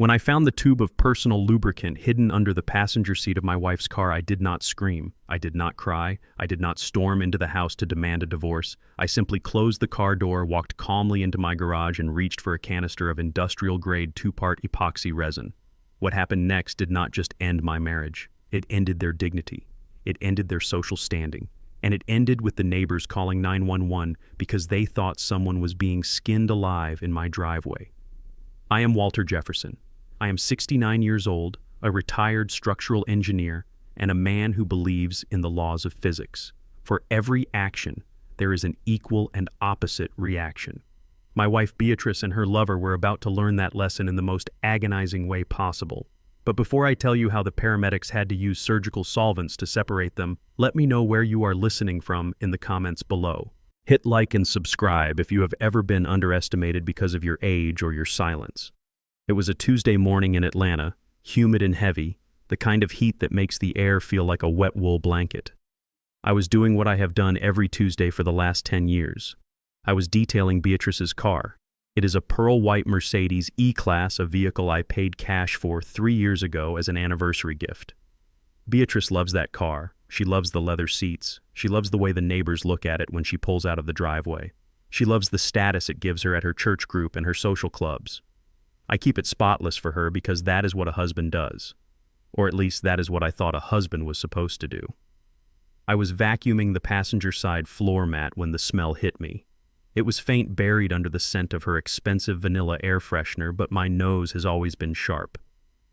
When I found the tube of personal lubricant hidden under the passenger seat of my wife's car, I did not scream. I did not cry. I did not storm into the house to demand a divorce. I simply closed the car door, walked calmly into my garage, and reached for a canister of industrial-grade two-part epoxy resin. What happened next did not just end my marriage. It ended their dignity. It ended their social standing. And it ended with the neighbors calling 911 because they thought someone was being skinned alive in my driveway. I am Walter Jefferson. I am 69 years old, a retired structural engineer, and a man who believes in the laws of physics. For every action, there is an equal and opposite reaction. My wife Beatrice and her lover were about to learn that lesson in the most agonizing way possible. But before I tell you how the paramedics had to use surgical solvents to separate them, let me know where you are listening from in the comments below. Hit like and subscribe if you have ever been underestimated because of your age or your silence. It was a Tuesday morning in Atlanta, humid and heavy, the kind of heat that makes the air feel like a wet wool blanket. I was doing what I have done every Tuesday for the last 10 years. I was detailing Beatrice's car. It is a pearl white Mercedes E-Class, a vehicle I paid cash for 3 years ago as an anniversary gift. Beatrice loves that car. She loves the leather seats. She loves the way the neighbors look at it when she pulls out of the driveway. She loves the status it gives her at her church group and her social clubs. I keep it spotless for her because that is what a husband does. Or at least that is what I thought a husband was supposed to do. I was vacuuming the passenger side floor mat when the smell hit me. It was faint, buried under the scent of her expensive vanilla air freshener, but my nose has always been sharp.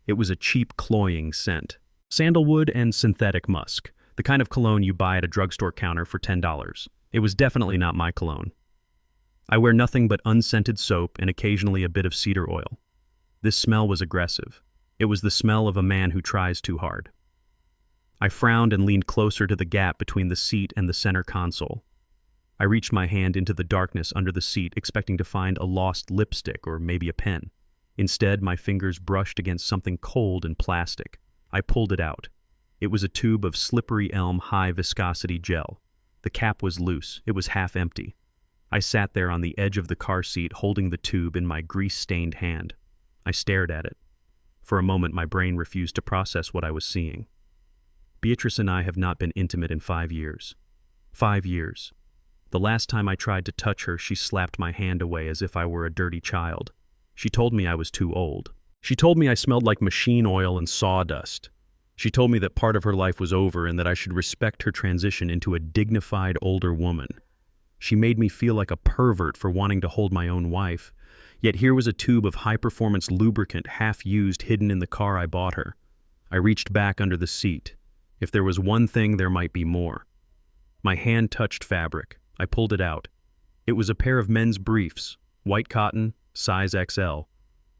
It was a cheap, cloying scent. Sandalwood and synthetic musk, the kind of cologne you buy at a drugstore counter for $10. It was definitely not my cologne. I wear nothing but unscented soap and occasionally a bit of cedar oil. This smell was aggressive. It was the smell of a man who tries too hard. I frowned and leaned closer to the gap between the seat and the center console. I reached my hand into the darkness under the seat, expecting to find a lost lipstick or maybe a pen. Instead, my fingers brushed against something cold and plastic. I pulled it out. It was a tube of slippery elm high-viscosity gel. The cap was loose. It was half empty. I sat there on the edge of the car seat, holding the tube in my grease-stained hand. I stared at it. For a moment, my brain refused to process what I was seeing. Beatrice and I have not been intimate in 5 years. 5 years. The last time I tried to touch her, she slapped my hand away as if I were a dirty child. She told me I was too old. She told me I smelled like machine oil and sawdust. She told me that part of her life was over and that I should respect her transition into a dignified older woman. She made me feel like a pervert for wanting to hold my own wife. Yet here was a tube of high-performance lubricant half-used hidden in the car I bought her. I reached back under the seat. If there was one thing, there might be more. My hand touched fabric. I pulled it out. It was a pair of men's briefs, white cotton, size XL.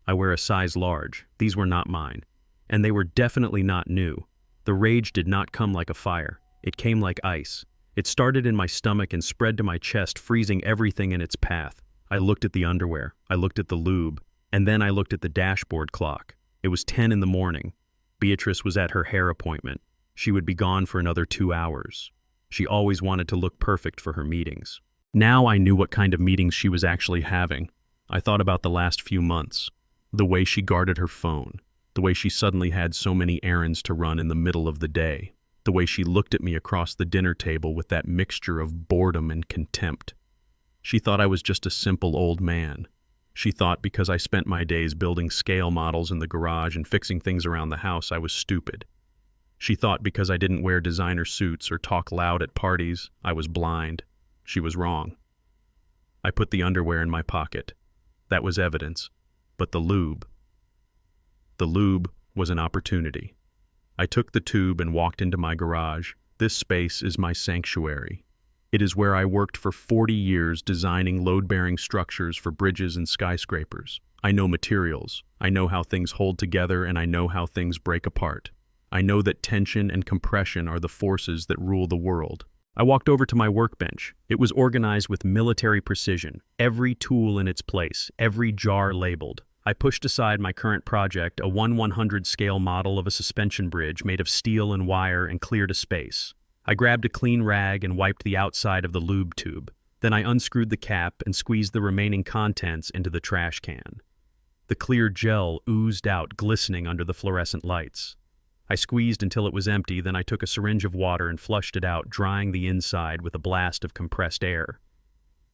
I wear a size large. These were not mine. And they were definitely not new. The rage did not come like a fire. It came like ice. It started in my stomach and spread to my chest, freezing everything in its path. I looked at the underwear. I looked at the lube. And then I looked at the dashboard clock. It was 10 in the morning. Beatrice was at her hair appointment. She would be gone for another 2 hours. She always wanted to look perfect for her meetings. Now I knew what kind of meetings she was actually having. I thought about the last few months. The way she guarded her phone. The way she suddenly had so many errands to run in the middle of the day. The way she looked at me across the dinner table with that mixture of boredom and contempt. She thought I was just a simple old man. She thought because I spent my days building scale models in the garage and fixing things around the house, I was stupid. She thought because I didn't wear designer suits or talk loud at parties, I was blind. She was wrong. I put the underwear in my pocket. That was evidence. But the lube was an opportunity. I took the tube and walked into my garage. This space is my sanctuary. It is where I worked for 40 years designing load-bearing structures for bridges and skyscrapers. I know materials. I know how things hold together, and I know how things break apart. I know that tension and compression are the forces that rule the world. I walked over to my workbench. It was organized with military precision, every tool in its place, every jar labeled. I pushed aside my current project, a 1/100 scale model of a suspension bridge made of steel and wire, and cleared a space. I grabbed a clean rag and wiped the outside of the lube tube. Then I unscrewed the cap and squeezed the remaining contents into the trash can. The clear gel oozed out, glistening under the fluorescent lights. I squeezed until it was empty, then I took a syringe of water and flushed it out, drying the inside with a blast of compressed air.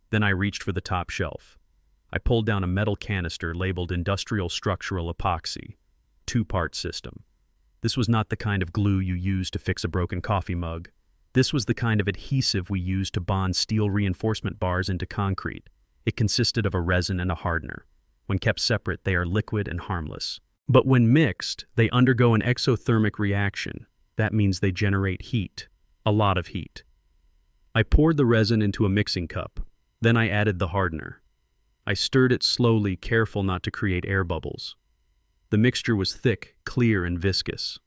Then I reached for the top shelf. I pulled down a metal canister labeled Industrial Structural Epoxy, 2-part system. This was not the kind of glue you use to fix a broken coffee mug. This was the kind of adhesive we use to bond steel reinforcement bars into concrete. It consisted of a resin and a hardener. When kept separate, they are liquid and harmless. But when mixed, they undergo an exothermic reaction. That means they generate heat, a lot of heat. I poured the resin into a mixing cup. Then I added the hardener. I stirred it slowly, careful not to create air bubbles. The mixture was thick, clear, and viscous.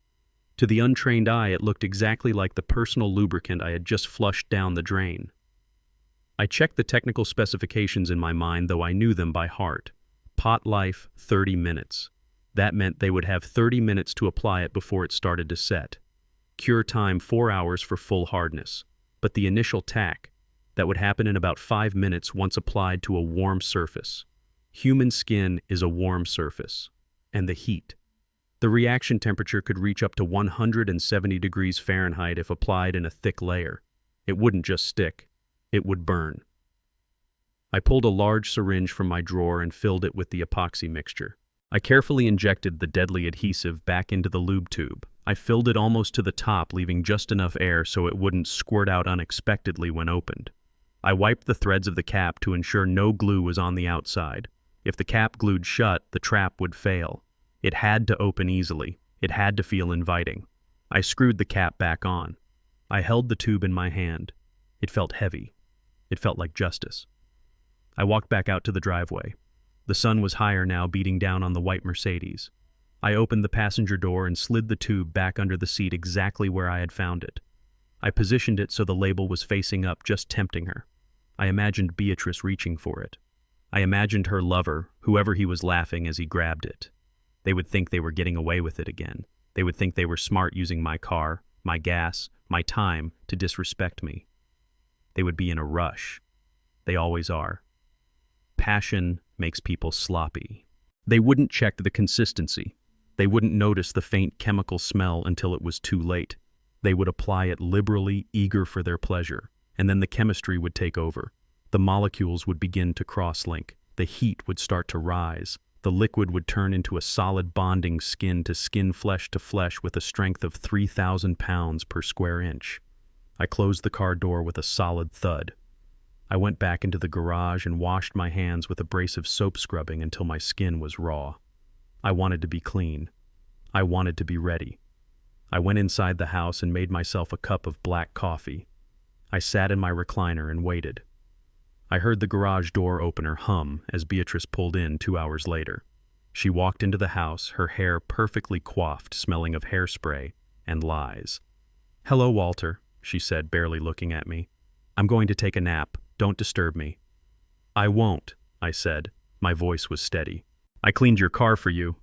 To the untrained eye, it looked exactly like the personal lubricant I had just flushed down the drain. I checked the technical specifications in my mind, though I knew them by heart. Pot life, 30 minutes. That meant they would have 30 minutes to apply it before it started to set. Cure time, 4 hours for full hardness. But the initial tack, that would happen in about 5 minutes once applied to a warm surface. Human skin is a warm surface. And the heat. The reaction temperature could reach up to 170 degrees Fahrenheit if applied in a thick layer. It wouldn't just stick, it would burn. I pulled a large syringe from my drawer and filled it with the epoxy mixture. I carefully injected the deadly adhesive back into the lube tube. I filled it almost to the top, leaving just enough air so it wouldn't squirt out unexpectedly when opened. I wiped the threads of the cap to ensure no glue was on the outside. If the cap glued shut, the trap would fail. It had to open easily. It had to feel inviting. I screwed the cap back on. I held the tube in my hand. It felt heavy. It felt like justice. I walked back out to the driveway. The sun was higher now, beating down on the white Mercedes. I opened the passenger door and slid the tube back under the seat exactly where I had found it. I positioned it so the label was facing up, just tempting her. I imagined Beatrice reaching for it. I imagined her lover, whoever he was, laughing as he grabbed it. They would think they were getting away with it again. They would think they were smart using my car, my gas, my time to disrespect me. They would be in a rush. They always are. Passion makes people sloppy. They wouldn't check the consistency. They wouldn't notice the faint chemical smell until it was too late. They would apply it liberally, eager for their pleasure. And then the chemistry would take over. The molecules would begin to cross-link. The heat would start to rise. The liquid would turn into a solid bonding skin to skin, flesh to flesh, with a strength of 3,000 pounds per square inch. I closed the car door with a solid thud. I went back into the garage and washed my hands with abrasive soap scrubbing until my skin was raw. I wanted to be clean. I wanted to be ready. I went inside the house and made myself a cup of black coffee. I sat in my recliner and waited. I heard the garage door opener hum as Beatrice pulled in 2 hours later. She walked into the house, her hair perfectly coiffed, smelling of hairspray and lies. "Hello, Walter," she said, barely looking at me. "I'm going to take a nap. Don't disturb me." "I won't," I said. My voice was steady. "I cleaned your car for you."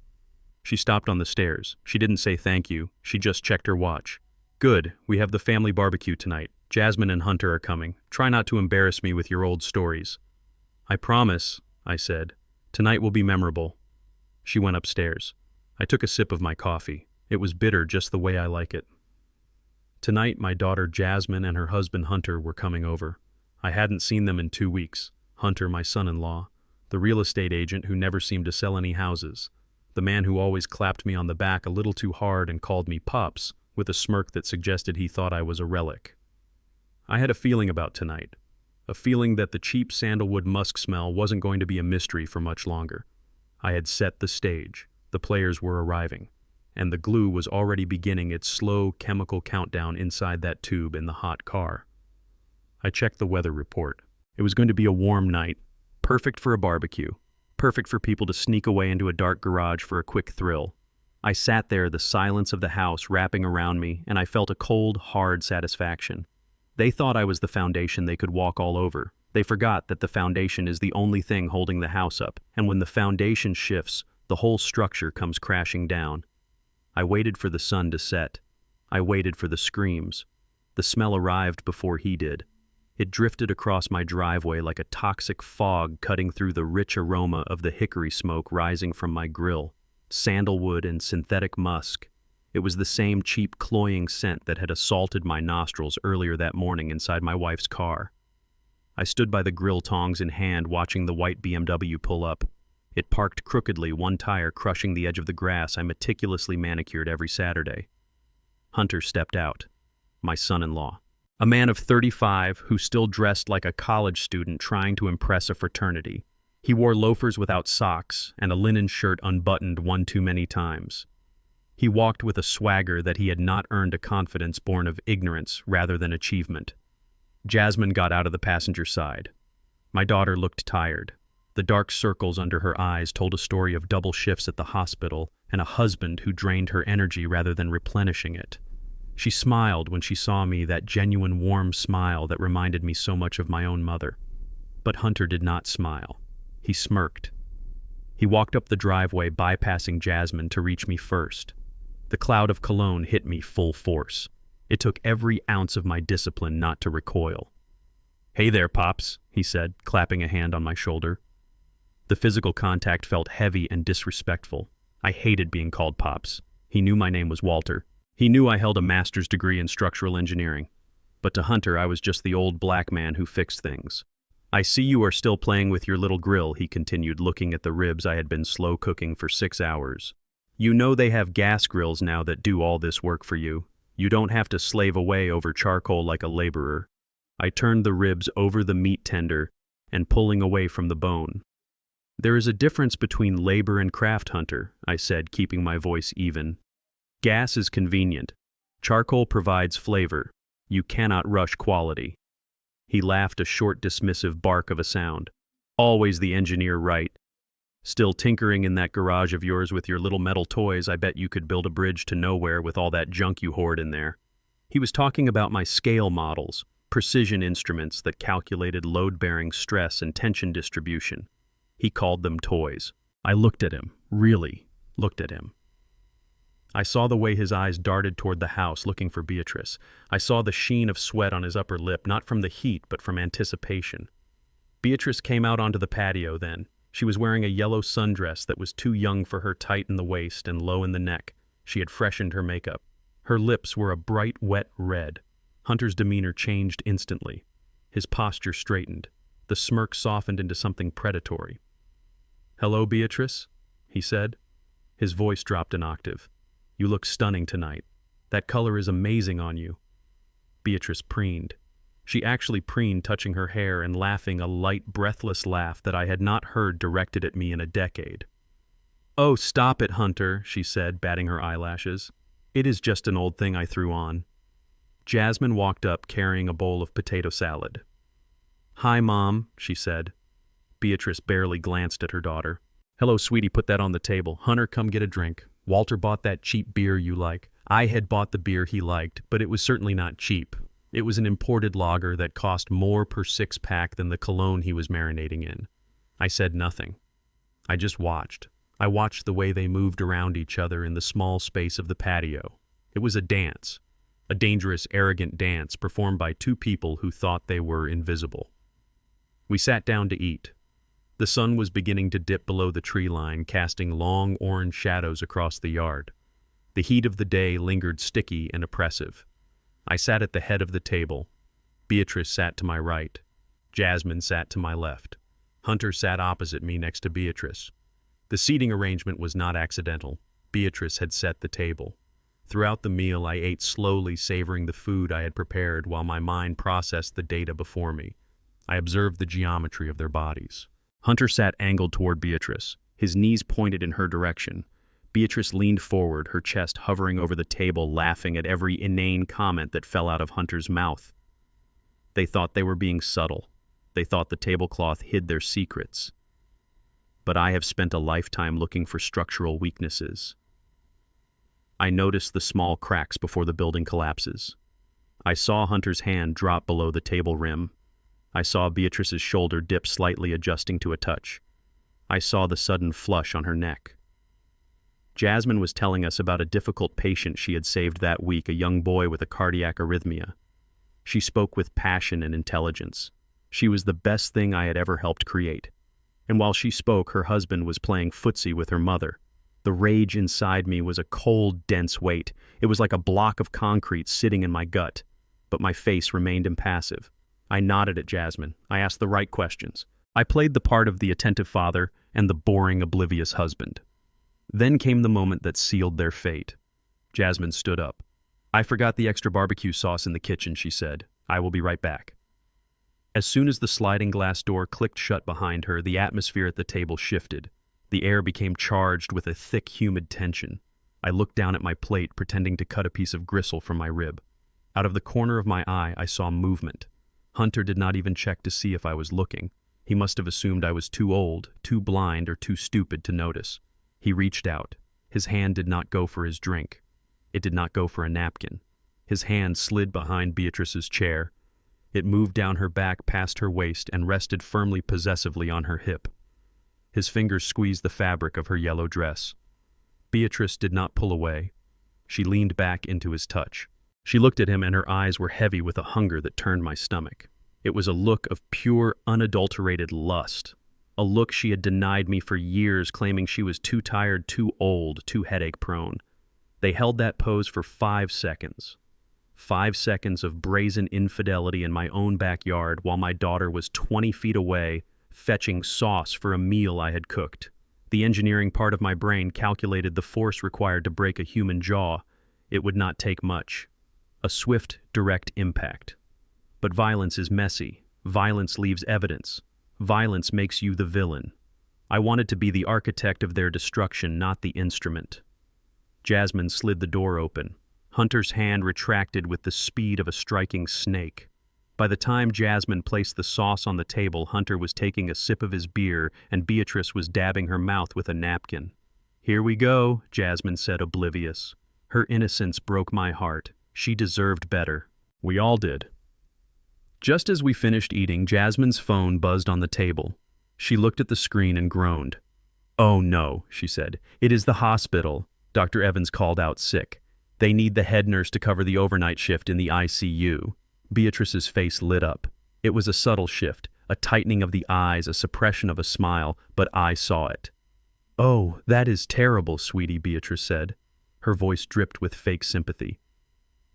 She stopped on the stairs. She didn't say thank you. She just checked her watch. "Good. We have the family barbecue tonight. Jasmine and Hunter are coming. Try not to embarrass me with your old stories." "I promise," I said. "Tonight will be memorable." She went upstairs. I took a sip of my coffee. It was bitter, just the way I like it. Tonight, my daughter Jasmine and her husband Hunter were coming over. I hadn't seen them in 2 weeks. Hunter, my son-in-law, the real estate agent who never seemed to sell any houses, the man who always clapped me on the back a little too hard and called me Pops, with a smirk that suggested he thought I was a relic. I had a feeling about tonight, a feeling that the cheap sandalwood musk smell wasn't going to be a mystery for much longer. I had set the stage, the players were arriving, and the glue was already beginning its slow chemical countdown inside that tube in the hot car. I checked the weather report. It was going to be a warm night, perfect for a barbecue, perfect for people to sneak away into a dark garage for a quick thrill. I sat there, the silence of the house wrapping around me, and I felt a cold, hard satisfaction. They thought I was the foundation they could walk all over. They forgot that the foundation is the only thing holding the house up, and when the foundation shifts, the whole structure comes crashing down. I waited for the sun to set. I waited for the screams. The smell arrived before he did. It drifted across my driveway like a toxic fog cutting through the rich aroma of the hickory smoke rising from my grill, sandalwood and synthetic musk. It was the same cheap, cloying scent that had assaulted my nostrils earlier that morning inside my wife's car. I stood by the grill, tongs in hand, watching the white BMW pull up. It parked crookedly, one tire crushing the edge of the grass I meticulously manicured every Saturday. Hunter stepped out, my son-in-law. A man of 35 who still dressed like a college student trying to impress a fraternity. He wore loafers without socks and a linen shirt unbuttoned one too many times. He walked with a swagger that he had not earned, a confidence born of ignorance rather than achievement. Jasmine got out of the passenger side. My daughter looked tired. The dark circles under her eyes told a story of double shifts at the hospital and a husband who drained her energy rather than replenishing it. She smiled when she saw me, that genuine warm smile that reminded me so much of my own mother. But Hunter did not smile. He smirked. He walked up the driveway, bypassing Jasmine to reach me first. The cloud of cologne hit me full force. It took every ounce of my discipline not to recoil. "Hey there, Pops," he said, clapping a hand on my shoulder. The physical contact felt heavy and disrespectful. I hated being called Pops. He knew my name was Walter. He knew I held a master's degree in structural engineering. But to Hunter, I was just the old black man who fixed things. "I see you are still playing with your little grill," he continued, looking at the ribs I had been slow cooking for 6 hours. "You know they have gas grills now that do all this work for you. You don't have to slave away over charcoal like a laborer." I turned the ribs over the meat tender and pulling away from the bone. "There is a difference between labor and craft, Hunter," I said, keeping my voice even. "Gas is convenient. Charcoal provides flavor. You cannot rush quality." He laughed, a short, dismissive bark of a sound. "Always the engineer right. Still tinkering in that garage of yours with your little metal toys. I bet you could build a bridge to nowhere with all that junk you hoard in there." He was talking about my scale models, precision instruments that calculated load-bearing stress and tension distribution. He called them toys. I looked at him, really looked at him. I saw the way his eyes darted toward the house, looking for Beatrice. I saw the sheen of sweat on his upper lip, not from the heat, but from anticipation. Beatrice came out onto the patio then. She was wearing a yellow sundress that was too young for her, tight in the waist and low in the neck. She had freshened her makeup. Her lips were a bright, wet red. Hunter's demeanor changed instantly. His posture straightened. The smirk softened into something predatory. "Hello, Beatrice," he said. His voice dropped an octave. "You look stunning tonight. That color is amazing on you." Beatrice preened. She actually preened, touching her hair and laughing a light, breathless laugh that I had not heard directed at me in a decade. "Oh, stop it, Hunter," she said, batting her eyelashes. "It is just an old thing I threw on." Jasmine walked up, carrying a bowl of potato salad. "Hi, Mom," she said. Beatrice barely glanced at her daughter. "Hello, sweetie, put that on the table. Hunter, come get a drink. Walter bought that cheap beer you like." I had bought the beer he liked, but it was certainly not cheap. It was an imported lager that cost more per six-pack than the cologne he was marinating in. I said nothing. I just watched. I watched the way they moved around each other in the small space of the patio. It was a dance. A dangerous, arrogant dance performed by two people who thought they were invisible. We sat down to eat. The sun was beginning to dip below the tree line, casting long orange shadows across the yard. The heat of the day lingered sticky and oppressive. I sat at the head of the table. Beatrice sat to my right. Jasmine sat to my left. Hunter sat opposite me next to Beatrice. The seating arrangement was not accidental. Beatrice had set the table. Throughout the meal, I ate slowly, savoring the food I had prepared while my mind processed the data before me. I observed the geometry of their bodies. Hunter sat angled toward Beatrice, his knees pointed in her direction. Beatrice leaned forward, her chest hovering over the table, laughing at every inane comment that fell out of Hunter's mouth. They thought they were being subtle. They thought the tablecloth hid their secrets. But I have spent a lifetime looking for structural weaknesses. I noticed the small cracks before the building collapses. I saw Hunter's hand drop below the table rim. I saw Beatrice's shoulder dip slightly, adjusting to a touch. I saw the sudden flush on her neck. Jasmine was telling us about a difficult patient she had saved that week, a young boy with a cardiac arrhythmia. She spoke with passion and intelligence. She was the best thing I had ever helped create. And while she spoke, her husband was playing footsie with her mother. The rage inside me was a cold, dense weight. It was like a block of concrete sitting in my gut. But my face remained impassive. I nodded at Jasmine. I asked the right questions. I played the part of the attentive father and the boring, oblivious husband. Then came the moment that sealed their fate. Jasmine stood up. "I forgot the extra barbecue sauce in the kitchen," she said. "I will be right back." As soon as the sliding glass door clicked shut behind her, the atmosphere at the table shifted. The air became charged with a thick, humid tension. I looked down at my plate, pretending to cut a piece of gristle from my rib. Out of the corner of my eye, I saw movement. Hunter did not even check to see if I was looking. He must have assumed I was too old, too blind, or too stupid to notice. He reached out. His hand did not go for his drink. It did not go for a napkin. His hand slid behind Beatrice's chair. It moved down her back past her waist and rested firmly possessively on her hip. His fingers squeezed the fabric of her yellow dress. Beatrice did not pull away. She leaned back into his touch. She looked at him, and her eyes were heavy with a hunger that turned my stomach. It was a look of pure, unadulterated lust. A look she had denied me for years, claiming she was too tired, too old, too headache-prone. They held that pose for 5 seconds. 5 seconds of brazen infidelity in my own backyard while my daughter was 20 feet away, fetching sauce for a meal I had cooked. The engineering part of my brain calculated the force required to break a human jaw. It would not take much. A swift, direct impact. But violence is messy. Violence leaves evidence. Violence makes you the villain. I wanted to be the architect of their destruction, not the instrument. Jasmine slid the door open. Hunter's hand retracted with the speed of a striking snake. By the time Jasmine placed the sauce on the table, Hunter was taking a sip of his beer, and Beatrice was dabbing her mouth with a napkin. "Here we go," Jasmine said, oblivious. Her innocence broke my heart. She deserved better. We all did. Just as we finished eating, Jasmine's phone buzzed on the table. She looked at the screen and groaned. "Oh no," she said. "It is the hospital. Dr. Evans called out sick. They need the head nurse to cover the overnight shift in the ICU. Beatrice's face lit up. It was a subtle shift, a tightening of the eyes, a suppression of a smile, but I saw it. "Oh, that is terrible, sweetie," Beatrice said. Her voice dripped with fake sympathy.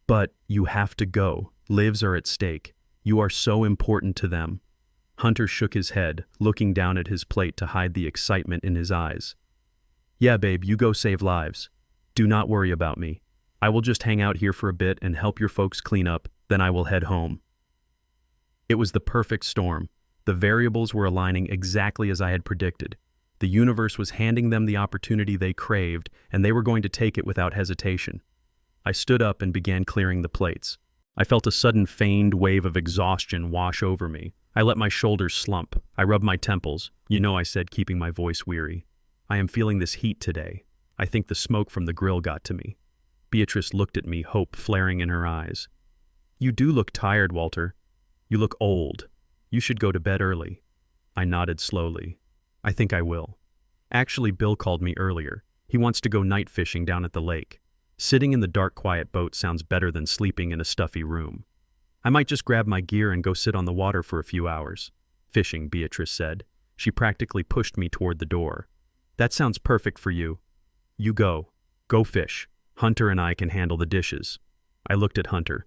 "But you have to go. Lives are at stake. You are so important to them." Hunter shook his head, looking down at his plate to hide the excitement in his eyes. "Yeah, babe, you go save lives. Do not worry about me. I will just hang out here for a bit and help your folks clean up, then I will head home." It was the perfect storm. The variables were aligning exactly as I had predicted. The universe was handing them the opportunity they craved, and they were going to take it without hesitation. I stood up and began clearing the plates. I felt a sudden feigned wave of exhaustion wash over me. I let my shoulders slump. I rubbed my temples. "You know," I said, keeping my voice weary, "I am feeling this heat today. I think the smoke from the grill got to me." Beatrice looked at me, hope flaring in her eyes. "You do look tired, Walter. You look old. You should go to bed early." I nodded slowly. "I think I will. Actually, Bill called me earlier. He wants to go night fishing down at the lake. Sitting in the dark, quiet boat sounds better than sleeping in a stuffy room. I might just grab my gear and go sit on the water for a few hours." "Fishing," Beatrice said. She practically pushed me toward the door. "That sounds perfect for you. You go. Go fish. Hunter and I can handle the dishes." I looked at Hunter.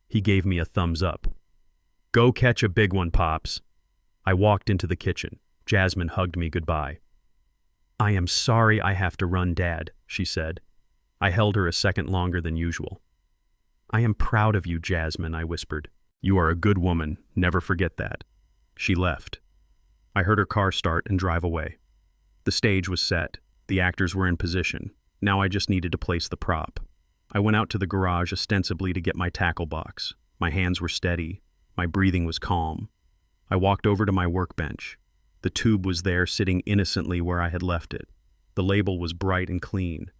He gave me a thumbs up. "Go catch a big one, Pops." I walked into the kitchen. Jasmine hugged me goodbye. "I am sorry I have to run, Dad," she said. I held her a second longer than usual. "I am proud of you, Jasmine," I whispered. "You are a good woman. Never forget that." She left. I heard her car start and drive away. The stage was set. The actors were in position. Now I just needed to place the prop. I went out to the garage ostensibly to get my tackle box. My hands were steady. My breathing was calm. I walked over to my workbench. The tube was there, sitting innocently where I had left it. The label was bright and clean.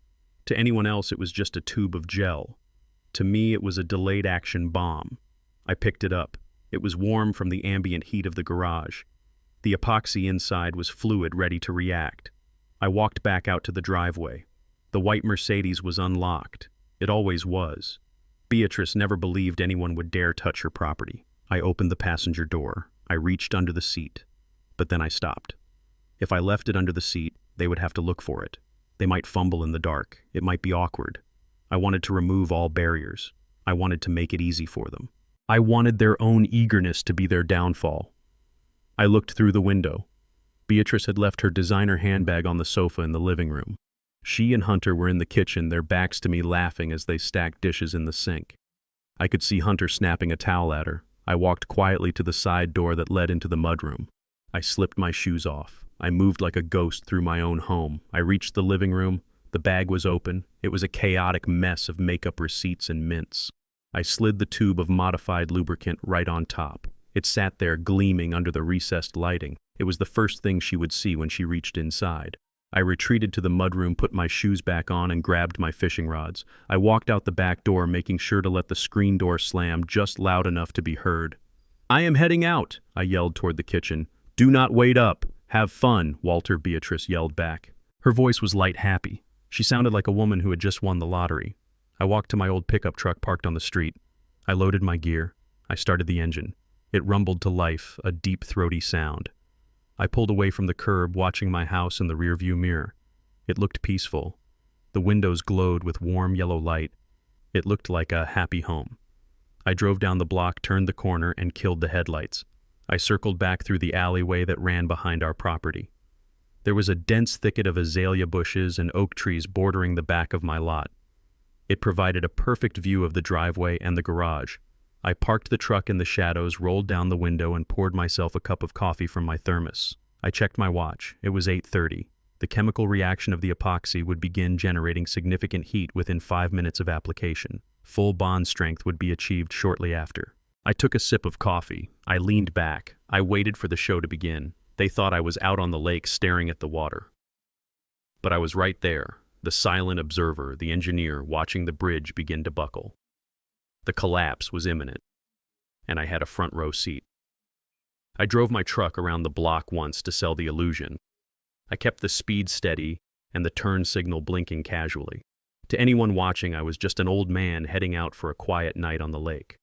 To anyone else, it was just a tube of gel. To me, it was a delayed action bomb. I picked it up. It was warm from the ambient heat of the garage. The epoxy inside was fluid, ready to react. I walked back out to the driveway. The white Mercedes was unlocked. It always was. Beatrice never believed anyone would dare touch her property. I opened the passenger door. I reached under the seat. But then I stopped. If I left it under the seat, they would have to look for it. They might fumble in the dark. It might be awkward. I wanted to remove all barriers. I wanted to make it easy for them. I wanted their own eagerness to be their downfall. I looked through the window. Beatrice had left her designer handbag on the sofa in the living room. She and Hunter were in the kitchen, their backs to me, laughing as they stacked dishes in the sink. I could see Hunter snapping a towel at her. I walked quietly to the side door that led into the mudroom. I slipped my shoes off. I moved like a ghost through my own home. I reached the living room. The bag was open. It was a chaotic mess of makeup receipts and mints. I slid the tube of modified lubricant right on top. It sat there gleaming under the recessed lighting. It was the first thing she would see when she reached inside. I retreated to the mudroom, put my shoes back on, and grabbed my fishing rods. I walked out the back door, making sure to let the screen door slam just loud enough to be heard. "I am heading out," I yelled toward the kitchen. "Do not wait up. Have fun," Walter, Beatrice yelled back. Her voice was light happy. She sounded like a woman who had just won the lottery. I walked to my old pickup truck parked on the street. I loaded my gear. I started the engine. It rumbled to life, a deep, throaty sound. I pulled away from the curb, watching my house in the rearview mirror. It looked peaceful. The windows glowed with warm yellow light. It looked like a happy home. I drove down the block, turned the corner, and killed the headlights. I circled back through the alleyway that ran behind our property. There was a dense thicket of azalea bushes and oak trees bordering the back of my lot. It provided a perfect view of the driveway and the garage. I parked the truck in the shadows, rolled down the window, and poured myself a cup of coffee from my thermos. I checked my watch. It was 8:30. The chemical reaction of the epoxy would begin generating significant heat within 5 minutes of application. Full bond strength would be achieved shortly after. I took a sip of coffee. I leaned back. I waited for the show to begin. They thought I was out on the lake staring at the water. But I was right there, the silent observer, the engineer, watching the bridge begin to buckle. The collapse was imminent, and I had a front row seat. I drove my truck around the block once to sell the illusion. I kept the speed steady and the turn signal blinking casually. To anyone watching, I was just an old man heading out for a quiet night on the lake.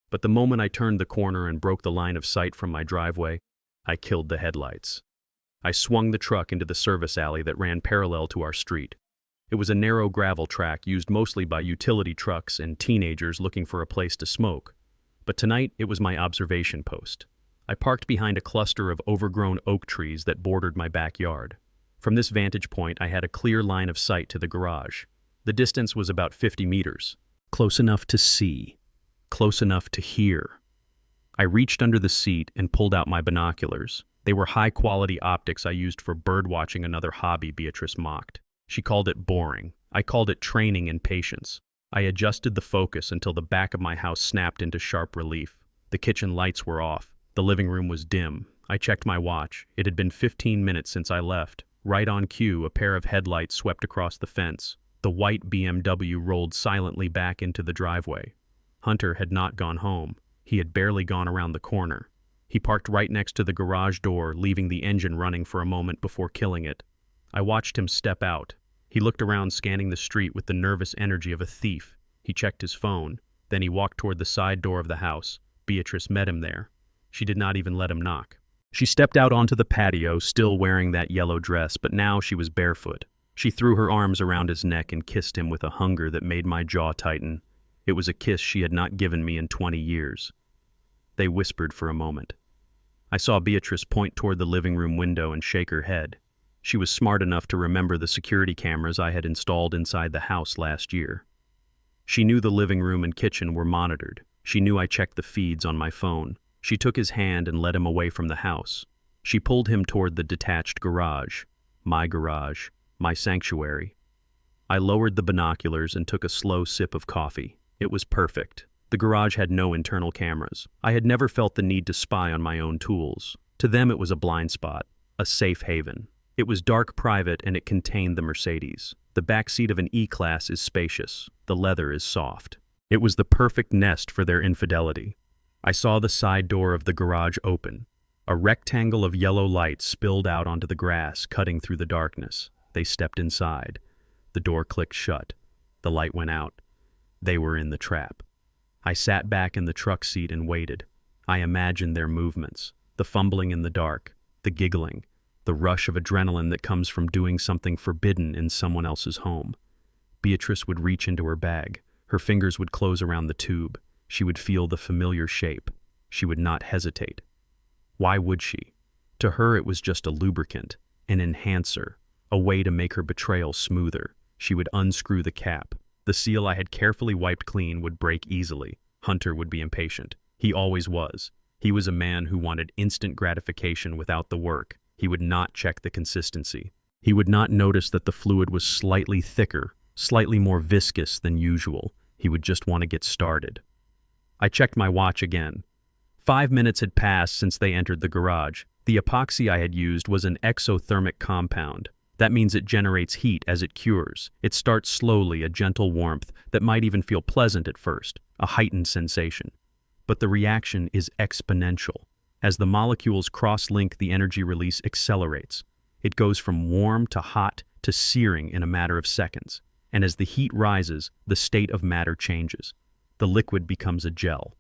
But the moment I turned the corner and broke the line of sight from my driveway, I killed the headlights. I swung the truck into the service alley that ran parallel to our street. It was a narrow gravel track used mostly by utility trucks and teenagers looking for a place to smoke. But tonight, it was my observation post. I parked behind a cluster of overgrown oak trees that bordered my backyard. From this vantage point, I had a clear line of sight to the garage. The distance was about 50 meters. Close enough to see. Close enough to hear. I reached under the seat and pulled out my binoculars. They were high-quality optics I used for birdwatching, another hobby Beatrice mocked. She called it boring. I called it training and patience. I adjusted the focus until the back of my house snapped into sharp relief. The kitchen lights were off. The living room was dim. I checked my watch. It had been 15 minutes since I left. Right on cue, a pair of headlights swept across the fence. The white BMW rolled silently back into the driveway. Hunter had not gone home. He had barely gone around the corner. He parked right next to the garage door, leaving the engine running for a moment before killing it. I watched him step out. He looked around, scanning the street with the nervous energy of a thief. He checked his phone. Then he walked toward the side door of the house. Beatrice met him there. She did not even let him knock. She stepped out onto the patio, still wearing that yellow dress, but now she was barefoot. She threw her arms around his neck and kissed him with a hunger that made my jaw tighten. It was a kiss she had not given me in 20 years. They whispered for a moment. I saw Beatrice point toward the living room window and shake her head. She was smart enough to remember the security cameras I had installed inside the house last year. She knew the living room and kitchen were monitored. She knew I checked the feeds on my phone. She took his hand and led him away from the house. She pulled him toward the detached garage. My sanctuary. I lowered the binoculars and took a slow sip of coffee. It was perfect. The garage had no internal cameras. I had never felt the need to spy on my own tools. To them, it was a blind spot, a safe haven. It was dark, private, and it contained the Mercedes. The back seat of an E-Class is spacious. The leather is soft. It was the perfect nest for their infidelity. I saw the side door of the garage open. A rectangle of yellow light spilled out onto the grass, cutting through the darkness. They stepped inside. The door clicked shut. The light went out. They were in the trap. I sat back in the truck seat and waited. I imagined their movements, the fumbling in the dark, the giggling, the rush of adrenaline that comes from doing something forbidden in someone else's home. Beatrice would reach into her bag. Her fingers would close around the tube. She would feel the familiar shape. She would not hesitate. Why would she? To her, it was just a lubricant, an enhancer, a way to make her betrayal smoother. She would unscrew the cap. The seal I had carefully wiped clean would break easily. Hunter would be impatient. He always was. He was a man who wanted instant gratification without the work. He would not check the consistency. He would not notice that the fluid was slightly thicker, slightly more viscous than usual. He would just want to get started. I checked my watch again. 5 minutes had passed since they entered the garage. The epoxy I had used was an exothermic compound. That means it generates heat as it cures. It starts slowly, a gentle warmth that might even feel pleasant at first, a heightened sensation. But the reaction is exponential. As the molecules cross-link, the energy release accelerates. It goes from warm to hot to searing in a matter of seconds. And as the heat rises, the state of matter changes. The liquid becomes a gel.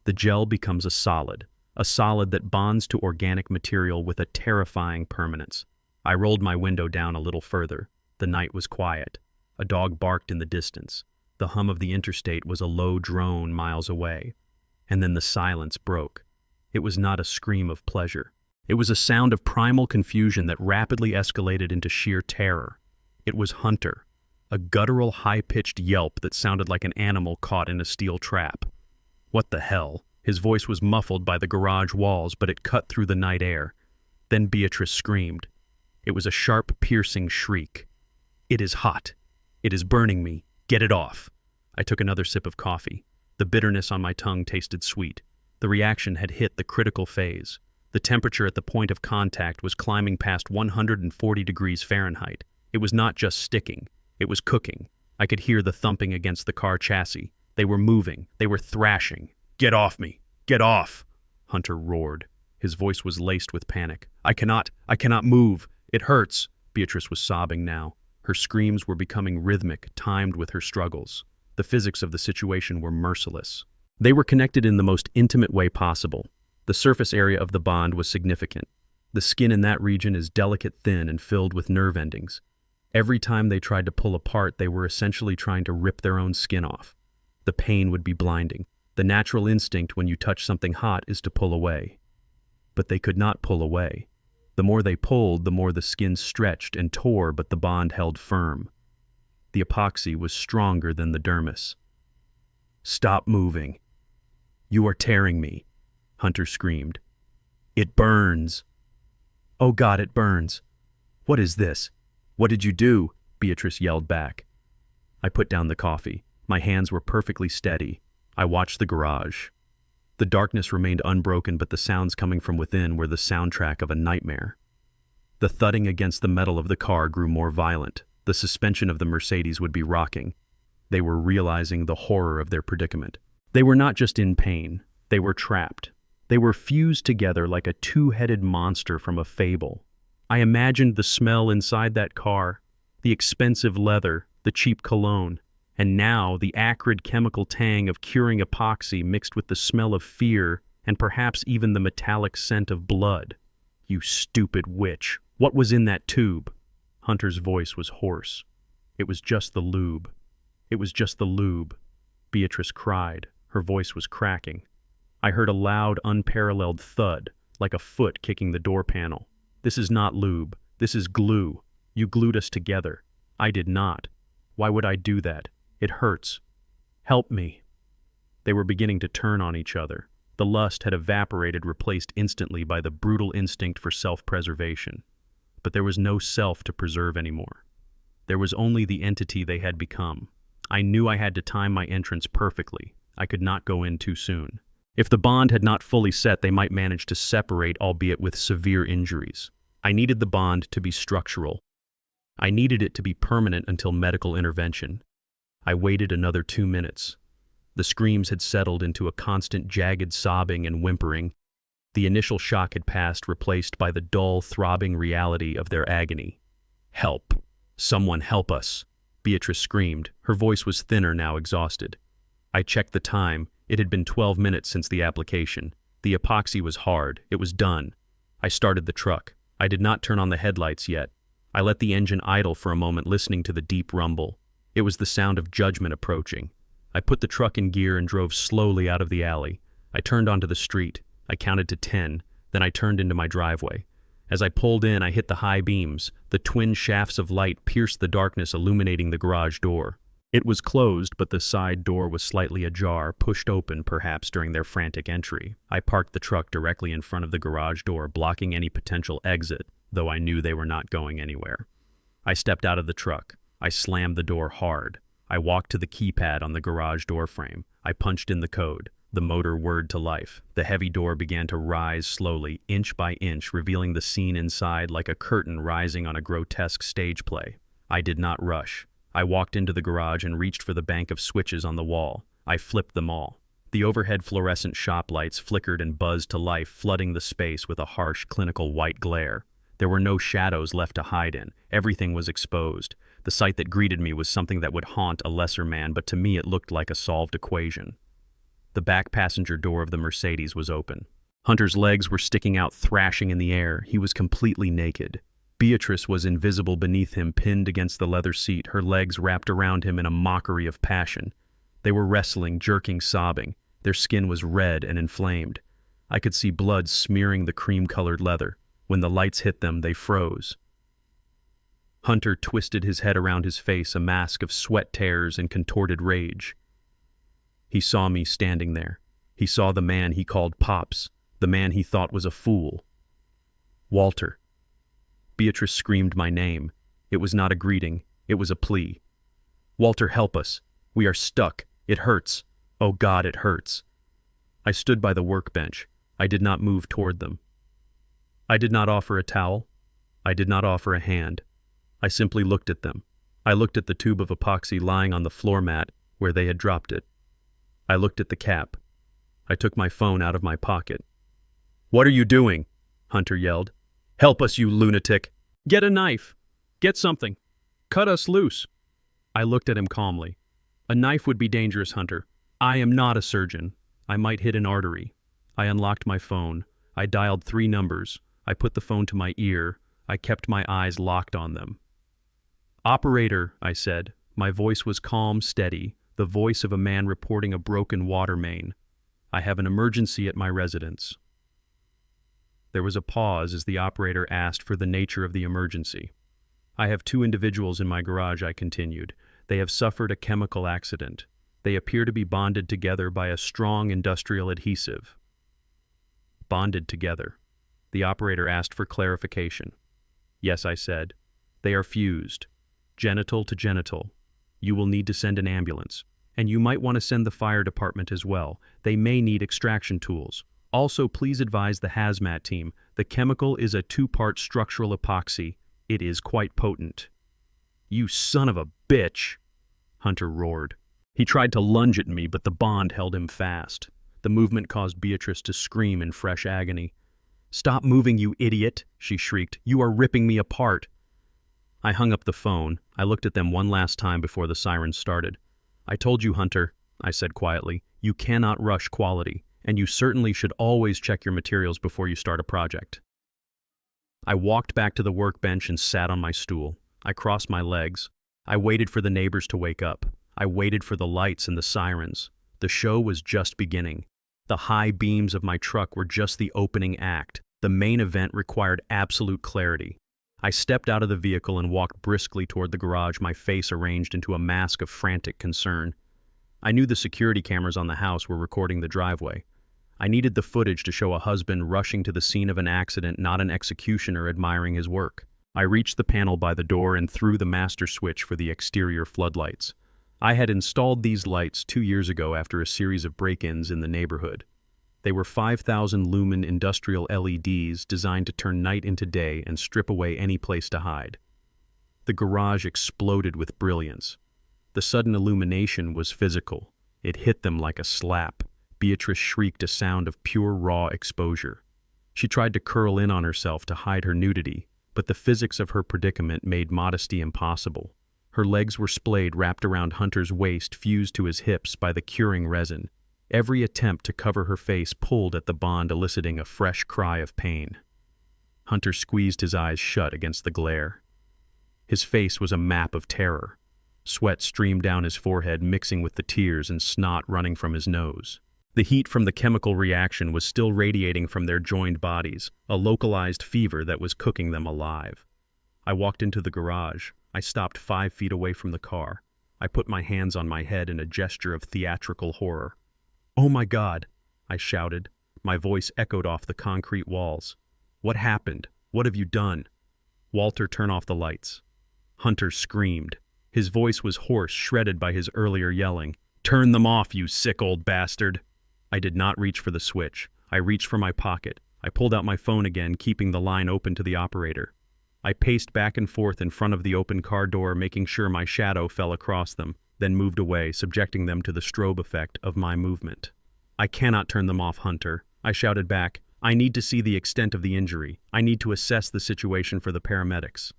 The gel becomes a solid that bonds to organic material with a terrifying permanence. I rolled my window down a little further. The night was quiet. A dog barked in the distance. The hum of the interstate was a low drone miles away. And then the silence broke. It was not a scream of pleasure. It was a sound of primal confusion that rapidly escalated into sheer terror. It was Hunter, a guttural, high-pitched yelp that sounded like an animal caught in a steel trap. What the hell? His voice was muffled by the garage walls, but it cut through the night air. Then Beatrice screamed. It was a sharp, piercing shriek. "It is hot. It is burning me. Get it off." I took another sip of coffee. The bitterness on my tongue tasted sweet. The reaction had hit the critical phase. The temperature at the point of contact was climbing past 140 degrees Fahrenheit. It was not just sticking. It was cooking. I could hear the thumping against the car chassis. They were moving. They were thrashing. "Get off me! Get off!" Hunter roared. His voice was laced with panic. I cannot move. It hurts." Beatrice was sobbing now. Her screams were becoming rhythmic, timed with her struggles. The physics of the situation were merciless. They were connected in the most intimate way possible. The surface area of the bond was significant. The skin in that region is delicate, thin, and filled with nerve endings. Every time they tried to pull apart, they were essentially trying to rip their own skin off. The pain would be blinding. The natural instinct when you touch something hot is to pull away. But they could not pull away. The more they pulled, the more the skin stretched and tore, but the bond held firm. The epoxy was stronger than the dermis. "Stop moving. You are tearing me," Hunter screamed. "It burns." "Oh God, it burns. What is this? What did you do?" Beatrice yelled back. I put down the coffee. My hands were perfectly steady. I watched the garage. The darkness remained unbroken, but the sounds coming from within were the soundtrack of a nightmare. The thudding against the metal of the car grew more violent. The suspension of the Mercedes would be rocking. They were realizing the horror of their predicament. They were not just in pain. They were trapped. They were fused together like a two-headed monster from a fable. I imagined the smell inside that car, the expensive leather, the cheap cologne, and now the acrid chemical tang of curing epoxy mixed with the smell of fear and perhaps even the metallic scent of blood. "You stupid witch. What was in that tube?" Hunter's voice was hoarse. "It was just the lube. It was just the lube." Beatrice cried. Her voice was cracking. I heard a loud, unparalleled thud, like a foot kicking the door panel. "This is not lube. This is glue. You glued us together." "I did not. Why would I do that? It hurts. Help me." They were beginning to turn on each other. The lust had evaporated, replaced instantly by the brutal instinct for self-preservation. But there was no self to preserve anymore. There was only the entity they had become. I knew I had to time my entrance perfectly. I could not go in too soon. If the bond had not fully set, they might manage to separate, albeit with severe injuries. I needed the bond to be structural. I needed it to be permanent until medical intervention. I waited another 2 minutes. The screams had settled into a constant jagged sobbing and whimpering. The initial shock had passed, replaced by the dull, throbbing reality of their agony. "Help! Someone help us!" Beatrice screamed. Her voice was thinner, now exhausted. I checked the time. It had been 12 minutes since the application. The epoxy was hard. It was done. I started the truck. I did not turn on the headlights yet. I let the engine idle for a moment, listening to the deep rumble. It was the sound of judgment approaching. I put the truck in gear and drove slowly out of the alley. I turned onto the street. I counted to 10. Then I turned into my driveway. As I pulled in, I hit the high beams. The twin shafts of light pierced the darkness, illuminating the garage door. It was closed, but the side door was slightly ajar, pushed open perhaps during their frantic entry. I parked the truck directly in front of the garage door, blocking any potential exit, though I knew they were not going anywhere. I stepped out of the truck. I slammed the door hard. I walked to the keypad on the garage door frame. I punched in the code. The motor whirred to life. The heavy door began to rise slowly, inch by inch, revealing the scene inside like a curtain rising on a grotesque stage play. I did not rush. I walked into the garage and reached for the bank of switches on the wall. I flipped them all. The overhead fluorescent shop lights flickered and buzzed to life, flooding the space with a harsh, clinical white glare. There were no shadows left to hide in. Everything was exposed. The sight that greeted me was something that would haunt a lesser man, but to me it looked like a solved equation. The back passenger door of the Mercedes was open. Hunter's legs were sticking out, thrashing in the air. He was completely naked. Beatrice was invisible beneath him, pinned against the leather seat, her legs wrapped around him in a mockery of passion. They were wrestling, jerking, sobbing. Their skin was red and inflamed. I could see blood smearing the cream-colored leather. When the lights hit them, they froze. Hunter twisted his head around his face, a mask of sweat tears and contorted rage. He saw me standing there. He saw the man he called Pops, the man he thought was a fool. Walter. Beatrice screamed my name. It was not a greeting. It was a plea. Walter, help us. We are stuck. It hurts. Oh God, it hurts. I stood by the workbench. I did not move toward them. I did not offer a towel. I did not offer a hand. I simply looked at them. I looked at the tube of epoxy lying on the floor mat where they had dropped it. I looked at the cap. I took my phone out of my pocket. "What are you doing?" Hunter yelled. "Help us, you lunatic! Get a knife! Get something! Cut us loose!" I looked at him calmly. "A knife would be dangerous, Hunter. I am not a surgeon. I might hit an artery." I unlocked my phone. I dialed 3 numbers. I put the phone to my ear. I kept my eyes locked on them. "Operator," I said. My voice was calm, steady, the voice of a man reporting a broken water main. "I have an emergency at my residence." There was a pause as the operator asked for the nature of the emergency. "I have 2 individuals in my garage," I continued. "They have suffered a chemical accident. They appear to be bonded together by a strong industrial adhesive." Bonded together. The operator asked for clarification. "Yes," I said. "They are fused. Genital to genital. You will need to send an ambulance. And you might want to send the fire department as well. They may need extraction tools. Also, please advise the hazmat team. The chemical is a 2-part structural epoxy. It is quite potent." "You son of a bitch!" Hunter roared. He tried to lunge at me, but the bond held him fast. The movement caused Beatrice to scream in fresh agony. "Stop moving, you idiot!" she shrieked. "You are ripping me apart!" I hung up the phone. I looked at them one last time before the sirens started. "I told you, Hunter," I said quietly, "you cannot rush quality, and you certainly should always check your materials before you start a project." I walked back to the workbench and sat on my stool. I crossed my legs. I waited for the neighbors to wake up. I waited for the lights and the sirens. The show was just beginning. The high beams of my truck were just the opening act. The main event required absolute clarity. I stepped out of the vehicle and walked briskly toward the garage, my face arranged into a mask of frantic concern. I knew the security cameras on the house were recording the driveway. I needed the footage to show a husband rushing to the scene of an accident, not an executioner admiring his work. I reached the panel by the door and threw the master switch for the exterior floodlights. I had installed these lights 2 years ago after a series of break-ins in the neighborhood. They were 5,000 lumen industrial LEDs designed to turn night into day and strip away any place to hide. The garage exploded with brilliance. The sudden illumination was physical. It hit them like a slap. Beatrice shrieked a sound of pure raw exposure. She tried to curl in on herself to hide her nudity, but the physics of her predicament made modesty impossible. Her legs were splayed, wrapped around Hunter's waist, fused to his hips by the curing resin. Every attempt to cover her face pulled at the bond, eliciting a fresh cry of pain. Hunter squeezed his eyes shut against the glare. His face was a map of terror. Sweat streamed down his forehead, mixing with the tears and snot running from his nose. The heat from the chemical reaction was still radiating from their joined bodies, a localized fever that was cooking them alive. I walked into the garage. I stopped 5 feet away from the car. I put my hands on my head in a gesture of theatrical horror. "Oh my God!" I shouted. My voice echoed off the concrete walls. "What happened? What have you done?" "Walter, turn off the lights." Hunter screamed. His voice was hoarse, shredded by his earlier yelling. "Turn them off, you sick old bastard!" I did not reach for the switch. I reached for my pocket. I pulled out my phone again, keeping the line open to the operator. I paced back and forth in front of the open car door, making sure my shadow fell across them, then moved away, subjecting them to the strobe effect of my movement. "I cannot turn them off, Hunter," I shouted back. "I need to see the extent of the injury. I need to assess the situation for the paramedics."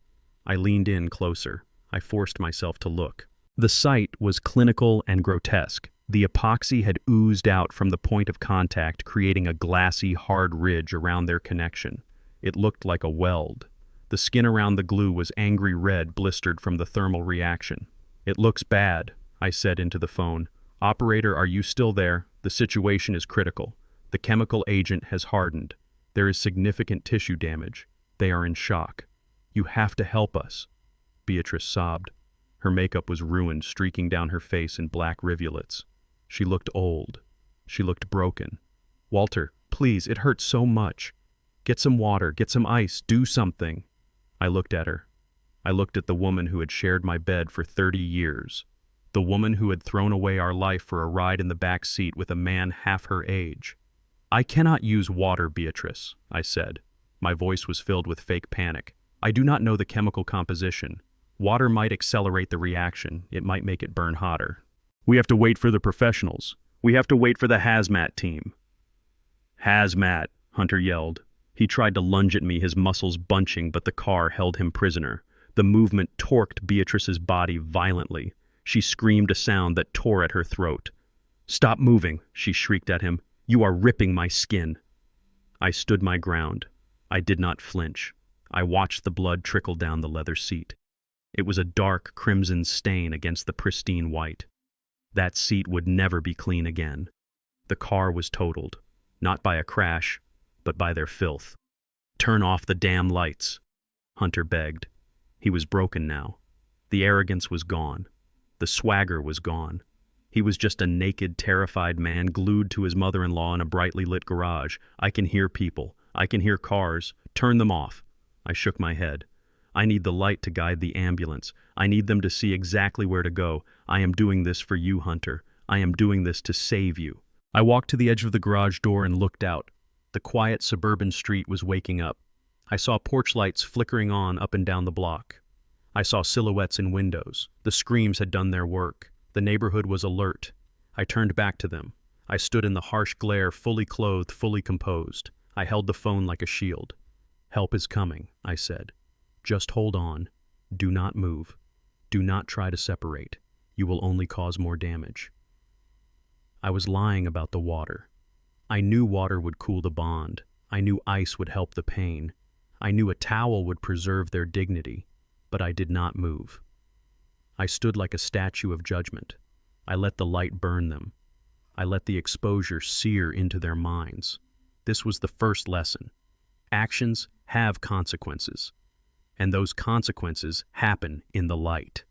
I leaned in closer. I forced myself to look. The sight was clinical and grotesque. The epoxy had oozed out from the point of contact, creating a glassy, hard ridge around their connection. It looked like a weld. The skin around the glue was angry red, blistered from the thermal reaction. "It looks bad," I said into the phone. "Operator, are you still there? The situation is critical. The chemical agent has hardened. There is significant tissue damage. They are in shock. You have to help us." Beatrice sobbed. Her makeup was ruined, streaking down her face in black rivulets. She looked old. She looked broken. "Walter, please, it hurts so much. Get some water, get some ice, do something." I looked at her. I looked at the woman who had shared my bed for 30 years. The woman who had thrown away our life for a ride in the back seat with a man half her age. "I cannot use water, Beatrice," I said. My voice was filled with fake panic. "I do not know the chemical composition. Water might accelerate the reaction. It might make it burn hotter. We have to wait for the professionals. We have to wait for the hazmat team." "Hazmat," Hunter yelled. He tried to lunge at me, his muscles bunching, but the car held him prisoner. The movement torqued Beatrice's body violently. She screamed a sound that tore at her throat. "Stop moving," she shrieked at him. "You are ripping my skin." I stood my ground. I did not flinch. I watched the blood trickle down the leather seat. It was a dark crimson stain against the pristine white. That seat would never be clean again. The car was totaled, not by a crash, but by their filth. "Turn off the damn lights," Hunter begged. He was broken now. The arrogance was gone. The swagger was gone. He was just a naked, terrified man glued to his mother-in-law in a brightly lit garage. "I can hear people. I can hear cars. Turn them off." I shook my head. "I need the light to guide the ambulance. I need them to see exactly where to go. I am doing this for you, Hunter. I am doing this to save you." I walked to the edge of the garage door and looked out. The quiet suburban street was waking up. I saw porch lights flickering on up and down the block. I saw silhouettes in windows. The screams had done their work. The neighborhood was alert. I turned back to them. I stood in the harsh glare, fully clothed, fully composed. I held the phone like a shield. "Help is coming," I said. "Just hold on. Do not move. Do not try to separate. You will only cause more damage." I was lying about the water. I knew water would cool the bond. I knew ice would help the pain. I knew a towel would preserve their dignity, but I did not move. I stood like a statue of judgment. I let the light burn them. I let the exposure sear into their minds. This was the first lesson. Actions have consequences, and those consequences happen in the light.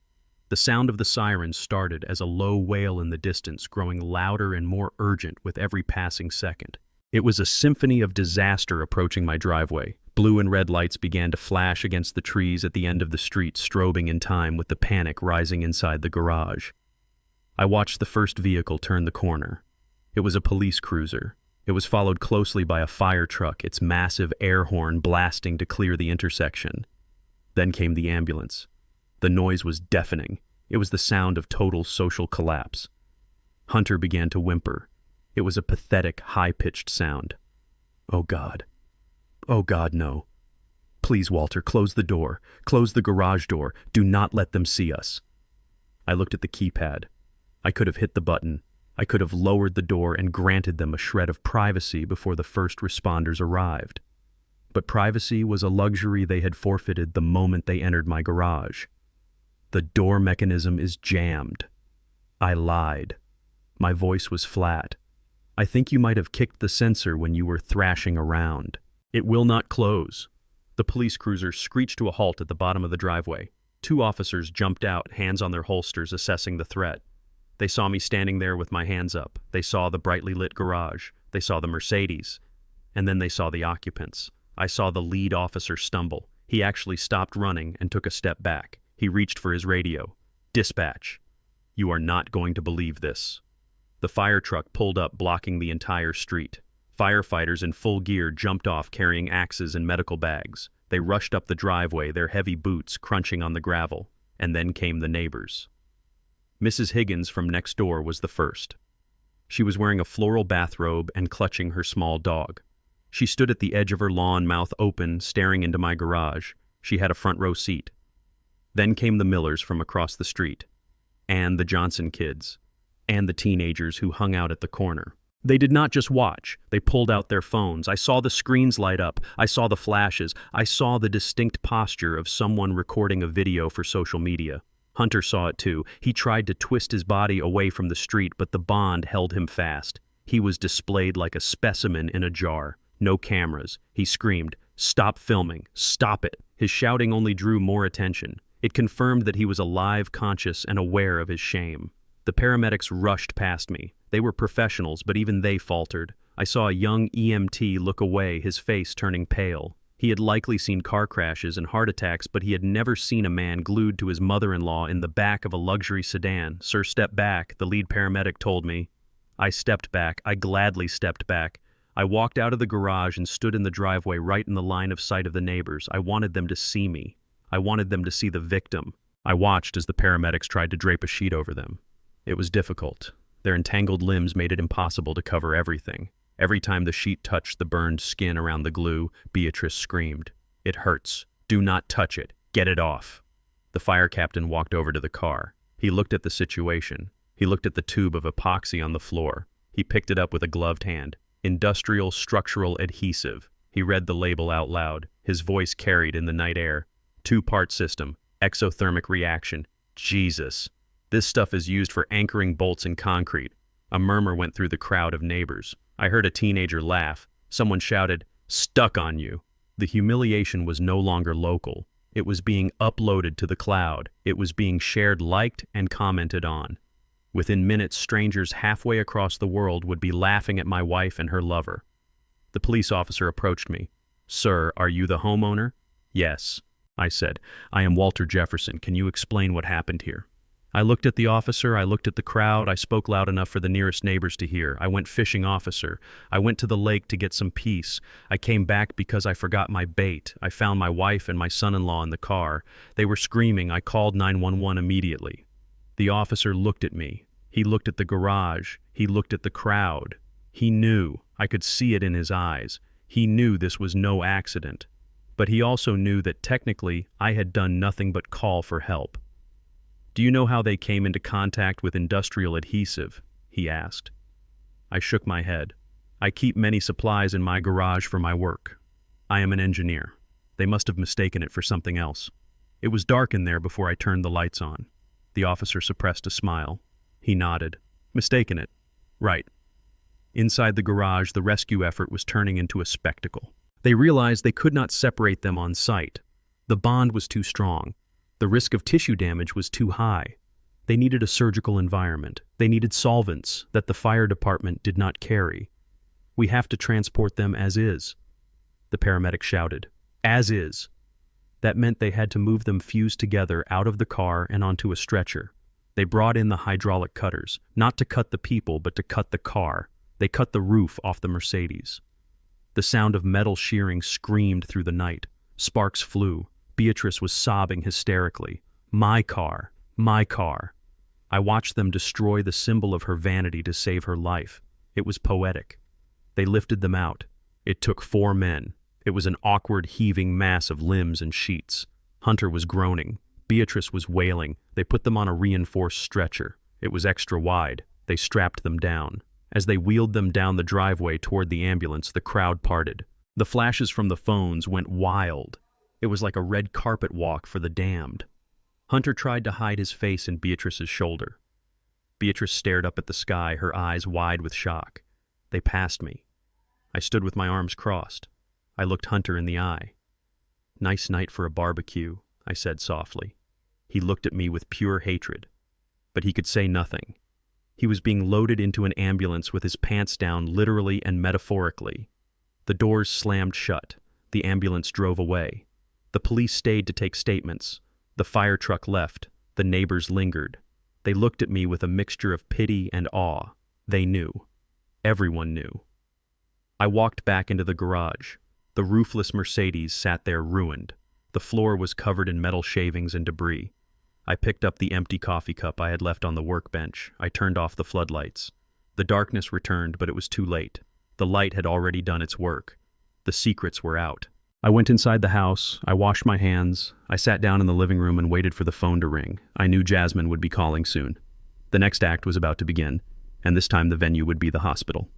The sound of the sirens started as a low wail in the distance, growing louder and more urgent with every passing second. It was a symphony of disaster approaching my driveway. Blue and red lights began to flash against the trees at the end of the street, strobing in time with the panic rising inside the garage. I watched the first vehicle turn the corner. It was a police cruiser. It was followed closely by a fire truck, its massive air horn blasting to clear the intersection. Then came the ambulance. The noise was deafening. It was the sound of total social collapse. Hunter began to whimper. It was a pathetic, high-pitched sound. "Oh God. Oh God, no. Please, Walter, close the door. Close the garage door. Do not let them see us." I looked at the keypad. I could have hit the button. I could have lowered the door and granted them a shred of privacy before the first responders arrived. But privacy was a luxury they had forfeited the moment they entered my garage. The door mechanism is jammed. I lied. My voice was flat. I think you might have kicked the sensor when you were thrashing around. It will not close. The police cruiser screeched to a halt at the bottom of the driveway. 2 officers jumped out, hands on their holsters, assessing the threat. They saw me standing there with my hands up. They saw the brightly lit garage. They saw the Mercedes. And then they saw the occupants. I saw the lead officer stumble. He actually stopped running and took a step back. He reached for his radio. "Dispatch. You are not going to believe this." The fire truck pulled up, blocking the entire street. Firefighters in full gear jumped off, carrying axes and medical bags. They rushed up the driveway, their heavy boots crunching on the gravel. And then came the neighbors. Mrs. Higgins from next door was the first. She was wearing a floral bathrobe and clutching her small dog. She stood at the edge of her lawn, mouth open, staring into my garage. She had a front row seat. Then came the Millers from across the street, and the Johnson kids, and the teenagers who hung out at the corner. They did not just watch. They pulled out their phones. I saw the screens light up. I saw the flashes. I saw the distinct posture of someone recording a video for social media. Hunter saw it too. He tried to twist his body away from the street, but the bond held him fast. He was displayed like a specimen in a jar. No cameras. He screamed, "Stop filming! Stop it!" His shouting only drew more attention. It confirmed that he was alive, conscious, and aware of his shame. The paramedics rushed past me. They were professionals, but even they faltered. I saw a young EMT look away, his face turning pale. He had likely seen car crashes and heart attacks, but he had never seen a man glued to his mother-in-law in the back of a luxury sedan. "Sir, step back," the lead paramedic told me. I stepped back. I gladly stepped back. I walked out of the garage and stood in the driveway right in the line of sight of the neighbors. I wanted them to see me. I wanted them to see the victim. I watched as the paramedics tried to drape a sheet over them. It was difficult. Their entangled limbs made it impossible to cover everything. Every time the sheet touched the burned skin around the glue, Beatrice screamed, "It hurts. Do not touch it. Get it off." The fire captain walked over to the car. He looked at the situation. He looked at the tube of epoxy on the floor. He picked it up with a gloved hand. "Industrial structural adhesive." He read the label out loud. His voice carried in the night air. 2-part system. Exothermic reaction. Jesus. This stuff is used for anchoring bolts in concrete. A murmur went through the crowd of neighbors. I heard a teenager laugh. Someone shouted, "Stuck on you." The humiliation was no longer local. It was being uploaded to the cloud. It was being shared, liked, and commented on. Within minutes, strangers halfway across the world would be laughing at my wife and her lover. The police officer approached me. "Sir, are you the homeowner?" "Yes," I said. "I am Walter Jefferson. Can you explain what happened here?" I looked at the officer, I looked at the crowd, I spoke loud enough for the nearest neighbors to hear. "I went fishing, officer. I went to the lake to get some peace. I came back because I forgot my bait. I found my wife and my son-in-law in the car. They were screaming. I called 911 immediately." The officer looked at me. He looked at the garage. He looked at the crowd. He knew. I could see it in his eyes. He knew this was no accident. But he also knew that technically I had done nothing but call for help. "Do you know how they came into contact with industrial adhesive?" he asked. I shook my head. "I keep many supplies in my garage for my work. I am an engineer. They must have mistaken it for something else. It was dark in there before I turned the lights on." The officer suppressed a smile. He nodded. "Mistaken it. Right." Inside the garage, the rescue effort was turning into a spectacle. They realized they could not separate them on site. The bond was too strong. The risk of tissue damage was too high. They needed a surgical environment. They needed solvents that the fire department did not carry. "We have to transport them as is." The paramedic shouted, "As is." That meant they had to move them fused together out of the car and onto a stretcher. They brought in the hydraulic cutters, not to cut the people, but to cut the car. They cut the roof off the Mercedes. The sound of metal shearing screamed through the night. Sparks flew. Beatrice was sobbing hysterically. "My car, my car." I watched them destroy the symbol of her vanity to save her life. It was poetic. They lifted them out. It took 4 men. It was an awkward, heaving mass of limbs and sheets. Hunter was groaning. Beatrice was wailing. They put them on a reinforced stretcher. It was extra wide. They strapped them down. As they wheeled them down the driveway toward the ambulance, the crowd parted. The flashes from the phones went wild. It was like a red carpet walk for the damned. Hunter tried to hide his face in Beatrice's shoulder. Beatrice stared up at the sky, her eyes wide with shock. They passed me. I stood with my arms crossed. I looked Hunter in the eye. "Nice night for a barbecue," I said softly. He looked at me with pure hatred, but he could say nothing. He was being loaded into an ambulance with his pants down, literally and metaphorically. The doors slammed shut. The ambulance drove away. The police stayed to take statements. The fire truck left. The neighbors lingered. They looked at me with a mixture of pity and awe. They knew. Everyone knew. I walked back into the garage. The roofless Mercedes sat there ruined. The floor was covered in metal shavings and debris. I picked up the empty coffee cup I had left on the workbench. I turned off the floodlights. The darkness returned, but it was too late. The light had already done its work. The secrets were out. I went inside the house. I washed my hands. I sat down in the living room and waited for the phone to ring. I knew Jasmine would be calling soon. The next act was about to begin, and this time the venue would be the hospital.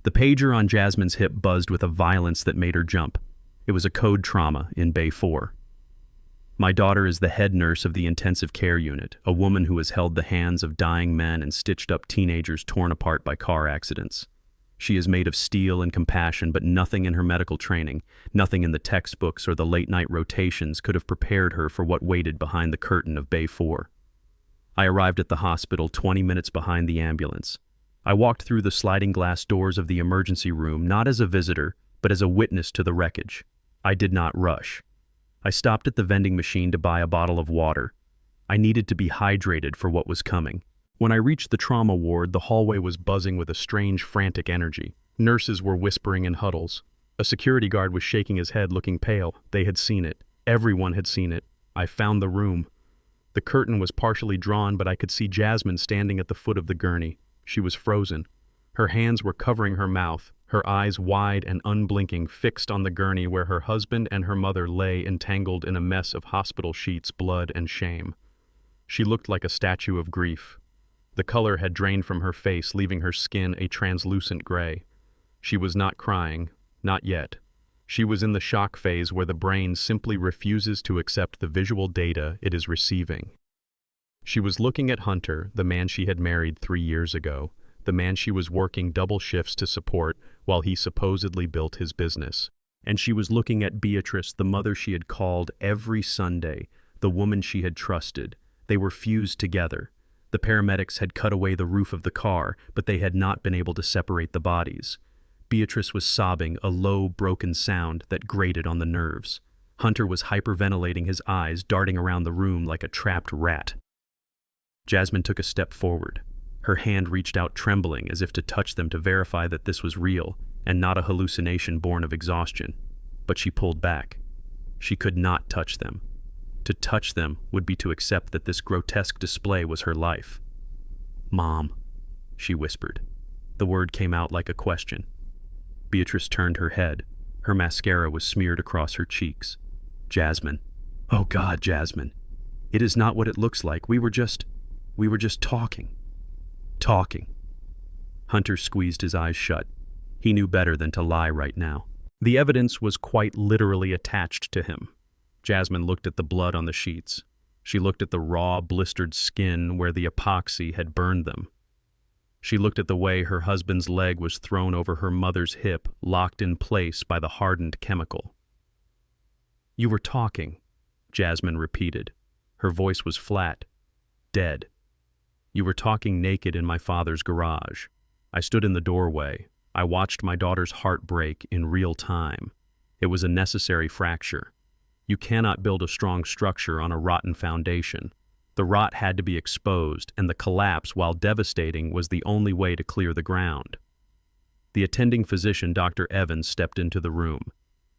The pager on Jasmine's hip buzzed with a violence that made her jump. It was a code trauma in Bay 4. My daughter is the head nurse of the intensive care unit, a woman who has held the hands of dying men and stitched up teenagers torn apart by car accidents. She is made of steel and compassion, but nothing in her medical training, nothing in the textbooks or the late-night rotations could have prepared her for what waited behind the curtain of Bay 4. I arrived at the hospital 20 minutes behind the ambulance. I walked through the sliding glass doors of the emergency room, not as a visitor, but as a witness to the wreckage. I did not rush. I stopped at the vending machine to buy a bottle of water. I needed to be hydrated for what was coming. When I reached the trauma ward, the hallway was buzzing with a strange, frantic energy. Nurses were whispering in huddles. A security guard was shaking his head, looking pale. They had seen it. Everyone had seen it. I found the room. The curtain was partially drawn, but I could see Jasmine standing at the foot of the gurney. She was frozen. Her hands were covering her mouth, her eyes wide and unblinking, fixed on the gurney where her husband and her mother lay entangled in a mess of hospital sheets, blood, and shame. She looked like a statue of grief. The color had drained from her face, leaving her skin a translucent gray. She was not crying, not yet. She was in the shock phase where the brain simply refuses to accept the visual data it is receiving. She was looking at Hunter, the man she had married 3 years ago, the man she was working double shifts to support while he supposedly built his business. And she was looking at Beatrice, the mother she had called every Sunday, the woman she had trusted. They were fused together. The paramedics had cut away the roof of the car, but they had not been able to separate the bodies. Beatrice was sobbing, a low, broken sound that grated on the nerves. Hunter was hyperventilating, his eyes darting around the room like a trapped rat. Jasmine took a step forward. Her hand reached out trembling as if to touch them to verify that this was real and not a hallucination born of exhaustion. But she pulled back. She could not touch them. To touch them would be to accept that this grotesque display was her life. "Mom," she whispered. The word came out like a question. Beatrice turned her head. Her mascara was smeared across her cheeks. "Jasmine. Oh God, Jasmine. It is not what it looks like. We were just talking." Talking. Hunter squeezed his eyes shut. He knew better than to lie right now. The evidence was quite literally attached to him. Jasmine looked at the blood on the sheets. She looked at the raw, blistered skin where the epoxy had burned them. She looked at the way her husband's leg was thrown over her mother's hip, locked in place by the hardened chemical. "You were talking," Jasmine repeated. Her voice was flat, dead. "You were talking naked in my father's garage. I stood in the doorway. I watched my daughter's heart break in real time. It was a necessary fracture. You cannot build a strong structure on a rotten foundation. The rot had to be exposed, and the collapse, while devastating, was the only way to clear the ground." The attending physician, Dr. Evans, stepped into the room.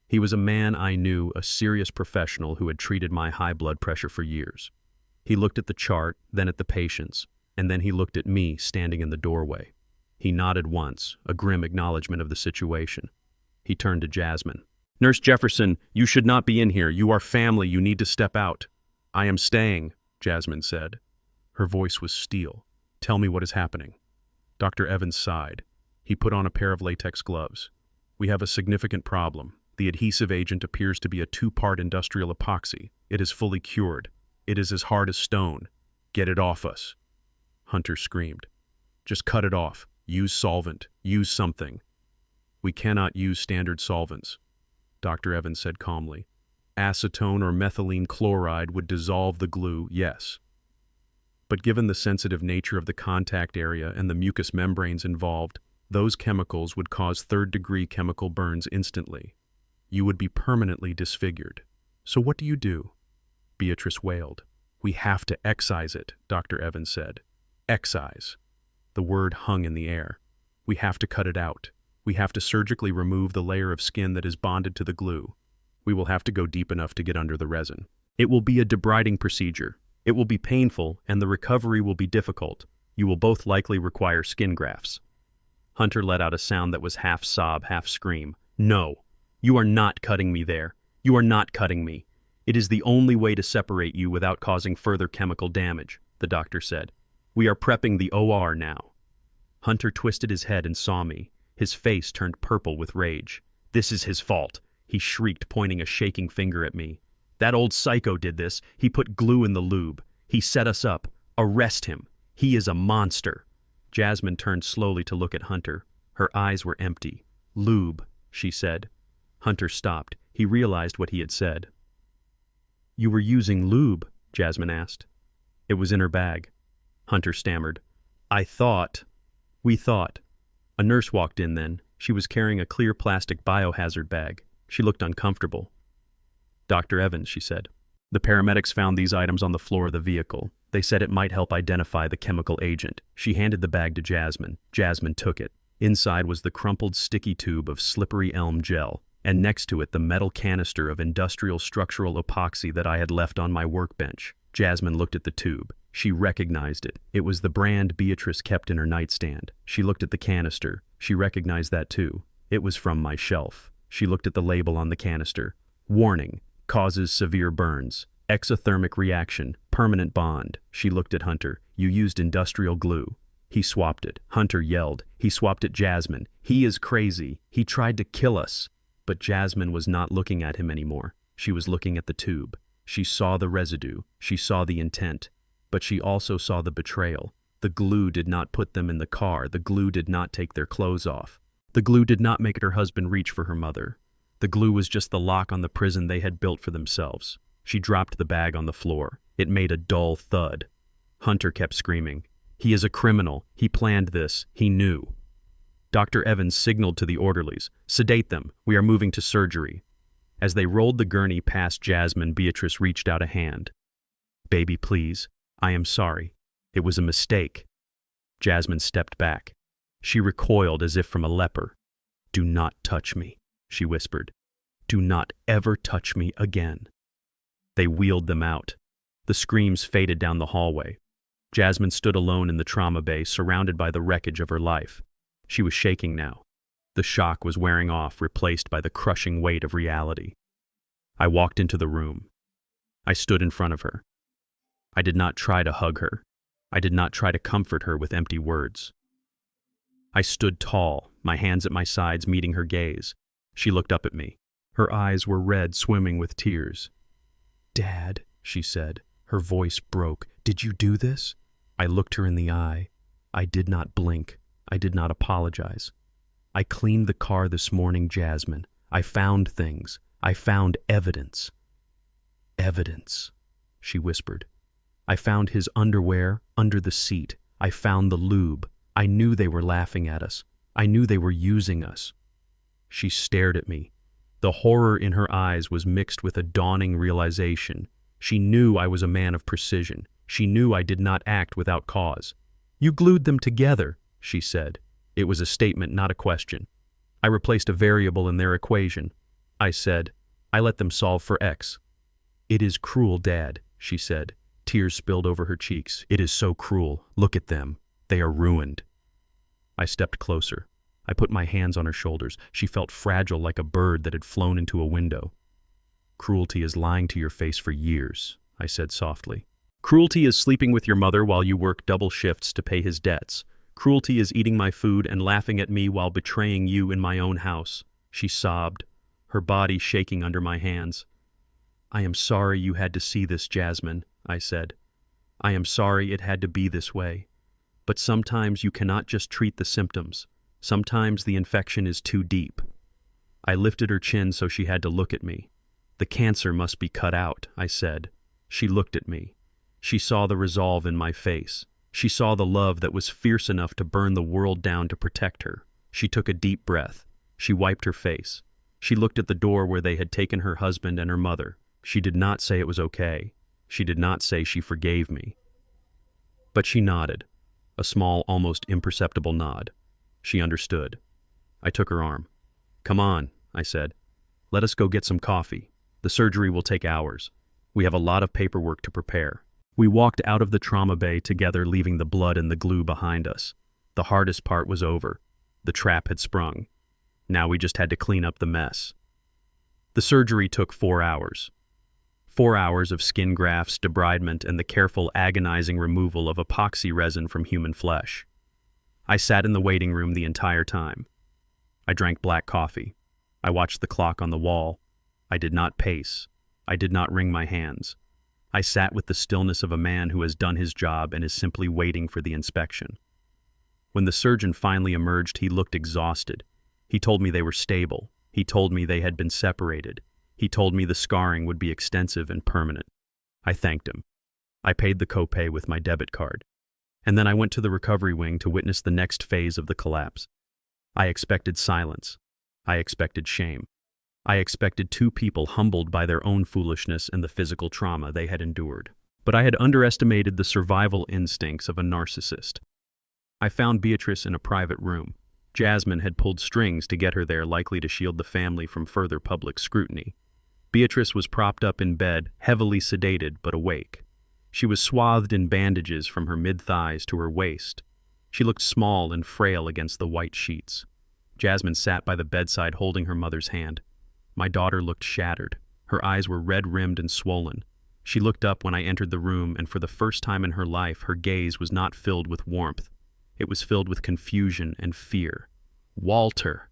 He was a man I knew, a serious professional who had treated my high blood pressure for years. He looked at the chart, then at the patients, and then he looked at me standing in the doorway. He nodded once, a grim acknowledgement of the situation. He turned to Jasmine. "Nurse Jefferson, you should not be in here. You are family. You need to step out." I am staying, Jasmine said. Her voice was steel. Tell me what is happening. Dr. Evans sighed. He put on a pair of latex gloves. We have a significant problem. The adhesive agent appears to be a 2-part industrial epoxy. It is fully cured. It is as hard as stone. Get it off us. Hunter screamed. Just cut it off. Use solvent. Use something. We cannot use standard solvents, Dr. Evans said calmly. Acetone or methylene chloride would dissolve the glue, yes. But given the sensitive nature of the contact area and the mucous membranes involved, those chemicals would cause third-degree chemical burns instantly. You would be permanently disfigured. So what do you do? Beatrice wailed. We have to excise it, Dr. Evans said. Excise. The word hung in the air. We have to cut it out. We have to surgically remove the layer of skin that is bonded to the glue. We will have to go deep enough to get under the resin. It will be a debriding procedure. It will be painful, and the recovery will be difficult. You will both likely require skin grafts. Hunter let out a sound that was half sob, half scream. No, you are not cutting me there. You are not cutting me. It is the only way to separate you without causing further chemical damage, the doctor said. We are prepping the OR now. Hunter twisted his head and saw me. His face turned purple with rage. This is his fault, he shrieked, pointing a shaking finger at me. That old psycho did this. He put glue in the lube. He set us up. Arrest him. He is a monster. Jasmine turned slowly to look at Hunter. Her eyes were empty. Lube, she said. Hunter stopped. He realized what he had said. You were using lube, Jasmine asked. It was in her bag. Hunter stammered. We thought. A nurse walked in then. She was carrying a clear plastic biohazard bag. She looked uncomfortable. Dr. Evans, she said. The paramedics found these items on the floor of the vehicle. They said it might help identify the chemical agent. She handed the bag to Jasmine. Jasmine took it. Inside was the crumpled sticky tube of slippery elm gel, and next to it the metal canister of industrial structural epoxy that I had left on my workbench. Jasmine looked at the tube. She recognized it. It was the brand Beatrice kept in her nightstand. She looked at the canister. She recognized that too. It was from my shelf. She looked at the label on the canister. Warning. Causes severe burns. Exothermic reaction. Permanent bond. She looked at Hunter. You used industrial glue. He swapped it. Hunter yelled. He swapped at Jasmine. He is crazy. He tried to kill us. But Jasmine was not looking at him anymore. She was looking at the tube. She saw the residue. She saw the intent. But she also saw the betrayal. The glue did not put them in the car. The glue did not take their clothes off. The glue did not make her husband reach for her mother. The glue was just the lock on the prison they had built for themselves. She dropped the bag on the floor. It made a dull thud. Hunter kept screaming. He is a criminal. He planned this. He knew. Dr. Evans signaled to the orderlies. Sedate them. We are moving to surgery. As they rolled the gurney past Jasmine, Beatrice reached out a hand. Baby, please. I am sorry. It was a mistake. Jasmine stepped back. She recoiled as if from a leper. Do not touch me, she whispered. Do not ever touch me again. They wheeled them out. The screams faded down the hallway. Jasmine stood alone in the trauma bay, surrounded by the wreckage of her life. She was shaking now. The shock was wearing off, replaced by the crushing weight of reality. I walked into the room. I stood in front of her. I did not try to hug her. I did not try to comfort her with empty words. I stood tall, my hands at my sides meeting her gaze. She looked up at me. Her eyes were red, swimming with tears. Dad, she said. Her voice broke. Did you do this? I looked her in the eye. I did not blink. I did not apologize. I cleaned the car this morning, Jasmine. I found things. I found evidence. Evidence, she whispered. I found his underwear under the seat. I found the lube. I knew they were laughing at us. I knew they were using us. She stared at me. The horror in her eyes was mixed with a dawning realization. She knew I was a man of precision. She knew I did not act without cause. You glued them together, she said. It was a statement, not a question. I replaced a variable in their equation. I said, I let them solve for X. It is cruel, Dad, she said. Tears spilled over her cheeks. It is so cruel. Look at them. They are ruined. I stepped closer. I put my hands on her shoulders. She felt fragile like a bird that had flown into a window. Cruelty is lying to your face for years, I said softly. Cruelty is sleeping with your mother while you work double shifts to pay his debts. Cruelty is eating my food and laughing at me while betraying you in my own house. She sobbed, her body shaking under my hands. I am sorry you had to see this, Jasmine, I said. I am sorry it had to be this way. But sometimes you cannot just treat the symptoms. Sometimes the infection is too deep. I lifted her chin so she had to look at me. The cancer must be cut out, I said. She looked at me. She saw the resolve in my face. She saw the love that was fierce enough to burn the world down to protect her. She took a deep breath. She wiped her face. She looked at the door where they had taken her husband and her mother. She did not say it was okay. She did not say she forgave me. But she nodded, a small, almost imperceptible nod. She understood. I took her arm. Come on, I said. Let us go get some coffee. The surgery will take hours. We have a lot of paperwork to prepare. We walked out of the trauma bay together, leaving the blood and the glue behind us. The hardest part was over. The trap had sprung. Now we just had to clean up the mess. The surgery took 4 hours. 4 hours of skin grafts, debridement, and the careful, agonizing removal of epoxy resin from human flesh. I sat in the waiting room the entire time. I drank black coffee. I watched the clock on the wall. I did not pace. I did not wring my hands. I sat with the stillness of a man who has done his job and is simply waiting for the inspection. When the surgeon finally emerged, he looked exhausted. He told me they were stable. He told me they had been separated. He told me the scarring would be extensive and permanent. I thanked him. I paid the copay with my debit card. And then I went to the recovery wing to witness the next phase of the collapse. I expected silence. I expected shame. I expected 2 people humbled by their own foolishness and the physical trauma they had endured. But I had underestimated the survival instincts of a narcissist. I found Beatrice in a private room. Jasmine had pulled strings to get her there, likely to shield the family from further public scrutiny. Beatrice was propped up in bed, heavily sedated but awake. She was swathed in bandages from her mid-thighs to her waist. She looked small and frail against the white sheets. Jasmine sat by the bedside holding her mother's hand. My daughter looked shattered. Her eyes were red-rimmed and swollen. She looked up when I entered the room, and for the first time in her life, her gaze was not filled with warmth. It was filled with confusion and fear. "Walter,"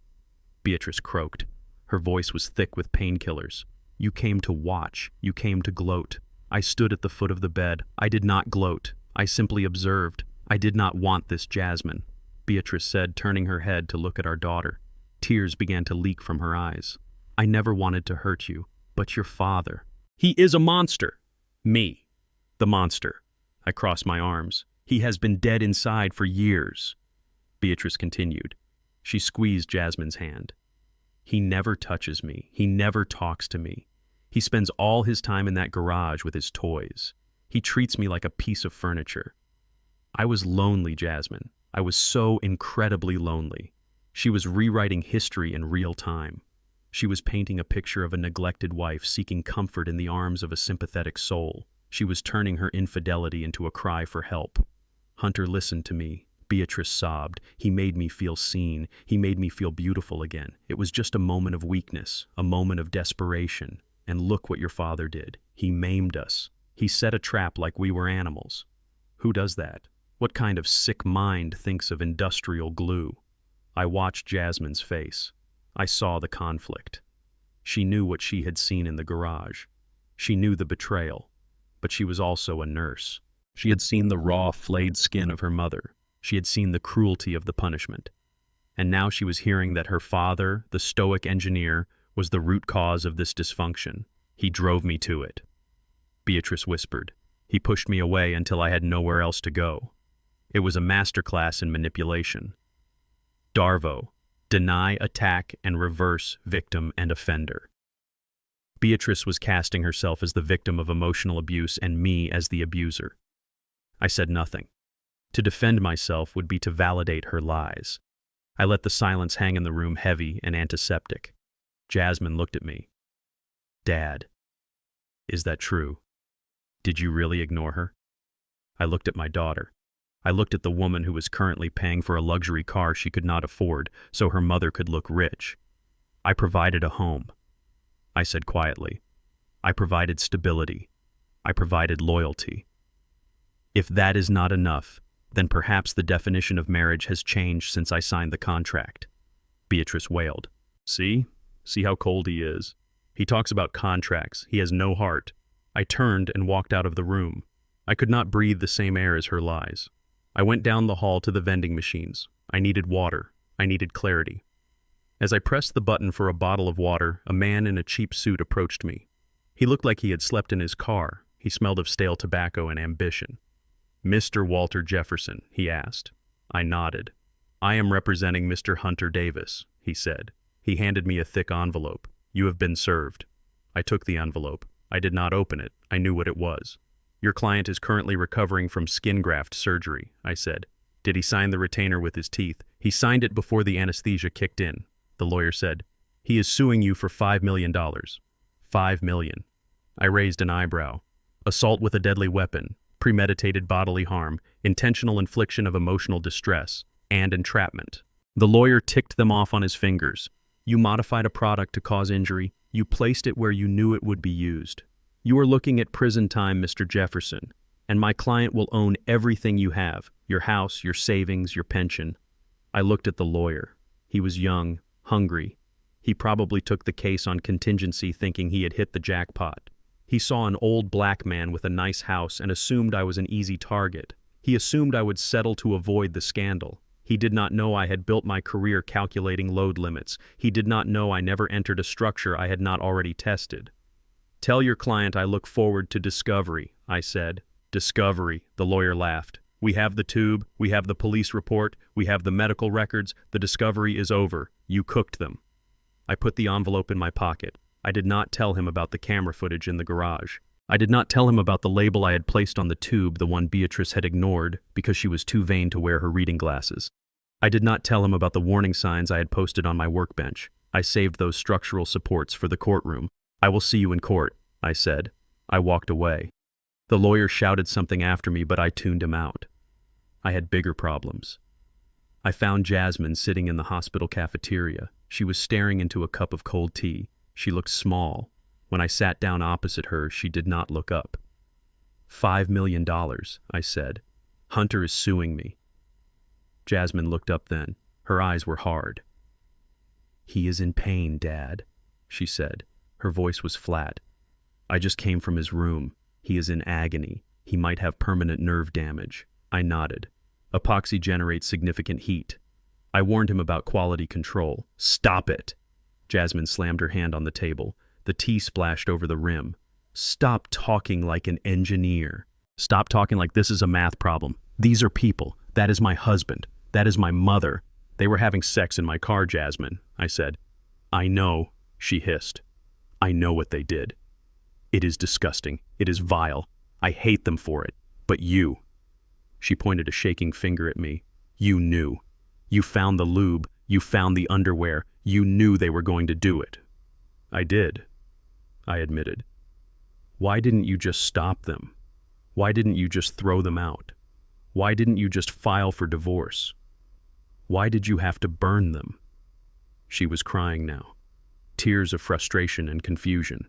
Beatrice croaked. Her voice was thick with painkillers. "You came to watch. You came to gloat." I stood at the foot of the bed. I did not gloat. I simply observed. "I did not want this, Jasmine," Beatrice said, turning her head to look at our daughter. Tears began to leak from her eyes. "I never wanted to hurt you, but your father. He is a monster." "Me, the monster." I crossed my arms. "He has been dead inside for years," Beatrice continued. She squeezed Jasmine's hand. "He never touches me. He never talks to me. He spends all his time in that garage with his toys. He treats me like a piece of furniture." I was lonely, Jasmine. I was so incredibly lonely. She was rewriting history in real time. She was painting a picture of a neglected wife seeking comfort in the arms of a sympathetic soul. She was turning her infidelity into a cry for help. "Hunter listened to me," Beatrice sobbed. "He made me feel seen. He made me feel beautiful again. It was just a moment of weakness, a moment of desperation. And look what your father did. He maimed us. He set a trap like we were animals. Who does that? What kind of sick mind thinks of industrial glue?" I watched Jasmine's face. I saw the conflict. She knew what she had seen in the garage. She knew the betrayal. But she was also a nurse. She had seen the raw, flayed skin of her mother. She had seen the cruelty of the punishment. And now she was hearing that her father, the stoic engineer, was the root cause of this dysfunction. "He drove me to it," Beatrice whispered. "He pushed me away until I had nowhere else to go." It was a masterclass in manipulation. Darvo: deny, attack, and reverse victim and offender. Beatrice was casting herself as the victim of emotional abuse and me as the abuser. I said nothing. To defend myself would be to validate her lies. I let the silence hang in the room, heavy and antiseptic. Jasmine looked at me. "Dad, is that true? Did you really ignore her?" I looked at my daughter. I looked at the woman who was currently paying for a luxury car she could not afford so her mother could look rich. "I provided a home," I said quietly. "I provided stability. I provided loyalty. If that is not enough, then perhaps the definition of marriage has changed since I signed the contract. Beatrice wailed. See? See how cold he is. He talks about contracts. He has no heart. I turned and walked out of the room. I could not breathe the same air as her lies. I went down the hall to the vending machines. I needed water. I needed clarity. As I pressed the button for a bottle of water, a man in a cheap suit approached me. He looked like he had slept in his car. He smelled of stale tobacco and ambition. "Mr. Walter Jefferson," he asked. I nodded. "I am representing Mr. Hunter Davis," he said. He handed me a thick envelope. "You have been served." I took the envelope. I did not open it. I knew what it was. "Your client is currently recovering from skin graft surgery," I said. "Did he sign the retainer with his teeth?" "He signed it before the anesthesia kicked in," the lawyer said. "He is suing you for $5 million. $5 million. I raised an eyebrow. Assault with a deadly weapon, premeditated bodily harm, intentional infliction of emotional distress, and entrapment. The lawyer ticked them off on his fingers. You modified a product to cause injury. You placed it where you knew it would be used. You are looking at prison time, Mr. Jefferson, and my client will own everything you have, your house, your savings, your pension. I looked at the lawyer. He was young, hungry. He probably took the case on contingency thinking he had hit the jackpot. He saw an old black man with a nice house and assumed I was an easy target. He assumed I would settle to avoid the scandal. He did not know I had built my career calculating load limits. He did not know I never entered a structure I had not already tested. "Tell your client I look forward to discovery," I said. "Discovery," the lawyer laughed. "We have the tube, we have the police report, we have the medical records. The discovery is over. You cooked them." I put the envelope in my pocket. I did not tell him about the camera footage in the garage. I did not tell him about the label I had placed on the tube, the one Beatrice had ignored because she was too vain to wear her reading glasses. I did not tell him about the warning signs I had posted on my workbench. I saved those structural supports for the courtroom. "I will see you in court," I said. I walked away. The lawyer shouted something after me, but I tuned him out. I had bigger problems. I found Jasmine sitting in the hospital cafeteria. She was staring into a cup of cold tea. She looked small. When I sat down opposite her, she did not look up. $5 million, I said. "Hunter is suing me." Jasmine looked up then. Her eyes were hard. "He is in pain, Dad," she said. Her voice was flat. "I just came from his room. He is in agony. He might have permanent nerve damage." I nodded. "Epoxy generates significant heat." I warned him about quality control. "Stop it!" Jasmine slammed her hand on the table. The tea splashed over the rim. "Stop talking like an engineer. Stop talking like this is a math problem. These are people. That is my husband. That is my mother. They were having sex in my car, Jasmine," I said. "I know," she hissed. "I know what they did. It is disgusting. It is vile. I hate them for it. But you," she pointed a shaking finger at me, "you knew. You found the lube. You found the underwear. You knew they were going to do it." "I did," I admitted. "Why didn't you just stop them? Why didn't you just throw them out? Why didn't you just file for divorce? Why did you have to burn them?" She was crying now, tears of frustration and confusion.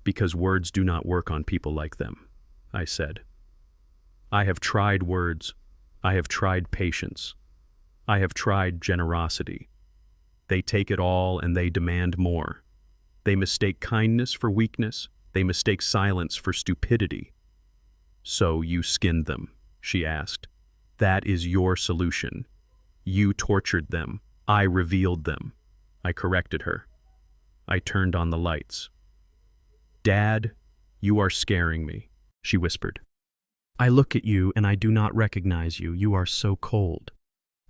"Because words do not work on people like them," I said. "I have tried words. I have tried patience. I have tried generosity. They take it all and they demand more. They mistake kindness for weakness. They mistake silence for stupidity." "So you skinned them?" she asked. "That is your solution. You tortured them. I revealed them." I corrected her. I turned on the lights. "Dad, you are scaring me," she whispered. "I look at you and I do not recognize you. You are so cold.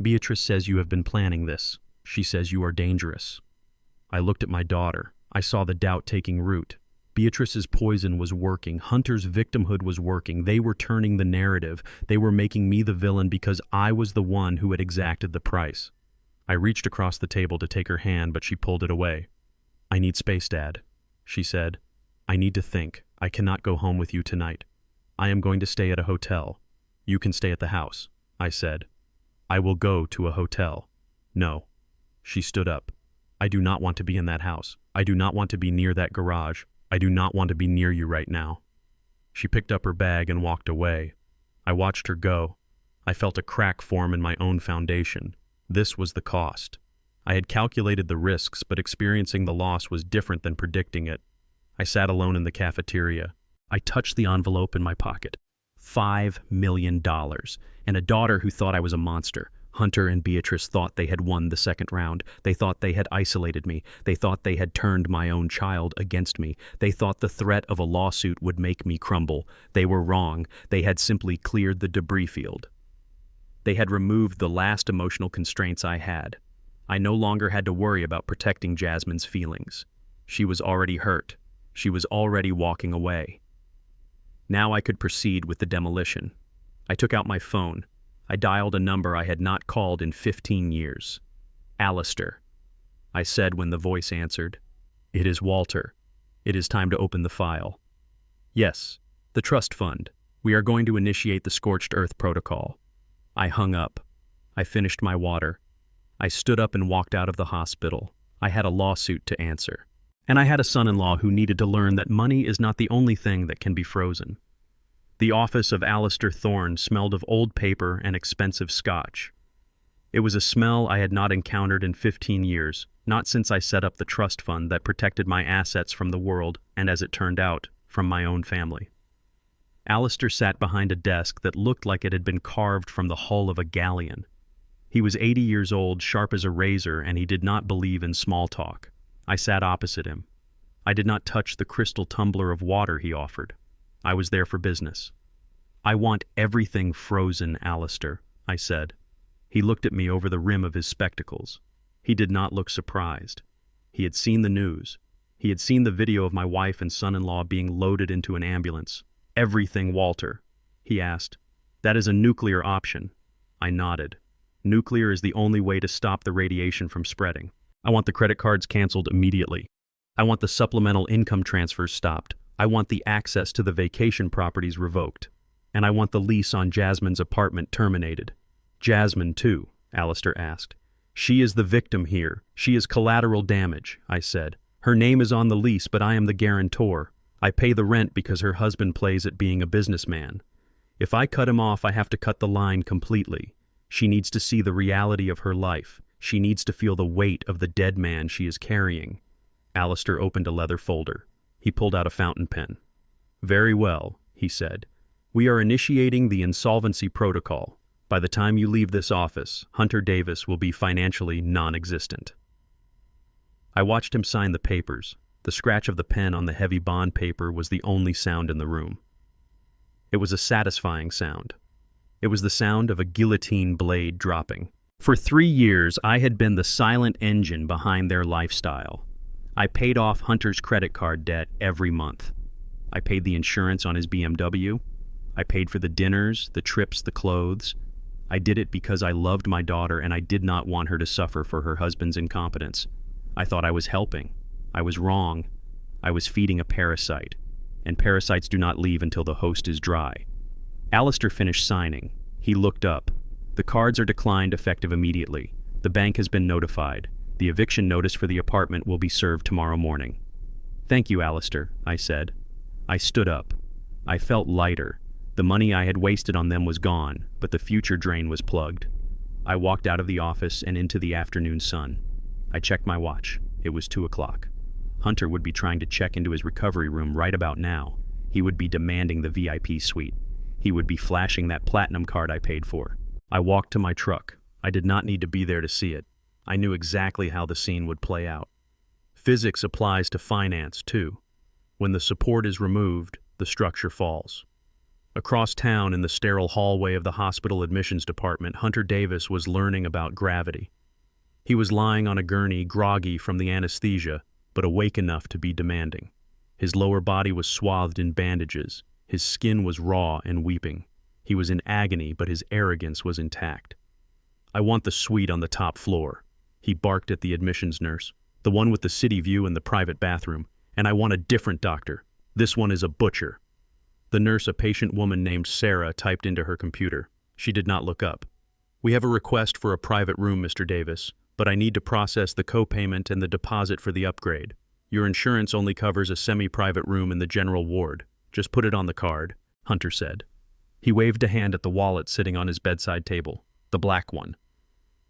Beatrice says you have been planning this. She says you are dangerous." I looked at my daughter. I saw the doubt taking root. Beatrice's poison was working. Hunter's victimhood was working. They were turning the narrative. They were making me the villain because I was the one who had exacted the price. I reached across the table to take her hand, but she pulled it away. "I need space, Dad," she said. "I need to think. I cannot go home with you tonight. I am going to stay at a hotel. You can stay at the house," I said. "I will go to a hotel." "No." She stood up. "I do not want to be in that house. I do not want to be near that garage. I do not want to be near you right now." She picked up her bag and walked away. I watched her go. I felt a crack form in my own foundation. This was the cost. I had calculated the risks, but experiencing the loss was different than predicting it. I sat alone in the cafeteria. I touched the envelope in my pocket. $5 million. And a daughter who thought I was a monster. Hunter and Beatrice thought they had won the second round. They thought they had isolated me. They thought they had turned my own child against me. They thought the threat of a lawsuit would make me crumble. They were wrong. They had simply cleared the debris field. They had removed the last emotional constraints I had. I no longer had to worry about protecting Jasmine's feelings. She was already hurt. She was already walking away. Now I could proceed with the demolition. I took out my phone. I dialed a number I had not called in 15 years. Alistair, I said when the voice answered. It is Walter. It is time to open the file. Yes, the trust fund. We are going to initiate the scorched earth protocol. I hung up. I finished my water. I stood up and walked out of the hospital. I had a lawsuit to answer. And I had a son-in-law who needed to learn that money is not the only thing that can be frozen. The office of Alistair Thorne smelled of old paper and expensive scotch. It was a smell I had not encountered in 15 years, not since I set up the trust fund that protected my assets from the world and, as it turned out, from my own family. Alistair sat behind a desk that looked like it had been carved from the hull of a galleon. He was 80 years old, sharp as a razor, and he did not believe in small talk. I sat opposite him. I did not touch the crystal tumbler of water he offered. I was there for business. I want everything frozen, Alistair, I said. He looked at me over the rim of his spectacles. He did not look surprised. He had seen the news. He had seen the video of my wife and son-in-law being loaded into an ambulance. Everything, Walter? He asked. That is a nuclear option. I nodded. Nuclear is the only way to stop the radiation from spreading. I want the credit cards canceled immediately. I want the supplemental income transfers stopped. I want the access to the vacation properties revoked. And I want the lease on Jasmine's apartment terminated. Jasmine, too, Alistair asked. She is the victim here. She is collateral damage, I said. Her name is on the lease, but I am the guarantor. I pay the rent because her husband plays at being a businessman. If I cut him off, I have to cut the line completely. She needs to see the reality of her life. She needs to feel the weight of the dead man she is carrying. Alistair opened a leather folder. He pulled out a fountain pen. Very well, he said. We are initiating the insolvency protocol. By the time you leave this office, Hunter Davis will be financially non-existent. I watched him sign the papers. The scratch of the pen on the heavy bond paper was the only sound in the room. It was a satisfying sound. It was the sound of a guillotine blade dropping. For 3 years, I had been the silent engine behind their lifestyle. I paid off Hunter's credit card debt every month. I paid the insurance on his BMW. I paid for the dinners, the trips, the clothes. I did it because I loved my daughter and I did not want her to suffer for her husband's incompetence. I thought I was helping. I was wrong. I was feeding a parasite. And parasites do not leave until the host is dry. Alistair finished signing. He looked up. The cards are declined effective immediately. The bank has been notified. The eviction notice for the apartment will be served tomorrow morning. Thank you, Alistair, I said. I stood up. I felt lighter. The money I had wasted on them was gone, but the future drain was plugged. I walked out of the office and into the afternoon sun. I checked my watch. It was 2 o'clock. Hunter would be trying to check into his recovery room right about now. He would be demanding the VIP suite. He would be flashing that platinum card I paid for. I walked to my truck. I did not need to be there to see it. I knew exactly how the scene would play out. Physics applies to finance, too. When the support is removed, the structure falls. Across town in the sterile hallway of the hospital admissions department, Hunter Davis was learning about gravity. He was lying on a gurney, groggy from the anesthesia, but awake enough to be demanding. His lower body was swathed in bandages. His skin was raw and weeping. He was in agony, but his arrogance was intact. I want the suite on the top floor. He barked at the admissions nurse, the one with the city view and the private bathroom, and I want a different doctor. This one is a butcher. The nurse, a patient woman named Sarah, typed into her computer. She did not look up. We have a request for a private room, Mr. Davis, but I need to process the co-payment and the deposit for the upgrade. Your insurance only covers a semi-private room in the general ward. Just put it on the card, Hunter said. He waved a hand at the wallet sitting on his bedside table, the black one.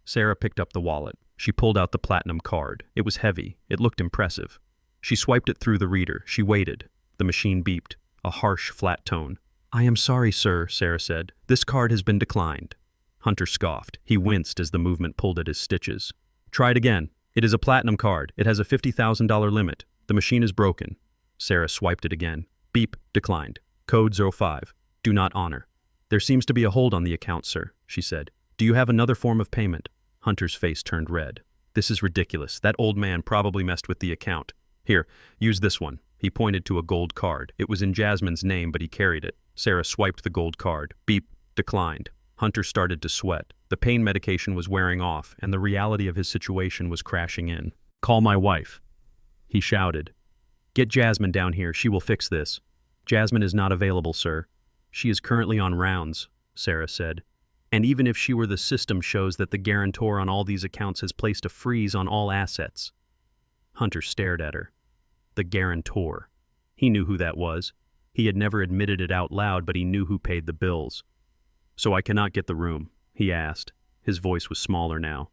Sarah picked up the wallet. She pulled out the platinum card. It was heavy. It looked impressive. She swiped it through the reader. She waited. The machine beeped, a harsh, flat tone. "I am sorry, sir," Sarah said. "This card has been declined." Hunter scoffed. He winced as the movement pulled at his stitches. "Try it again. It is a platinum card. It has a $50,000 limit. The machine is broken." Sarah swiped it again. Beep, declined. Code 05. Do not honor. "There seems to be a hold on the account, sir," she said. "Do you have another form of payment?" Hunter's face turned red. "This is ridiculous. That old man probably messed with the account. Here, use this one." He pointed to a gold card. It was in Jasmine's name, but he carried it. Sarah swiped the gold card. Beep, declined. Hunter started to sweat. The pain medication was wearing off, and the reality of his situation was crashing in. "Call my wife," he shouted. "Get Jasmine down here. She will fix this." "Jasmine is not available, sir. She is currently on rounds," Sarah said. "And even if she were, the system shows that the guarantor on all these accounts has placed a freeze on all assets." Hunter stared at her. The guarantor. He knew who that was. He had never admitted it out loud, but he knew who paid the bills. "So I cannot get the room?" he asked. His voice was smaller now.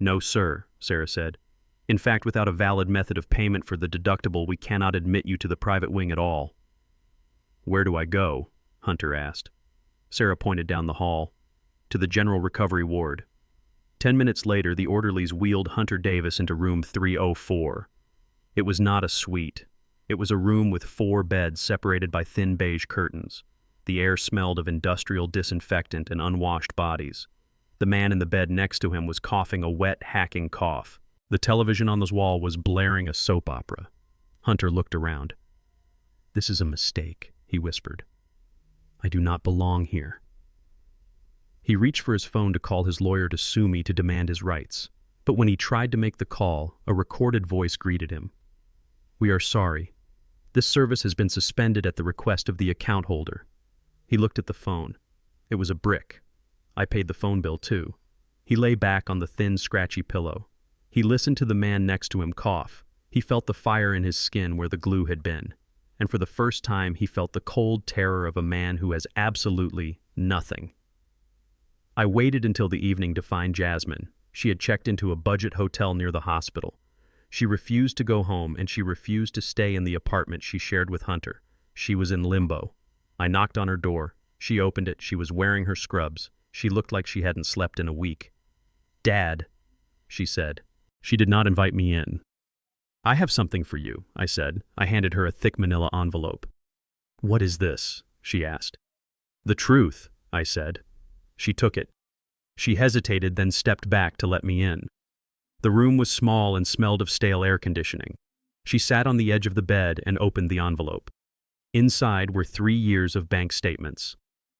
"No, sir," Sarah said. "In fact, without a valid method of payment for the deductible, we cannot admit you to the private wing at all." "Where do I go?" Hunter asked. Sarah pointed down the hall. "To the general recovery ward." 10 minutes later, the orderlies wheeled Hunter Davis into room 304. It was not a suite. It was a room with 4 beds separated by thin beige curtains. The air smelled of industrial disinfectant and unwashed bodies. The man in the bed next to him was coughing a wet, hacking cough. The television on the wall was blaring a soap opera. Hunter looked around. "This is a mistake," he whispered. "I do not belong here." He reached for his phone to call his lawyer to sue me to demand his rights. But when he tried to make the call, a recorded voice greeted him. "We are sorry. This service has been suspended at the request of the account holder." He looked at the phone. It was a brick. I paid the phone bill too. He lay back on the thin, scratchy pillow. He listened to the man next to him cough. He felt the fire in his skin where the glue had been. And for the first time, he felt the cold terror of a man who has absolutely nothing. I waited until the evening to find Jasmine. She had checked into a budget hotel near the hospital. She refused to go home, and she refused to stay in the apartment she shared with Hunter. She was in limbo. I knocked on her door. She opened it. She was wearing her scrubs. She looked like she hadn't slept in a week. "Dad," she said. She did not invite me in. "I have something for you," I said. I handed her a thick manila envelope. "What is this?" she asked. "The truth," I said. She took it. She hesitated, then stepped back to let me in. The room was small and smelled of stale air conditioning. She sat on the edge of the bed and opened the envelope. Inside were 3 years of bank statements.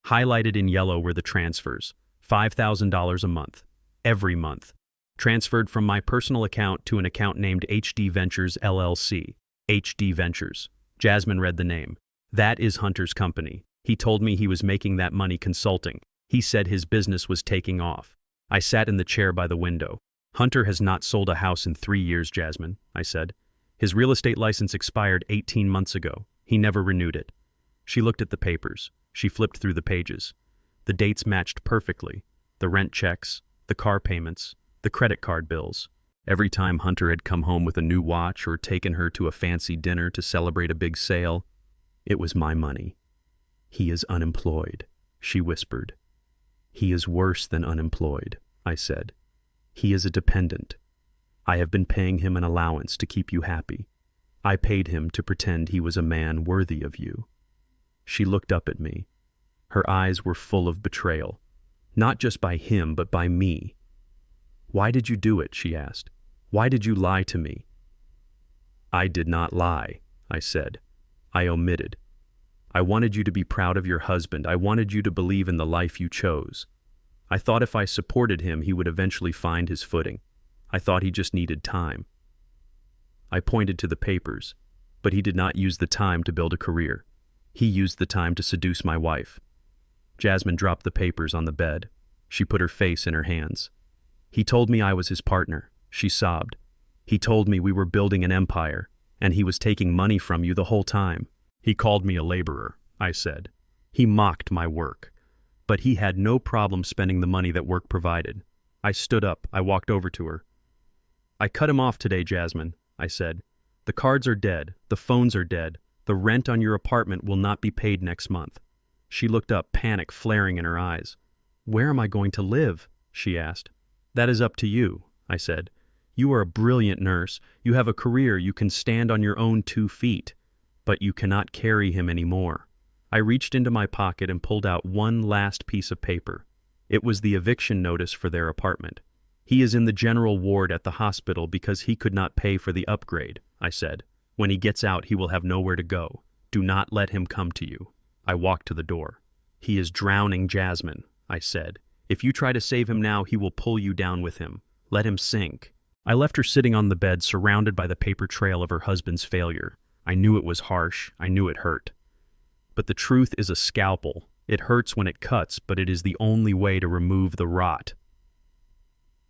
Highlighted in yellow were the transfers, $5,000 a month, every month, transferred from my personal account to an account named HD Ventures LLC. HD Ventures. Jasmine read the name. "That is Hunter's company. He told me he was making that money consulting. He said his business was taking off." I sat in the chair by the window. "Hunter has not sold a house in 3 years, Jasmine," I said. "His real estate license expired 18 months ago. He never renewed it." She looked at the papers. She flipped through the pages. The dates matched perfectly. The rent checks, the car payments, the credit card bills. Every time Hunter had come home with a new watch or taken her to a fancy dinner to celebrate a big sale, it was my money. "He is unemployed," she whispered. "He is worse than unemployed," I said. "He is a dependent. I have been paying him an allowance to keep you happy. I paid him to pretend he was a man worthy of you." She looked up at me. Her eyes were full of betrayal, not just by him, but by me. "Why did you do it?" she asked. "Why did you lie to me?" "I did not lie," I said. "I omitted. I wanted you to be proud of your husband. I wanted you to believe in the life you chose. I thought if I supported him, he would eventually find his footing. I thought he just needed time." I pointed to the papers, but he did not use the time to build a career. He used the time to seduce my wife. Jasmine dropped the papers on the bed. She put her face in her hands. "He told me I was his partner," she sobbed. "He told me we were building an empire, and he was taking money from you the whole time. He called me a laborer, I said. He mocked my work. But he had no problem spending the money that work provided. I stood up. I walked over to her. I cut him off today, Jasmine, I said. The cards are dead. The phones are dead. The rent on your apartment will not be paid next month. She looked up, panic flaring in her eyes. Where am I going to live? She asked. That is up to you, I said. You are a brilliant nurse. You have a career. You can stand on your own 2 feet. But you cannot carry him anymore. I reached into my pocket and pulled out one last piece of paper. It was the eviction notice for their apartment. He is in the general ward at the hospital because he could not pay for the upgrade, I said. When he gets out, he will have nowhere to go. Do not let him come to you. I walked to the door. He is drowning, Jasmine, I said. If you try to save him now, he will pull you down with him. Let him sink. I left her sitting on the bed, surrounded by the paper trail of her husband's failure. I knew it was harsh. I knew it hurt. But the truth is a scalpel. It hurts when it cuts, but it is the only way to remove the rot.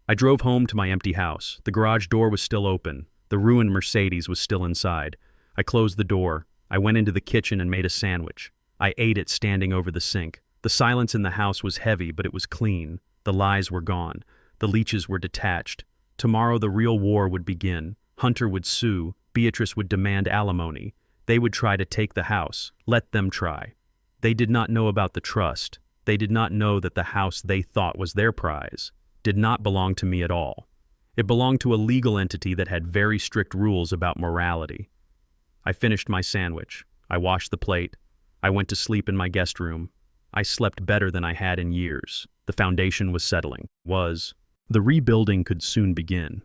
I drove home to my empty house. The garage door was still open. The ruined Mercedes was still inside. I closed the door. I went into the kitchen and made a sandwich. I ate it standing over the sink. The silence in the house was heavy, but it was clean. The lies were gone. The leeches were detached. Tomorrow the real war would begin. Hunter would sue. Beatrice would demand alimony. They would try to take the house. Let them try. They did not know about the trust. They did not know that the house they thought was their prize did not belong to me at all. It belonged to a legal entity that had very strict rules about morality. I finished my sandwich. I washed the plate. I went to sleep in my guest room. I slept better than I had in years. The foundation was settling. The rebuilding could soon begin.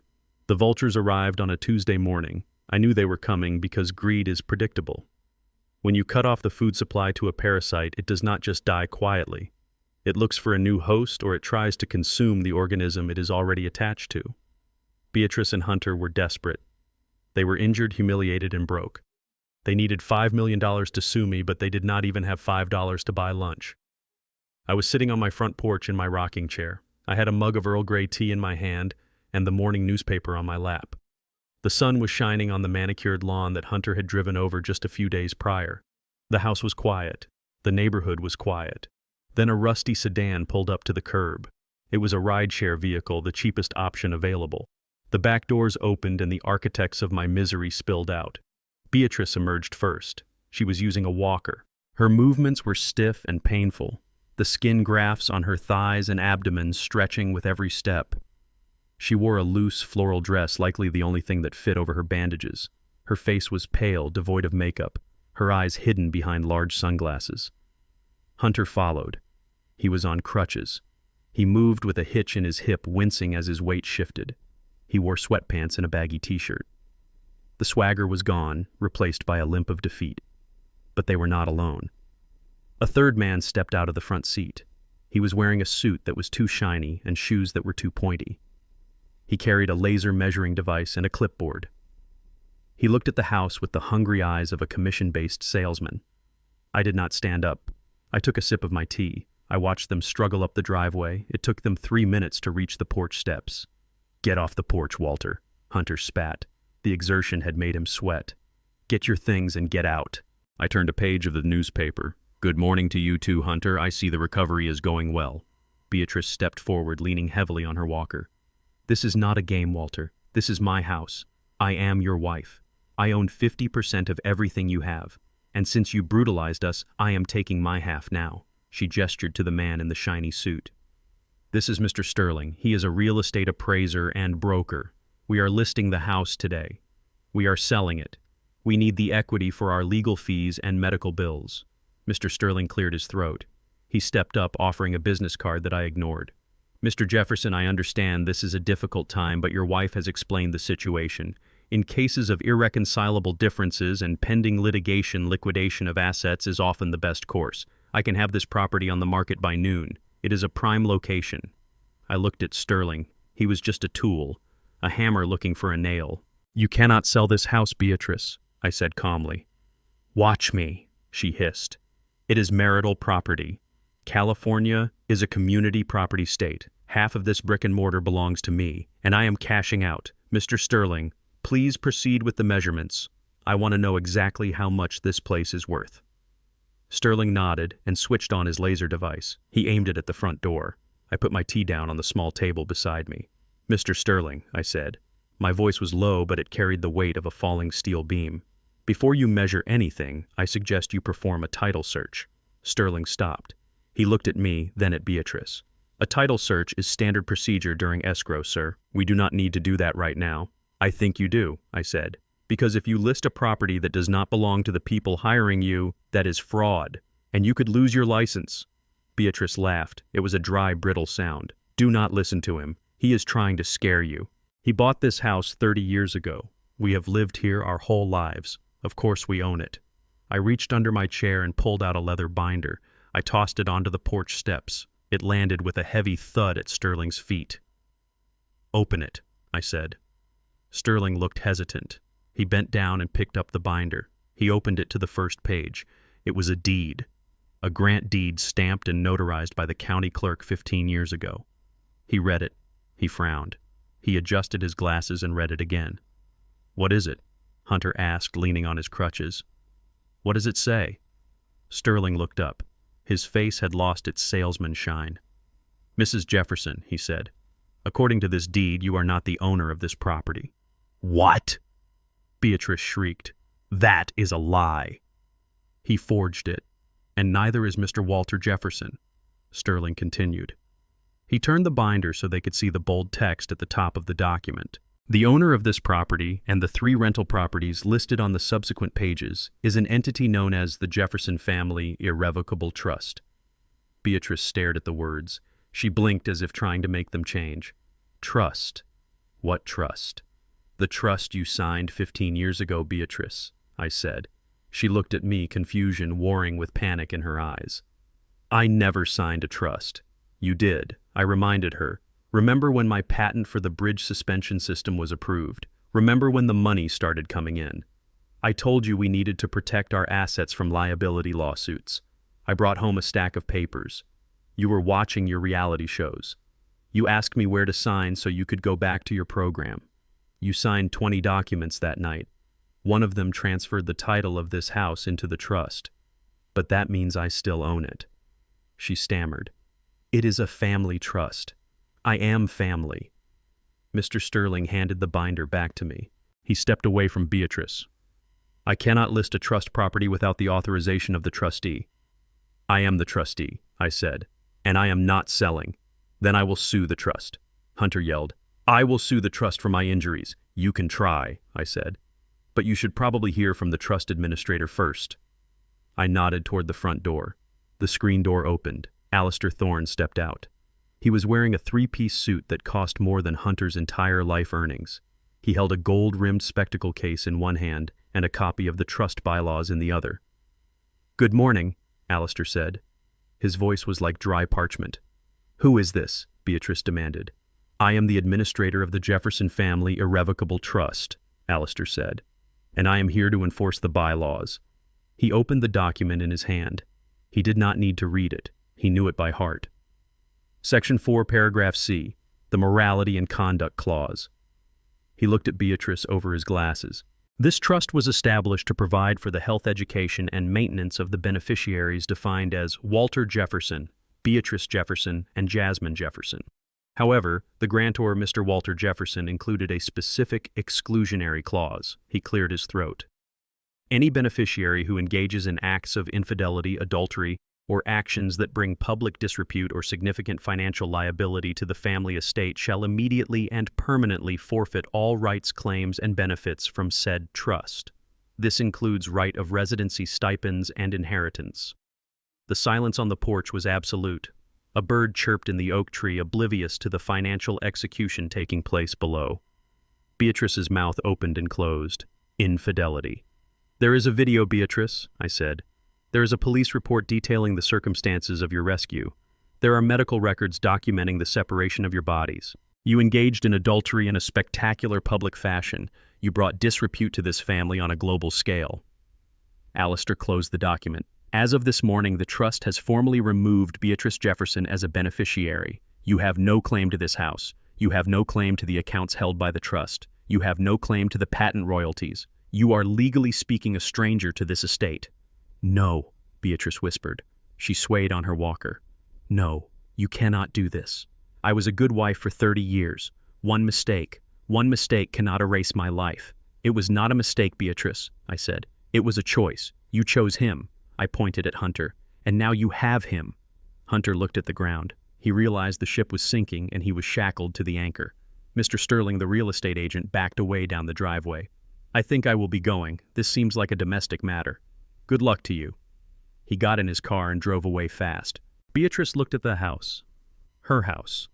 The vultures arrived on a Tuesday morning. I knew they were coming because greed is predictable. When you cut off the food supply to a parasite, it does not just die quietly. It looks for a new host, or it tries to consume the organism it is already attached to. Beatrice and Hunter were desperate. They were injured, humiliated, and broke. They needed $5 million to sue me, but they did not even have $5 to buy lunch. I was sitting on my front porch in my rocking chair. I had a mug of Earl Grey tea in my hand and the morning newspaper on my lap. The sun was shining on the manicured lawn that Hunter had driven over just a few days prior. The house was quiet. The neighborhood was quiet. Then a rusty sedan pulled up to the curb. It was a rideshare vehicle, the cheapest option available. The back doors opened and the architects of my misery spilled out. Beatrice emerged first. She was using a walker. Her movements were stiff and painful, the skin grafts on her thighs and abdomen stretching with every step. She wore a loose floral dress, likely the only thing that fit over her bandages. Her face was pale, devoid of makeup, her eyes hidden behind large sunglasses. Hunter followed. He was on crutches. He moved with a hitch in his hip, wincing as his weight shifted. He wore sweatpants and a baggy t-shirt. The swagger was gone, replaced by a limp of defeat. But they were not alone. A third man stepped out of the front seat. He was wearing a suit that was too shiny and shoes that were too pointy. He carried a laser measuring device and a clipboard. He looked at the house with the hungry eyes of a commission-based salesman. I did not stand up. I took a sip of my tea. I watched them struggle up the driveway. It took them 3 minutes to reach the porch steps. "Get off the porch, Walter," Hunter spat. The exertion had made him sweat. "Get your things and get out." I turned a page of the newspaper. "Good morning to you too, Hunter. I see the recovery is going well." Beatrice stepped forward, leaning heavily on her walker. "This is not a game, Walter. This is my house. I am your wife. I own 50% of everything you have. And since you brutalized us, I am taking my half now." She gestured to the man in the shiny suit. "This is Mr. Sterling. He is a real estate appraiser and broker. We are listing the house today. We are selling it. We need the equity for our legal fees and medical bills." Mr. Sterling cleared his throat. He stepped up, offering a business card that I ignored. "Mr. Jefferson, I understand this is a difficult time, but your wife has explained the situation. In cases of irreconcilable differences and pending litigation, liquidation of assets is often the best course. I can have this property on the market by noon. It is a prime location." I looked at Sterling. He was just a tool, a hammer looking for a nail. "You cannot sell this house, Beatrice," I said calmly. "Watch me," she hissed. "It is marital property. California is a community property state. Half of this brick and mortar belongs to me, and I am cashing out. Mr. Sterling, please proceed with the measurements." I want to know exactly how much this place is worth." Sterling nodded and switched on his laser device. He aimed it at the front door. I put my tea down on the small table beside me. "Mr. Sterling," I said. My voice was low, but it carried the weight of a falling steel beam. "Before you measure anything, I suggest you perform a title search." Sterling stopped. He looked at me, then at Beatrice. "A title search is standard procedure during escrow, sir. We do not need to do that right now." "I think you do," I said. "Because if you list a property that does not belong to the people hiring you, that is fraud, and you could lose your license." Beatrice laughed. It was a dry, brittle sound. "Do not listen to him. He is trying to scare you. He bought this house 30 years ago. We have lived here our whole lives. Of course we own it." I reached under my chair and pulled out a leather binder. I tossed it onto the porch steps. It landed with a heavy thud at Sterling's feet. "Open it," I said. Sterling looked hesitant. He bent down and picked up the binder. He opened it to the first page. It was a deed. A grant deed stamped and notarized by the county clerk 15 years ago. He read it. He frowned. He adjusted his glasses and read it again. "What is it?" Hunter asked, leaning on his crutches. "What does it say?" Sterling looked up. His face had lost its salesman shine. "Mrs. Jefferson," he said, "according to this deed, you are not the owner of this property." "What?" Beatrice shrieked. "That is a lie." "He forged it, and neither is Mr. Walter Jefferson," Sterling continued. He turned the binder so they could see the bold text at the top of the document. "The owner of this property and the 3 rental properties listed on the subsequent pages is an entity known as the Jefferson Family Irrevocable Trust." Beatrice stared at the words. She blinked as if trying to make them change. "Trust? What trust?" "The trust you signed 15 years ago, Beatrice," I said. She looked at me, confusion warring with panic in her eyes. "I never signed a trust." "You did," I reminded her. "Remember when my patent for the bridge suspension system was approved? Remember when the money started coming in? I told you we needed to protect our assets from liability lawsuits. I brought home a stack of papers. You were watching your reality shows. You asked me where to sign so you could go back to your program. You signed 20 documents that night. One of them transferred the title of this house into the trust. But that means I still own it." She stammered. "It is a family trust. I am family." Mr. Sterling handed the binder back to me. He stepped away from Beatrice. "I cannot list a trust property without the authorization of the trustee." "I am the trustee," I said, "and I am not selling. Then I will sue the trust." Hunter yelled. "I will sue the trust for my injuries." "You can try," I said, "but you should probably hear from the trust administrator first." I nodded toward the front door. The screen door opened. Alistair Thorne stepped out. He was wearing a 3-piece suit that cost more than Hunter's entire life earnings. He held a gold-rimmed spectacle case in one hand and a copy of the trust bylaws in the other. "Good morning," Alistair said. His voice was like dry parchment. "Who is this?" Beatrice demanded. "I am the administrator of the Jefferson Family Irrevocable Trust," Alistair said, "and I am here to enforce the bylaws." He opened the document in his hand. He did not need to read it. He knew it by heart. Section 4, Paragraph C, the Morality and Conduct Clause. He looked at Beatrice over his glasses. "This trust was established to provide for the health, education, and maintenance of the beneficiaries defined as Walter Jefferson, Beatrice Jefferson, and Jasmine Jefferson. However, the grantor, Mr. Walter Jefferson, included a specific exclusionary clause." He cleared his throat. "Any beneficiary who engages in acts of infidelity, adultery, or actions that bring public disrepute or significant financial liability to the family estate shall immediately and permanently forfeit all rights, claims, and benefits from said trust. This includes right of residency stipends and inheritance." The silence on the porch was absolute. A bird chirped in the oak tree, oblivious to the financial execution taking place below. Beatrice's mouth opened and closed. Infidelity. "There is a video, Beatrice," I said. "There is a police report detailing the circumstances of your rescue. There are medical records documenting the separation of your bodies. You engaged in adultery in a spectacular public fashion. You brought disrepute to this family on a global scale." Alistair closed the document. "As of this morning, the trust has formally removed Beatrice Jefferson as a beneficiary. You have no claim to this house. You have no claim to the accounts held by the trust. You have no claim to the patent royalties. You are legally speaking a stranger to this estate. No, Beatrice whispered. She swayed on her walker. No, you cannot do this. I was a good wife for 30 years. One mistake cannot erase my life. It was not a mistake, Beatrice, I said. It was a choice. You chose him. I pointed at Hunter. And now you have him. Hunter looked at the ground. He realized the ship was sinking and he was shackled to the anchor. Mr. Sterling, the real estate agent, backed away down the driveway. I think I will be going. This seems like a domestic matter. Good luck to you. He got in his car and drove away fast. Beatrice looked at the house. Her house.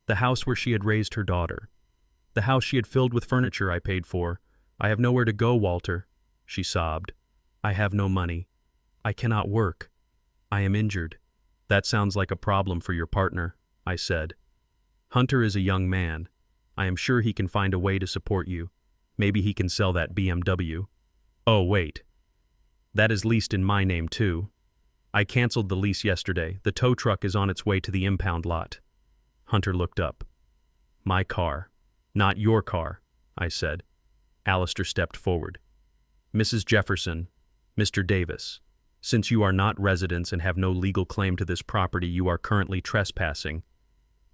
The house where she had raised her daughter. The house she had filled with furniture I paid for. I have nowhere to go, Walter, she sobbed. I have no money. I cannot work. I am injured. That sounds like a problem for your partner, I said. Hunter is a young man. I am sure he can find a way to support you. Maybe he can sell that BMW. Oh, wait. That is leased in my name, too. I canceled the lease yesterday. The tow truck is on its way to the impound lot. Hunter looked up. My car. Not your car, I said. Alistair stepped forward. Mrs. Jefferson, Mr. Davis, since you are not residents and have no legal claim to this property, you are currently trespassing.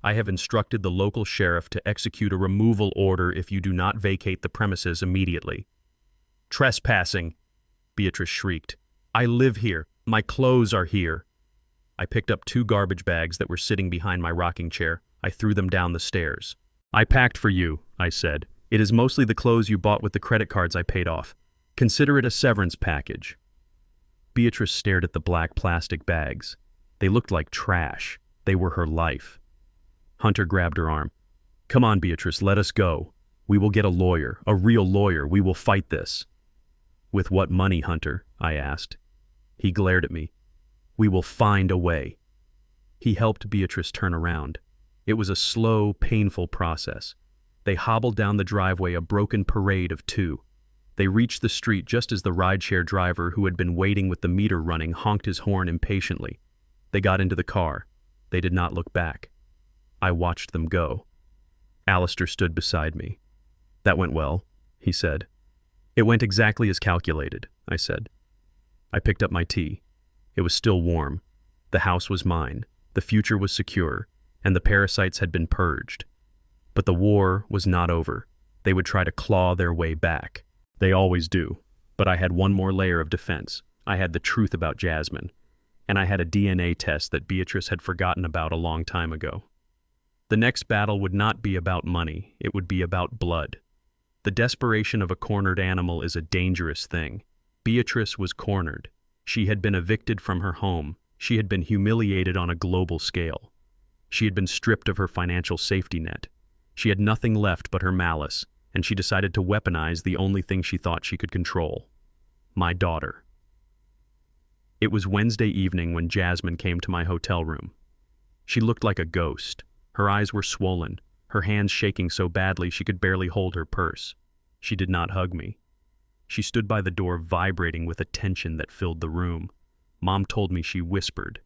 I have instructed the local sheriff to execute a removal order if you do not vacate the premises immediately. Trespassing, Beatrice shrieked. I live here. My clothes are here. I picked up 2 garbage bags that were sitting behind my rocking chair. I threw them down the stairs. I packed for you, I said. It is mostly the clothes you bought with the credit cards I paid off. Consider it a severance package. Beatrice stared at the black plastic bags. They looked like trash. They were her life. Hunter grabbed her arm. Come on, Beatrice, let us go. We will get a lawyer, a real lawyer. We will fight this. With what money, Hunter? I asked. He glared at me. We will find a way. He helped Beatrice turn around. It was a slow, painful process. They hobbled down the driveway, a broken parade of 2. They reached the street just as the rideshare driver, who had been waiting with the meter running, honked his horn impatiently. They got into the car. They did not look back. I watched them go. Alistair stood beside me. That went well, he said. It went exactly as calculated, I said. I picked up my tea. It was still warm. The house was mine. The future was secure, and the parasites had been purged. But the war was not over. They would try to claw their way back. They always do. But I had one more layer of defense. I had the truth about Jasmine. And I had a DNA test that Beatrice had forgotten about a long time ago. The next battle would not be about money. It would be about blood. The desperation of a cornered animal is a dangerous thing. Beatrice was cornered. She had been evicted from her home. She had been humiliated on a global scale. She had been stripped of her financial safety net. She had nothing left but her malice, and she decided to weaponize the only thing she thought she could control. My daughter. It was Wednesday evening when Jasmine came to my hotel room. She looked like a ghost. Her eyes were swollen, her hands shaking so badly she could barely hold her purse. She did not hug me. She stood by the door, vibrating with a tension that filled the room. Mom told me she whispered.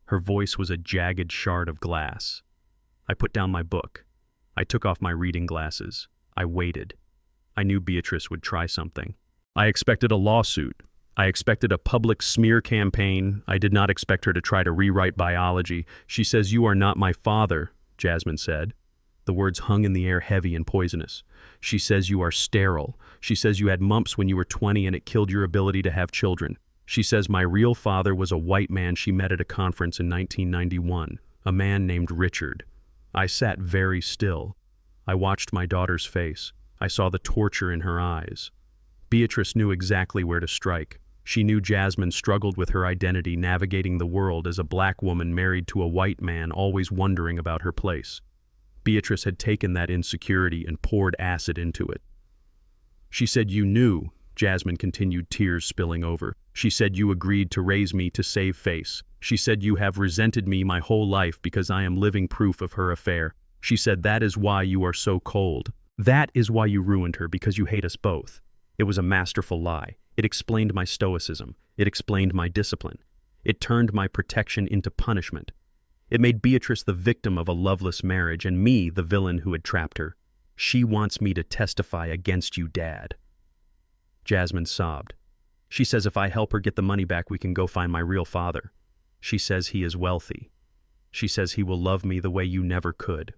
Her voice was a jagged shard of glass. I put down my book. I took off my reading glasses. I waited. I knew Beatrice would try something. I expected a lawsuit. I expected a public smear campaign. I did not expect her to try to rewrite biology. She says, "You are not my father," Jasmine said. The words hung in the air, heavy and poisonous. She says you are sterile. She says you had mumps when you were 20 and it killed your ability to have children. She says my real father was a white man she met at a conference in 1991, a man named Richard. I sat very still. I watched my daughter's face. I saw the torture in her eyes. Beatrice knew exactly where to strike. She knew Jasmine struggled with her identity, navigating the world as a black woman married to a white man, always wondering about her place. Beatrice had taken that insecurity and poured acid into it. She said, "You knew," Jasmine continued, tears spilling over. She said, "You agreed to raise me to save face." She said, "You have resented me my whole life because I am living proof of her affair." She said, "That is why you are so cold. That is why you ruined her, because you hate us both." It was a masterful lie. It explained my stoicism. It explained my discipline. It turned my protection into punishment. It made Beatrice the victim of a loveless marriage and me the villain who had trapped her. "She wants me to testify against you, Dad." Jasmine sobbed. She says if I help her get the money back, we can go find my real father. She says he is wealthy. She says he will love me the way you never could.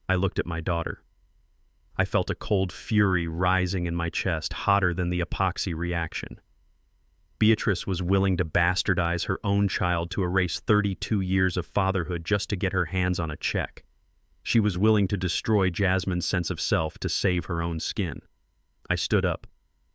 I looked at my daughter. I felt a cold fury rising in my chest, hotter than the epoxy reaction. Beatrice was willing to bastardize her own child to erase 32 years of fatherhood just to get her hands on a check. She was willing to destroy Jasmine's sense of self to save her own skin. I stood up.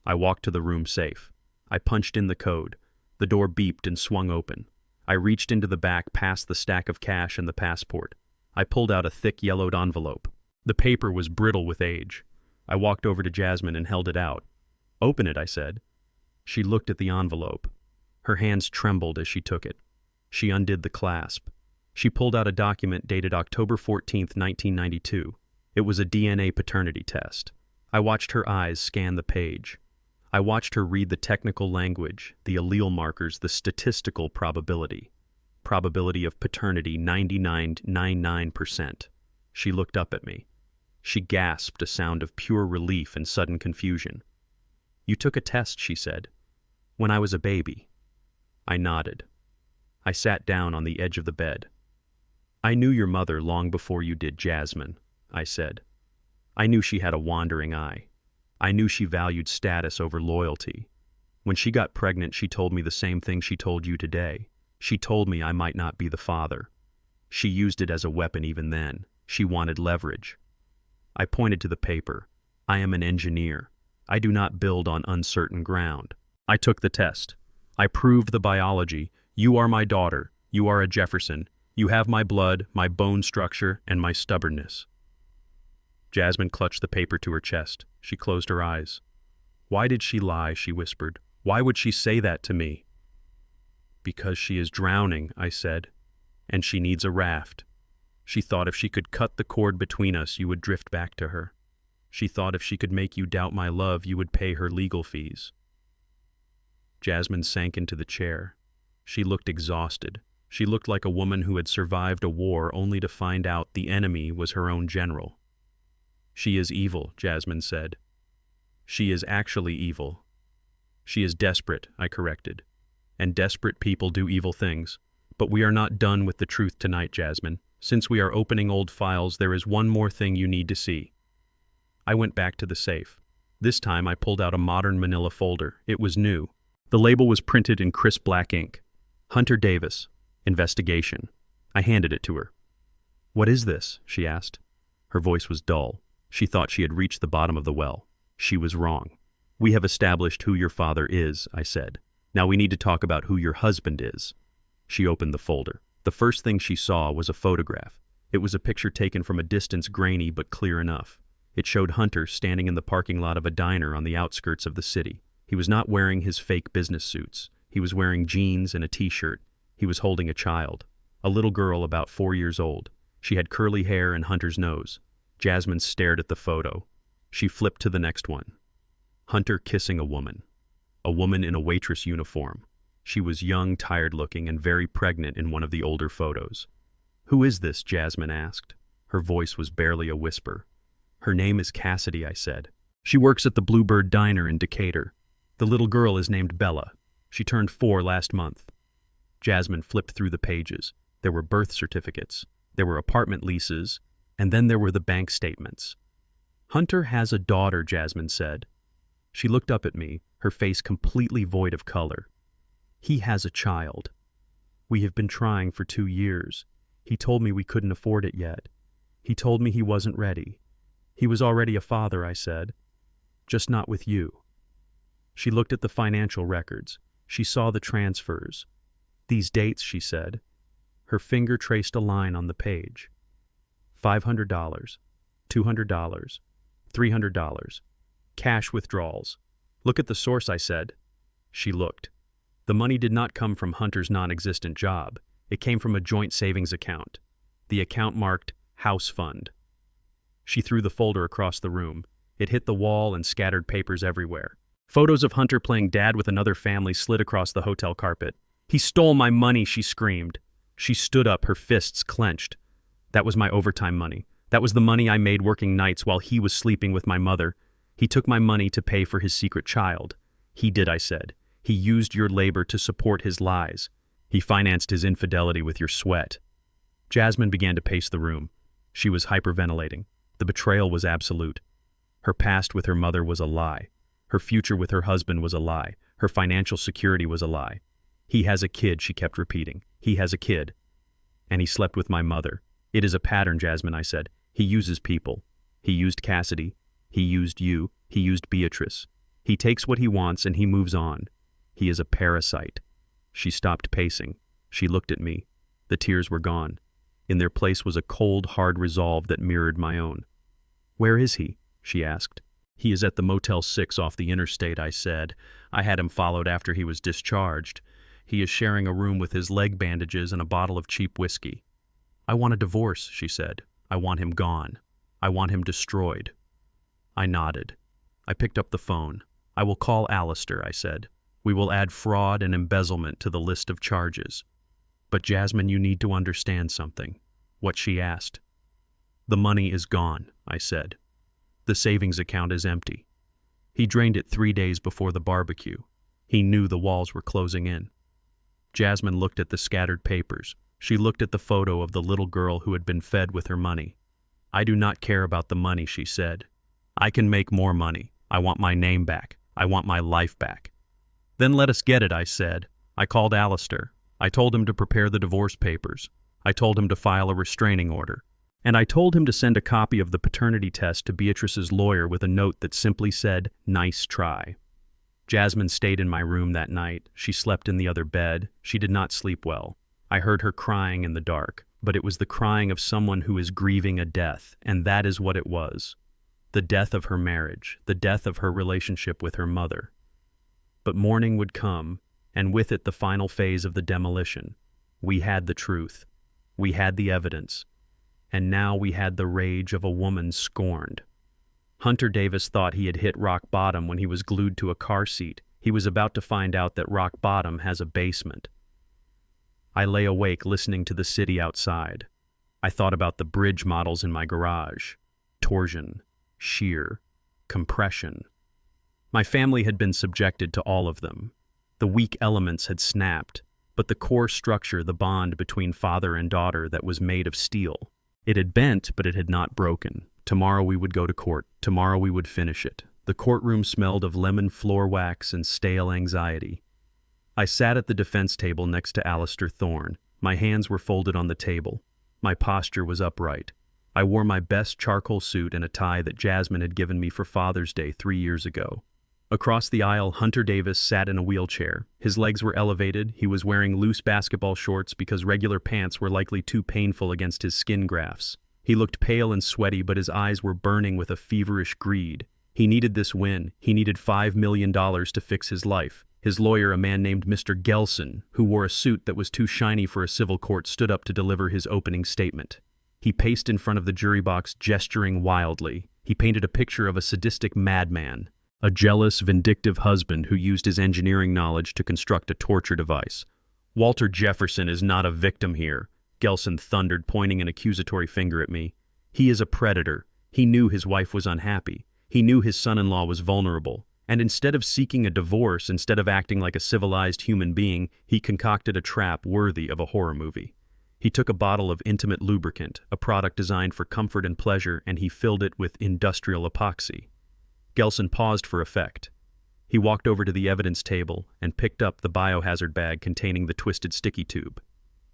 I walked to the room safe. I punched in the code. The door beeped and swung open. I reached into the back past the stack of cash and the passport. I pulled out a thick yellowed envelope. The paper was brittle with age. I walked over to Jasmine and held it out. "Open it," I said. She looked at the envelope. Her hands trembled as she took it. She undid the clasp. She pulled out a document dated October 14th, 1992. It was a DNA paternity test. I watched her eyes scan the page. I watched her read the technical language, the allele markers, the statistical probability. Probability of paternity 99.99%. She looked up at me. She gasped, a sound of pure relief and sudden confusion. "You took a test," she said, "when I was a baby." I nodded. I sat down on the edge of the bed. "I knew your mother long before you did, Jasmine," I said. I knew she had a wandering eye. I knew she valued status over loyalty. When she got pregnant, she told me the same thing she told you today. She told me I might not be the father. She used it as a weapon even then. She wanted leverage. I pointed to the paper. I am an engineer. I do not build on uncertain ground. I took the test. I proved the biology. You are my daughter. You are a Jefferson. You have my blood, my bone structure, and my stubbornness. Jasmine clutched the paper to her chest. She closed her eyes. "Why did she lie?" she whispered. "Why would she say that to me?" "Because she is drowning," I said, "and she needs a raft. She thought if she could cut the cord between us, you would drift back to her. She thought if she could make you doubt my love, you would pay her legal fees." Jasmine sank into the chair. She looked exhausted. She looked like a woman who had survived a war only to find out the enemy was her own general. "She is evil," Jasmine said. "She is actually evil." "She is desperate," I corrected. "And desperate people do evil things. But we are not done with the truth tonight, Jasmine. Since we are opening old files, there is one more thing you need to see." I went back to the safe. This time I pulled out a modern manila folder. It was new. The label was printed in crisp black ink. "Hunter Davis, Investigation." I handed it to her. "What is this?" she asked. Her voice was dull. She thought she had reached the bottom of the well. She was wrong. "We have established who your father is," I said. "Now we need to talk about who your husband is." She opened the folder. The first thing she saw was a photograph. It was a picture taken from a distance, grainy but clear enough. It showed Hunter standing in the parking lot of a diner on the outskirts of the city. He was not wearing his fake business suits. He was wearing jeans and a t-shirt. He was holding a child, a little girl about 4 years old. She had curly hair and Hunter's nose. Jasmine stared at the photo. She flipped to the next one. Hunter kissing a woman in a waitress uniform. She was young, tired-looking, and very pregnant in one of the older photos. "Who is this?" Jasmine asked. Her voice was barely a whisper. "Her name is Cassidy," I said. "She works at the Bluebird Diner in Decatur. The little girl is named Bella. She turned 4 last month." Jasmine flipped through the pages. There were birth certificates. There were apartment leases. And then there were the bank statements. "Hunter has a daughter," Jasmine said. She looked up at me, her face completely void of color. "He has a child. We have been trying for 2 years. He told me we couldn't afford it yet. He told me he wasn't ready. He was already a father," I said. "Just not with you." She looked at the financial records. She saw the transfers. "These dates," she said. Her finger traced a line on the page. $500, $200, $300. Cash withdrawals. "Look at the source," I said. She looked. The money did not come from Hunter's non-existent job. It came from a joint savings account. The account marked House Fund. She threw the folder across the room. It hit the wall and scattered papers everywhere. Photos of Hunter playing dad with another family slid across the hotel carpet. "He stole my money," she screamed. She stood up, her fists clenched. "That was my overtime money. That was the money I made working nights while he was sleeping with my mother. He took my money to pay for his secret child. He did, I said. He used your labor to support his lies. He financed his infidelity with your sweat. Jasmine began to pace the room. She was hyperventilating. The betrayal was absolute. Her past with her mother was a lie. Her future with her husband was a lie. Her financial security was a lie. He has a kid, she kept repeating. He has a kid. And he slept with my mother. It is a pattern, Jasmine, I said. He uses people. He used Cassidy. He used you. He used Beatrice. He takes what he wants and he moves on. He is a parasite. She stopped pacing. She looked at me. The tears were gone. In their place was a cold, hard resolve that mirrored my own. Where is he? She asked. He is at the Motel 6 off the interstate, I said. I had him followed after he was discharged. He is sharing a room with his leg bandages and a bottle of cheap whiskey. I want a divorce, she said. I want him gone. I want him destroyed. I nodded. I picked up the phone. I will call Alistair, I said. We will add fraud and embezzlement to the list of charges. But Jasmine, you need to understand something. What she asked. The money is gone, I said. The savings account is empty. He drained it 3 days before the barbecue. He knew the walls were closing in. Jasmine looked at the scattered papers. She looked at the photo of the little girl who had been fed with her money. I do not care about the money, she said. I can make more money. I want my name back. I want my life back. Then let us get it, I said. I called Alistair. I told him to prepare the divorce papers. I told him to file a restraining order. And I told him to send a copy of the paternity test to Beatrice's lawyer with a note that simply said, "Nice try." Jasmine stayed in my room that night. She slept in the other bed. She did not sleep well. I heard her crying in the dark, but it was the crying of someone who is grieving a death, and that is what it was. The death of her marriage, the death of her relationship with her mother. But morning would come, and with it the final phase of the demolition. We had the truth. We had the evidence. And now we had the rage of a woman scorned. Hunter Davis thought he had hit rock bottom when he was glued to a car seat. He was about to find out that rock bottom has a basement. I lay awake listening to the city outside. I thought about the bridge models in my garage. Torsion, shear, compression. My family had been subjected to all of them. The weak elements had snapped, but the core structure, the bond between father and daughter that was made of steel. It had bent, but it had not broken. Tomorrow we would go to court. Tomorrow we would finish it. The courtroom smelled of lemon floor wax and stale anxiety. I sat at the defense table next to Alistair Thorne. My hands were folded on the table. My posture was upright. I wore my best charcoal suit and a tie that Jasmine had given me for Father's Day 3 years ago. Across the aisle, Hunter Davis sat in a wheelchair. His legs were elevated. He was wearing loose basketball shorts because regular pants were likely too painful against his skin grafts. He looked pale and sweaty, but his eyes were burning with a feverish greed. He needed this win. He needed $5 million to fix his life. His lawyer, a man named Mr. Gelson, who wore a suit that was too shiny for a civil court, stood up to deliver his opening statement. He paced in front of the jury box, gesturing wildly. He painted a picture of a sadistic madman, a jealous, vindictive husband who used his engineering knowledge to construct a torture device. Walter Jefferson is not a victim here, Gelson thundered, pointing an accusatory finger at me. He is a predator. He knew his wife was unhappy. He knew his son-in-law was vulnerable. And instead of seeking a divorce, instead of acting like a civilized human being, he concocted a trap worthy of a horror movie. He took a bottle of intimate lubricant, a product designed for comfort and pleasure, and he filled it with industrial epoxy. Gelson paused for effect. He walked over to the evidence table and picked up the biohazard bag containing the twisted sticky tube.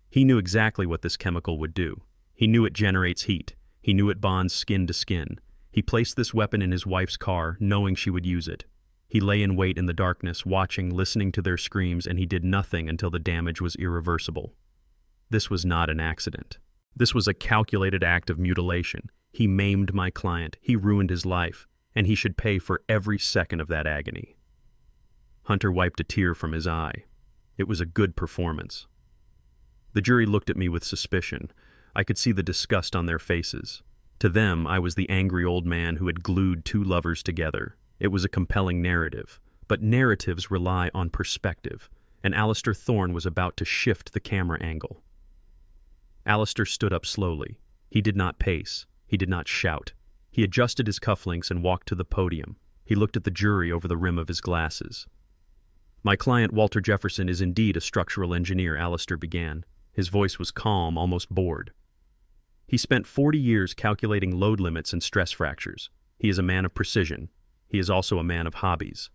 He knew exactly what this chemical would do. He knew it generates heat. He knew it bonds skin to skin. He placed this weapon in his wife's car, knowing she would use it. He lay in wait in the darkness, watching, listening to their screams, and he did nothing until the damage was irreversible. This was not an accident. This was a calculated act of mutilation. He maimed my client. He ruined his life, and he should pay for every second of that agony. Hunter wiped a tear from his eye. It was a good performance. The jury looked at me with suspicion. I could see the disgust on their faces. To them, I was the angry old man who had glued two lovers together. It was a compelling narrative, but narratives rely on perspective, and Alistair Thorne was about to shift the camera angle. Alistair stood up slowly. He did not pace. He did not shout. He adjusted his cufflinks and walked to the podium. He looked at the jury over the rim of his glasses. My client, Walter Jefferson, is indeed a structural engineer, Alistair began. His voice was calm, almost bored. He spent 40 years calculating load limits and stress fractures. He is a man of precision. He is also a man of hobbies.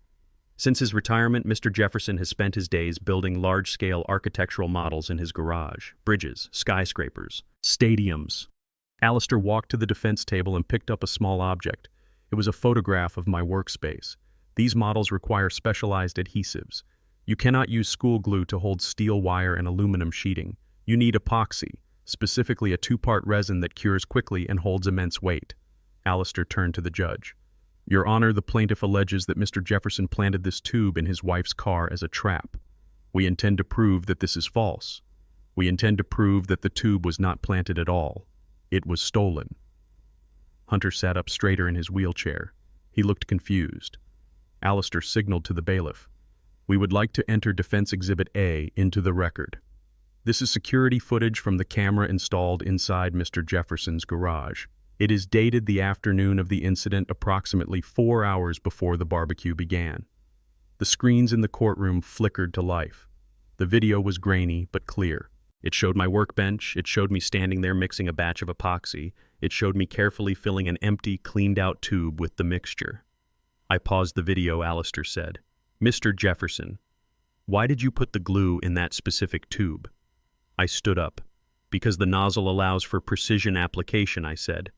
Since his retirement, Mr. Jefferson has spent his days building large-scale architectural models in his garage, bridges, skyscrapers, stadiums. Alistair walked to the defense table and picked up a small object. It was a photograph of my workspace. These models require specialized adhesives. You cannot use school glue to hold steel wire and aluminum sheeting. You need epoxy, specifically a 2-part resin that cures quickly and holds immense weight. Alistair turned to the judge. Your Honor, the plaintiff alleges that Mr. Jefferson planted this tube in his wife's car as a trap. We intend to prove that this is false. We intend to prove that the tube was not planted at all. It was stolen. Hunter sat up straighter in his wheelchair. He looked confused. Alistair signaled to the bailiff. We would like to enter Defense Exhibit A into the record. This is security footage from the camera installed inside Mr. Jefferson's garage. It is dated the afternoon of the incident, approximately 4 hours before the barbecue began. The screens in the courtroom flickered to life. The video was grainy but clear. It showed my workbench. It showed me standing there mixing a batch of epoxy. It showed me carefully filling an empty, cleaned-out tube with the mixture. I paused the video, Alistair said. Mr. Jefferson, why did you put the glue in that specific tube? I stood up. Because the nozzle allows for precision application, I said.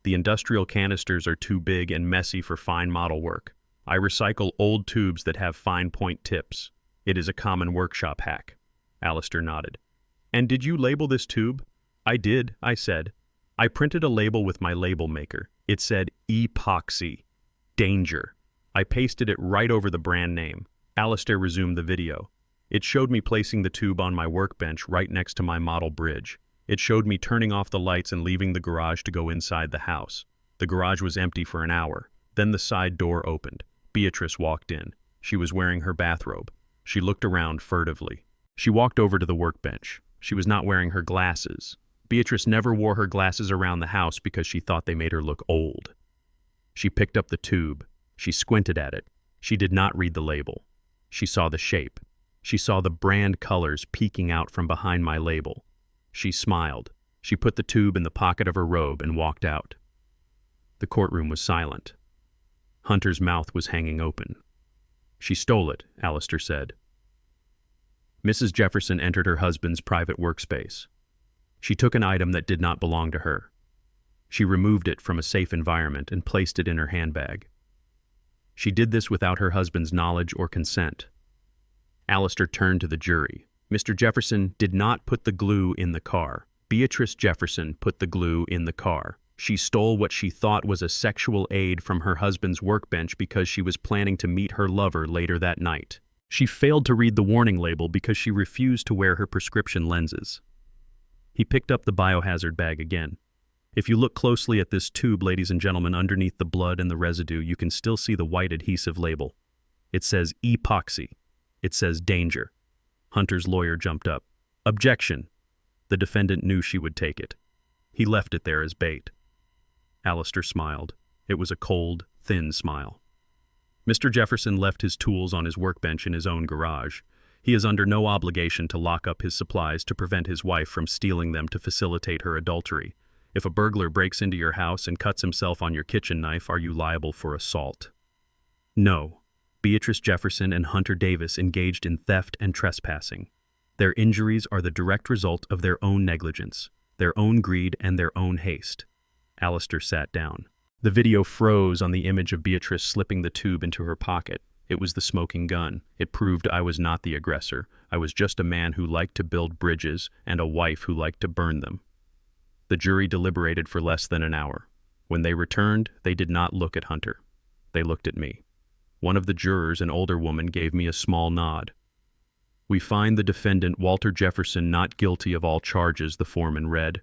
The industrial canisters are too big and messy for fine model work. I recycle old tubes that have fine point tips. It is a common workshop hack. Alistair nodded. And did you label this tube? I did, I said. I printed a label with my label maker. It said epoxy. Danger. I pasted it right over the brand name. Alistair resumed the video. It showed me placing the tube on my workbench right next to my model bridge. It showed me turning off the lights and leaving the garage to go inside the house. The garage was empty for an hour. Then the side door opened. Beatrice walked in. She was wearing her bathrobe. She looked around furtively. She walked over to the workbench. She was not wearing her glasses. Beatrice never wore her glasses around the house because she thought they made her look old. She picked up the tube. She squinted at it. She did not read the label. She saw the shape. She saw the brand colors peeking out from behind my label. She smiled. She put the tube in the pocket of her robe and walked out. The courtroom was silent. Hunter's mouth was hanging open. She stole it, Alistair said. Mrs. Jefferson entered her husband's private workspace. She took an item that did not belong to her. She removed it from a safe environment and placed it in her handbag. She did this without her husband's knowledge or consent. Alistair turned to the jury. Mr. Jefferson did not put the glue in the car. Beatrice Jefferson put the glue in the car. She stole what she thought was a sexual aid from her husband's workbench because she was planning to meet her lover later that night. She failed to read the warning label because she refused to wear her prescription lenses. He picked up the biohazard bag again. If you look closely at this tube, ladies and gentlemen, underneath the blood and the residue, you can still see the white adhesive label. It says epoxy. It says danger. Hunter's lawyer jumped up. Objection. The defendant knew she would take it. He left it there as bait. Alistair smiled. It was a cold, thin smile. Mr. Jefferson left his tools on his workbench in his own garage. He is under no obligation to lock up his supplies to prevent his wife from stealing them to facilitate her adultery. If a burglar breaks into your house and cuts himself on your kitchen knife, are you liable for assault? No. Beatrice Jefferson and Hunter Davis engaged in theft and trespassing. Their injuries are the direct result of their own negligence, their own greed, and their own haste. Alistair sat down. The video froze on the image of Beatrice slipping the tube into her pocket. It was the smoking gun. It proved I was not the aggressor. I was just a man who liked to build bridges and a wife who liked to burn them. The jury deliberated for less than an hour. When they returned, they did not look at Hunter. They looked at me. One of the jurors, an older woman, gave me a small nod. We find the defendant, Walter Jefferson, not guilty of all charges, the foreman read.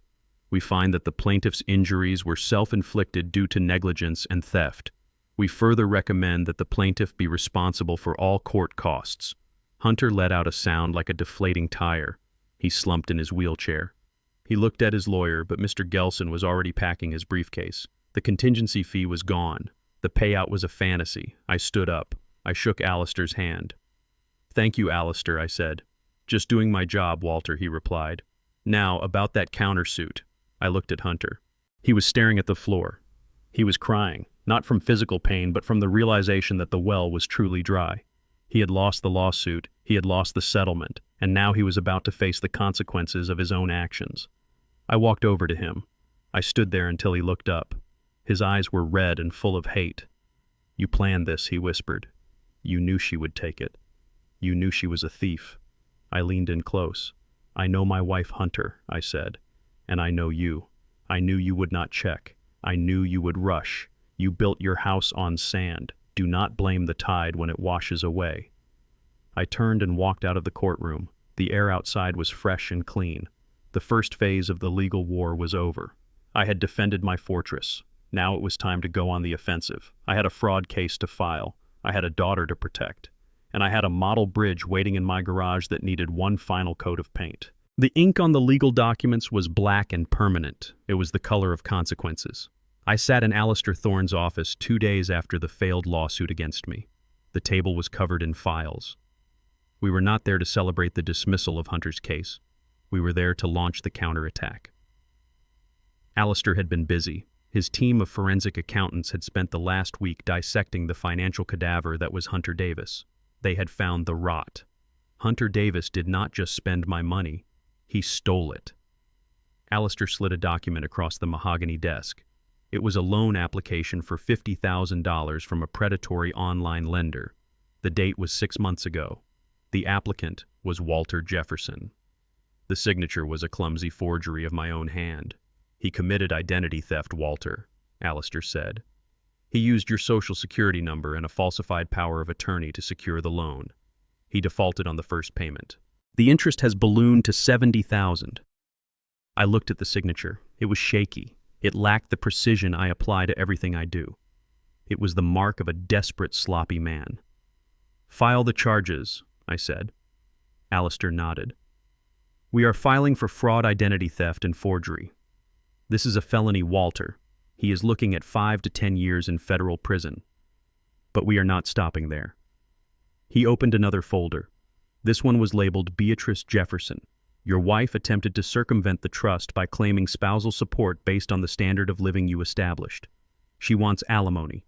We find that the plaintiff's injuries were self-inflicted due to negligence and theft. We further recommend that the plaintiff be responsible for all court costs. Hunter let out a sound like a deflating tire. He slumped in his wheelchair. He looked at his lawyer, but Mr. Gelson was already packing his briefcase. The contingency fee was gone. The payout was a fantasy. I stood up. I shook Alistair's hand. "Thank you, Alistair," I said. "Just doing my job, Walter," he replied. "Now, about that countersuit." I looked at Hunter. He was staring at the floor. He was crying, not from physical pain, but from the realization that the well was truly dry. He had lost the lawsuit, he had lost the settlement, and now he was about to face the consequences of his own actions. I walked over to him. I stood there until he looked up. His eyes were red and full of hate. "You planned this," he whispered. "You knew she would take it. You knew she was a thief." I leaned in close. "I know my wife, Hunter," I said, "and I know you. I knew you would not check. I knew you would rush. You built your house on sand. Do not blame the tide when it washes away." I turned and walked out of the courtroom. The air outside was fresh and clean. The first phase of the legal war was over. I had defended my fortress. Now it was time to go on the offensive. I had a fraud case to file. I had a daughter to protect. And I had a model bridge waiting in my garage that needed one final coat of paint. The ink on the legal documents was black and permanent. It was the color of consequences. I sat in Alistair Thorne's office 2 days after the failed lawsuit against me. The table was covered in files. We were not there to celebrate the dismissal of Hunter's case. We were there to launch the counterattack. Alistair had been busy. His team of forensic accountants had spent the last week dissecting the financial cadaver that was Hunter Davis. They had found the rot. Hunter Davis did not just spend my money, he stole it. Alistair slid a document across the mahogany desk. It was a loan application for $50,000 from a predatory online lender. The date was 6 months ago. The applicant was Walter Jefferson. The signature was a clumsy forgery of my own hand. "He committed identity theft, Walter," Alistair said. "He used your social security number and a falsified power of attorney to secure the loan. He defaulted on the first payment. The interest has ballooned to $70,000. I looked at the signature. It was shaky. It lacked the precision I apply to everything I do. It was the mark of a desperate, sloppy man. "File the charges," I said. Alistair nodded. "We are filing for fraud, identity theft, and forgery. This is a felony, Walter. He is looking at 5 to 10 years in federal prison. But we are not stopping there." He opened another folder. This one was labeled Beatrice Jefferson. "Your wife attempted to circumvent the trust by claiming spousal support based on the standard of living you established. She wants alimony.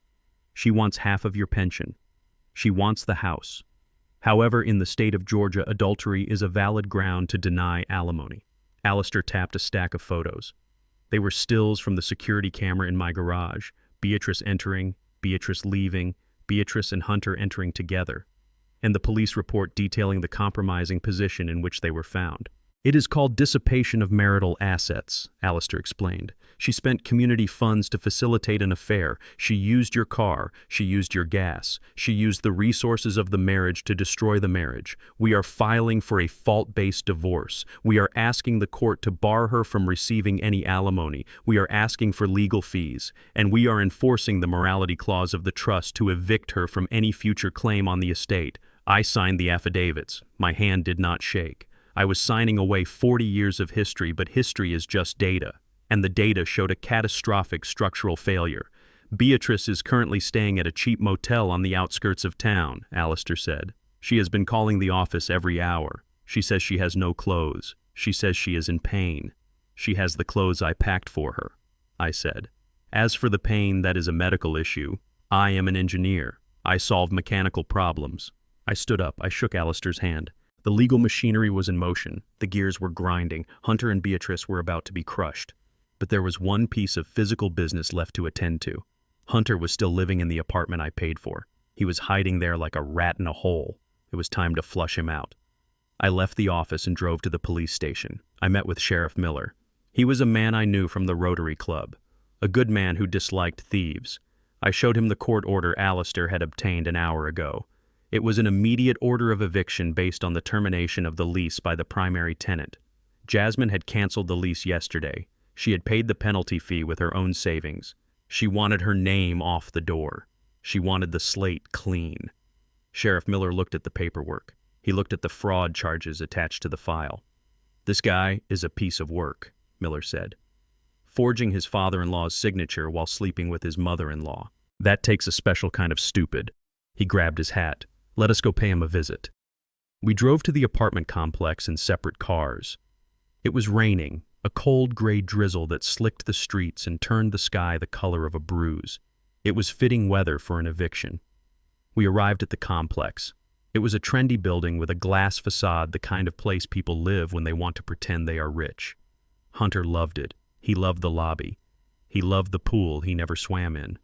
She wants half of your pension. She wants the house. However, in the state of Georgia, adultery is a valid ground to deny alimony." Alistair tapped a stack of photos. They were stills from the security camera in my garage. Beatrice entering, Beatrice leaving, Beatrice and Hunter entering together, and the police report detailing the compromising position in which they were found. "It is called dissipation of marital assets," Alistair explained. "She spent community funds to facilitate an affair. She used your car. She used your gas. She used the resources of the marriage to destroy the marriage. We are filing for a fault-based divorce. We are asking the court to bar her from receiving any alimony. We are asking for legal fees. And we are enforcing the morality clause of the trust to evict her from any future claim on the estate." I signed the affidavits. My hand did not shake. I was signing away 40 years of history, but history is just data. And the data showed a catastrophic structural failure. "Beatrice is currently staying at a cheap motel on the outskirts of town," Alistair said. "She has been calling the office every hour. She says she has no clothes. She says she is in pain. She has the clothes I packed for her," I said. "As for the pain, that is a medical issue. I am an engineer. I solve mechanical problems." I stood up. I shook Alistair's hand. The legal machinery was in motion. The gears were grinding. Hunter and Beatrice were about to be crushed. But there was one piece of physical business left to attend to. Hunter was still living in the apartment I paid for. He was hiding there like a rat in a hole. It was time to flush him out. I left the office and drove to the police station. I met with Sheriff Miller. He was a man I knew from the Rotary Club, a good man who disliked thieves. I showed him the court order Alistair had obtained an hour ago. It was an immediate order of eviction based on the termination of the lease by the primary tenant. Jasmine had canceled the lease yesterday. She had paid the penalty fee with her own savings. She wanted her name off the door. She wanted the slate clean. Sheriff Miller looked at the paperwork. He looked at the fraud charges attached to the file. "This guy is a piece of work," Miller said. "Forging his father-in-law's signature while sleeping with his mother-in-law. That takes a special kind of stupid. He grabbed his hat. Let us go pay him a visit. We drove to the apartment complex in separate cars. It was raining, a cold gray drizzle that slicked the streets and turned the sky the color of a bruise. It was fitting weather for an eviction. We arrived at the complex. It was a trendy building with a glass facade, the kind of place people live when they want to pretend they are rich. Hunter loved it. He loved the lobby. He loved the pool he never swam in.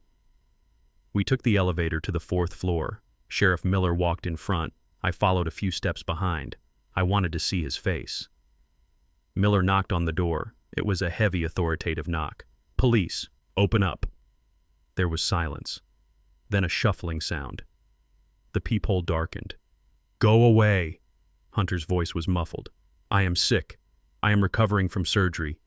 We took the elevator to the 4th floor. Sheriff Miller walked in front. I followed a few steps behind. I wanted to see his face. Miller knocked on the door. It was a heavy, authoritative knock. "Police, open up." There was silence. Then a shuffling sound. The peephole darkened. "Go away." Hunter's voice was muffled. "I am sick. I am recovering from surgery."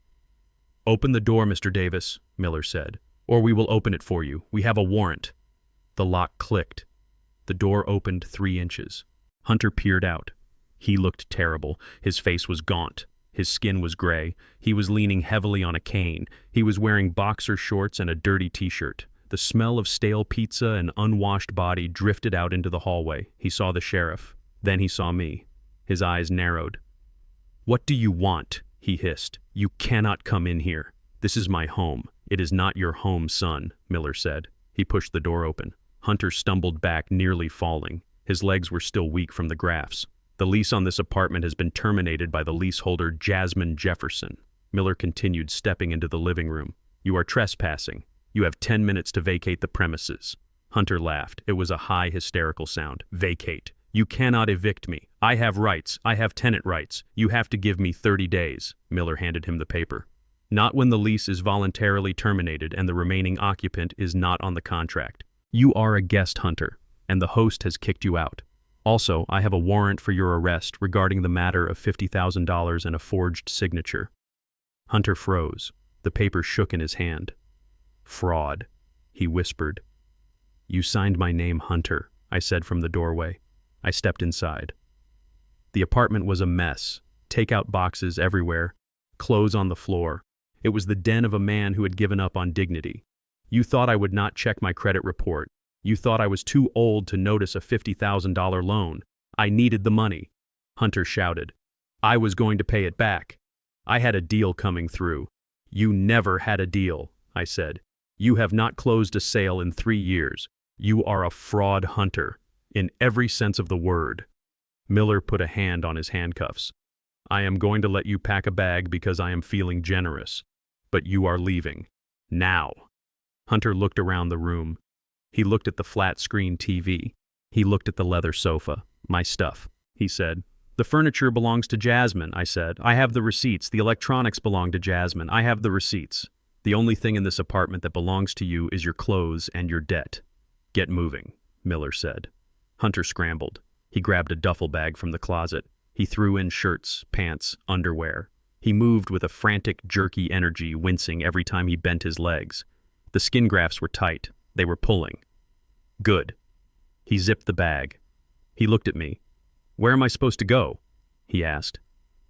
"Open the door, Mr. Davis," Miller said, "or we will open it for you. We have a warrant." The lock clicked. The door opened 3 inches. Hunter peered out. He looked terrible. His face was gaunt. His skin was gray. He was leaning heavily on a cane. He was wearing boxer shorts and a dirty t-shirt. The smell of stale pizza and unwashed body drifted out into the hallway. He saw the sheriff. Then he saw me. His eyes narrowed. "What do you want?" he hissed. "You cannot come in here. This is my home. It is not your home, son," Miller said. He pushed the door open. Hunter stumbled back, nearly falling. His legs were still weak from the grafts. "The lease on this apartment has been terminated by the leaseholder, Jasmine Jefferson." Miller continued, stepping into the living room. "You are trespassing. You have 10 minutes to vacate the premises." Hunter laughed. It was a high, hysterical sound. "Vacate. You cannot evict me. I have rights. I have tenant rights. You have to give me 30 days. Miller handed him the paper. "Not when the lease is voluntarily terminated and the remaining occupant is not on the contract. You are a guest, Hunter, and the host has kicked you out. Also, I have a warrant for your arrest regarding the matter of $50,000 and a forged signature." Hunter froze. The paper shook in his hand. "Fraud," he whispered. "You signed my name, Hunter," I said from the doorway. I stepped inside. The apartment was a mess. Takeout boxes everywhere. Clothes on the floor. It was the den of a man who had given up on dignity. You thought I would not check my credit report. You thought I was too old to notice a $50,000 loan. I needed the money. Hunter shouted. I was going to pay it back. I had a deal coming through. You never had a deal, I said. You have not closed a sale in 3 years. You are a fraud, Hunter, in every sense of the word. Miller put a hand on his handcuffs. I am going to let you pack a bag because I am feeling generous. But you are leaving. Now. Hunter looked around the room. He looked at the flat-screen TV. He looked at the leather sofa. My stuff, he said. The furniture belongs to Jasmine, I said. I have the receipts. The electronics belong to Jasmine. I have the receipts. The only thing in this apartment that belongs to you is your clothes and your debt. Get moving, Miller said. Hunter scrambled. He grabbed a duffel bag from the closet. He threw in shirts, pants, underwear. He moved with a frantic, jerky energy, wincing every time he bent his legs. The skin grafts were tight. They were pulling. Good. He zipped the bag. He looked at me. Where am I supposed to go? He asked.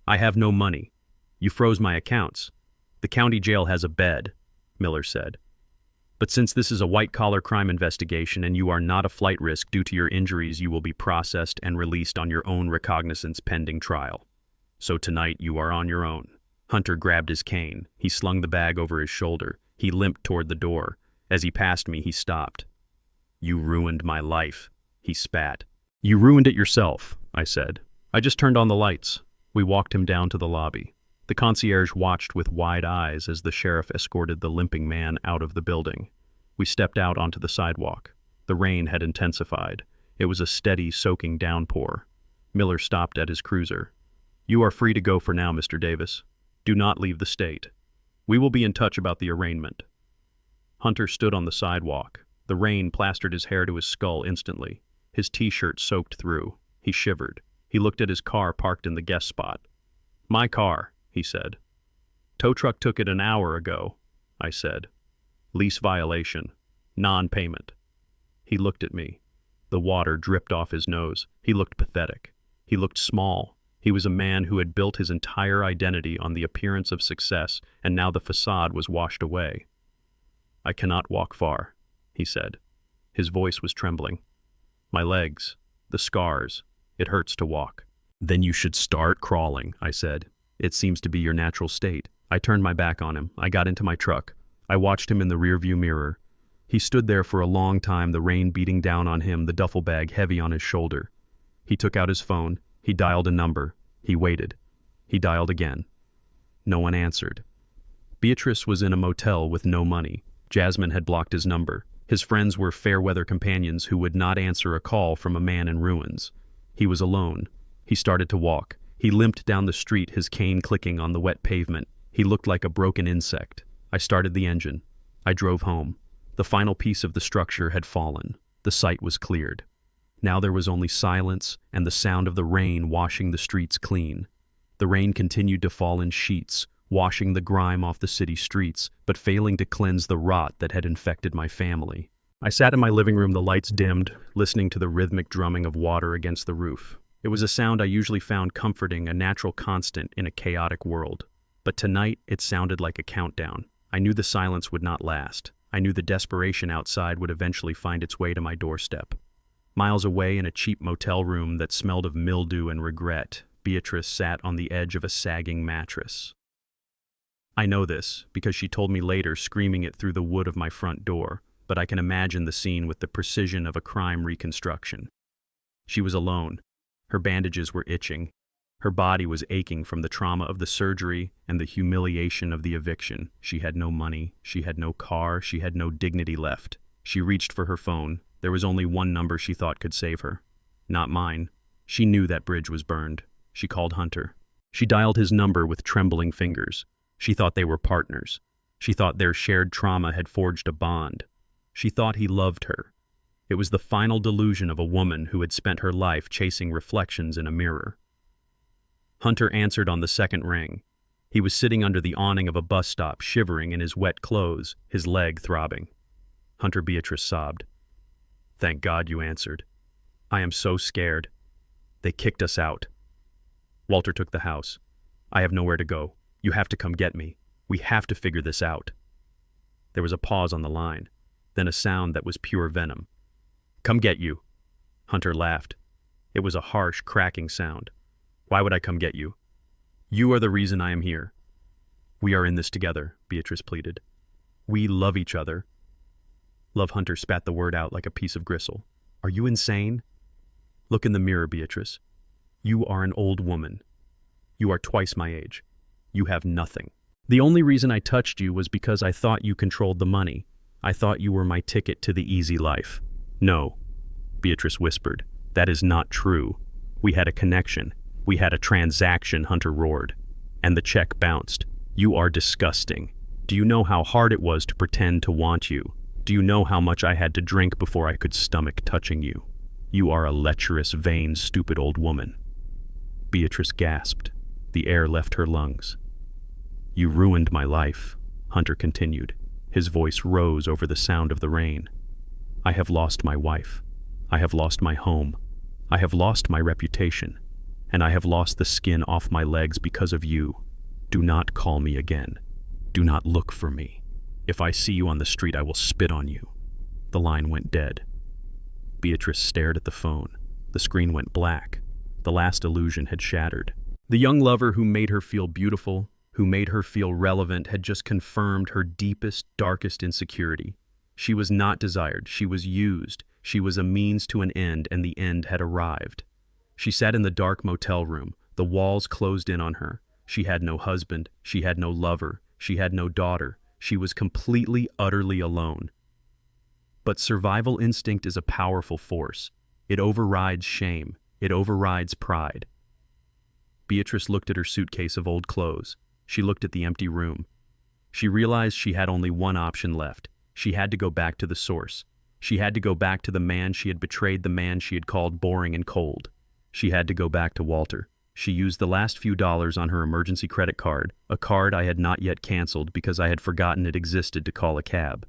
I have no money. You froze my accounts. The county jail has a bed, Miller said. But since this is a white-collar crime investigation and you are not a flight risk due to your injuries, you will be processed and released on your own recognizance pending trial. So tonight you are on your own. Hunter grabbed his cane. He slung the bag over his shoulder. He limped toward the door. As he passed me, he stopped. You ruined my life, he spat. You ruined it yourself, I said. I just turned on the lights. We walked him down to the lobby. The concierge watched with wide eyes as the sheriff escorted the limping man out of the building. We stepped out onto the sidewalk. The rain had intensified. It was a steady, soaking downpour. Miller stopped at his cruiser. You are free to go for now, Mr. Davis. Do not leave the state. We will be in touch about the arraignment. Hunter stood on the sidewalk. The rain plastered his hair to his skull instantly. His t-shirt soaked through. He shivered. He looked at his car parked in the guest spot. My car, he said. Tow truck took it an hour ago, I said. Lease violation. Non-payment. He looked at me. The water dripped off his nose. He looked pathetic. He looked small. He was a man who had built his entire identity on the appearance of success, and now the facade was washed away. I cannot walk far, he said. His voice was trembling. My legs, the scars, it hurts to walk. Then you should start crawling, I said. It seems to be your natural state. I turned my back on him. I got into my truck. I watched him in the rearview mirror. He stood there for a long time, the rain beating down on him, the duffel bag heavy on his shoulder. He took out his phone. He dialed a number. He waited. He dialed again. No one answered. Beatrice was in a motel with no money. Jasmine had blocked his number. His friends were fair-weather companions who would not answer a call from a man in ruins. He was alone. He started to walk. He limped down the street, his cane clicking on the wet pavement. He looked like a broken insect. I started the engine. I drove home. The final piece of the structure had fallen. The site was cleared. Now there was only silence and the sound of the rain washing the streets clean. The rain continued to fall in sheets, washing the grime off the city streets, but failing to cleanse the rot that had infected my family. I sat in my living room, the lights dimmed, listening to the rhythmic drumming of water against the roof. It was a sound I usually found comforting, a natural constant in a chaotic world. But tonight, it sounded like a countdown. I knew the silence would not last. I knew the desperation outside would eventually find its way to my doorstep. Miles away in a cheap motel room that smelled of mildew and regret, Beatrice sat on the edge of a sagging mattress. I know this because she told me later, screaming it through the wood of my front door, but I can imagine the scene with the precision of a crime reconstruction. She was alone. Her bandages were itching. Her body was aching from the trauma of the surgery and the humiliation of the eviction. She had no money. She had no car. She had no dignity left. She reached for her phone. There was only one number she thought could save her. Not mine. She knew that bridge was burned. She called Hunter. She dialed his number with trembling fingers. She thought they were partners. She thought their shared trauma had forged a bond. She thought he loved her. It was the final delusion of a woman who had spent her life chasing reflections in a mirror. Hunter answered on the second ring. He was sitting under the awning of a bus stop, shivering in his wet clothes, his leg throbbing. Hunter. Beatrice sobbed. Thank God you answered. I am so scared. They kicked us out. Walter took the house. I have nowhere to go. You have to come get me. We have to figure this out. There was a pause on the line, then a sound that was pure venom. Come get you. Hunter laughed. It was a harsh, cracking sound. Why would I come get you? You are the reason I am here. We are in this together, Beatrice pleaded. We love each other. Love. Hunter spat the word out like a piece of gristle. Are you insane? Look in the mirror, Beatrice. You are an old woman. You are twice my age. You have nothing. The only reason I touched you was because I thought you controlled the money. I thought you were my ticket to the easy life. No, Beatrice whispered. That is not true. We had a connection. We had a transaction, Hunter roared. And the check bounced. You are disgusting. Do you know how hard it was to pretend to want you? Do you know how much I had to drink before I could stomach touching you? You are a lecherous, vain, stupid old woman. Beatrice gasped. The air left her lungs. You ruined my life, Hunter continued. His voice rose over the sound of the rain. I have lost my wife. I have lost my home. I have lost my reputation. And I have lost the skin off my legs because of you. Do not call me again. Do not look for me. If I see you on the street, I will spit on you. The line went dead. Beatrice stared at the phone. The screen went black. The last illusion had shattered. The young lover who made her feel beautiful, who made her feel relevant, had just confirmed her deepest, darkest insecurity. She was not desired. She was used. She was a means to an end, and the end had arrived. She sat in the dark motel room. The walls closed in on her. She had no husband. She had no lover. She had no daughter. She was completely, utterly alone. But survival instinct is a powerful force. It overrides shame. It overrides pride. Beatrice looked at her suitcase of old clothes. She looked at the empty room. She realized she had only one option left. She had to go back to the source. She had to go back to the man she had betrayed, the man she had called boring and cold. She had to go back to Walter. She used the last few dollars on her emergency credit card, a card I had not yet canceled because I had forgotten it existed, to call a cab.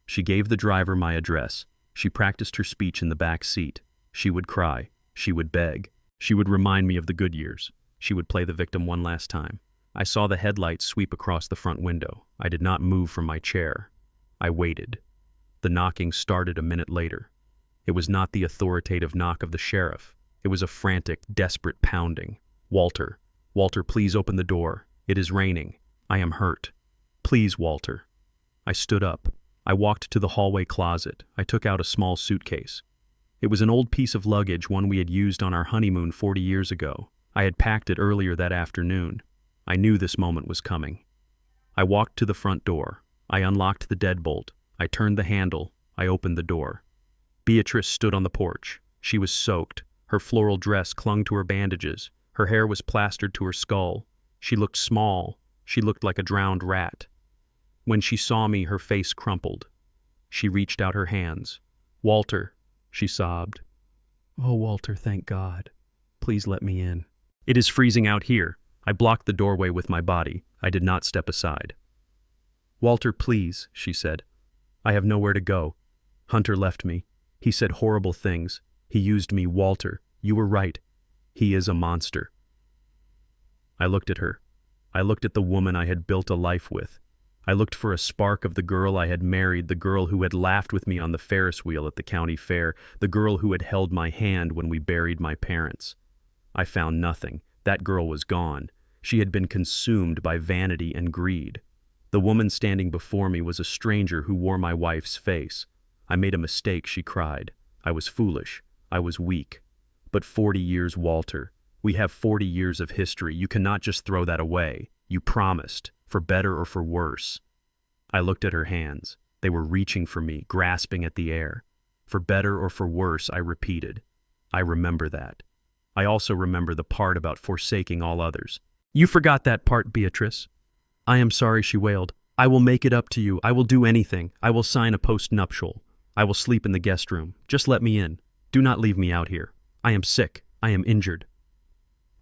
She gave the driver my address. She practiced her speech in the back seat. She would cry. She would beg. She would remind me of the good years. She would play the victim one last time. I saw the headlights sweep across the front window. I did not move from my chair. I waited. The knocking started a minute later. It was not the authoritative knock of the sheriff. It was a frantic, desperate pounding. Walter, Walter, please open the door. It is raining. I am hurt. Please, Walter. I stood up. I walked to the hallway closet. I took out a small suitcase. It was an old piece of luggage, one we had used on our honeymoon 40 years ago. I had packed it earlier that afternoon. I knew this moment was coming. I walked to the front door. I unlocked the deadbolt. I turned the handle. I opened the door. Beatrice stood on the porch. She was soaked. Her floral dress clung to her bandages. Her hair was plastered to her skull. She looked small. She looked like a drowned rat. When she saw me, her face crumpled. She reached out her hands. "Walter," she sobbed. "Oh, Walter, thank God. Please let me in. It is freezing out here." I blocked the doorway with my body. I did not step aside. "Walter, please," she said. "I have nowhere to go. Hunter left me. He said horrible things. He used me. Walter, you were right. He is a monster." I looked at her. I looked at the woman I had built a life with. I looked for a spark of the girl I had married, the girl who had laughed with me on the Ferris wheel at the county fair, the girl who had held my hand when we buried my parents. I found nothing. That girl was gone. She had been consumed by vanity and greed. The woman standing before me was a stranger who wore my wife's face. "I made a mistake," she cried. "I was foolish. I was weak. But 40 years, Walter. We have 40 years of history. You cannot just throw that away. You promised, for better or for worse." I looked at her hands. They were reaching for me, grasping at the air. "For better or for worse," I repeated. I remember that. I also remember the part about forsaking all others. "You forgot that part, Beatrice." "I am sorry," she wailed. "I will make it up to you. I will do anything. I will sign a post-nuptial. I will sleep in the guest room. Just let me in. Do not leave me out here. I am sick. I am injured."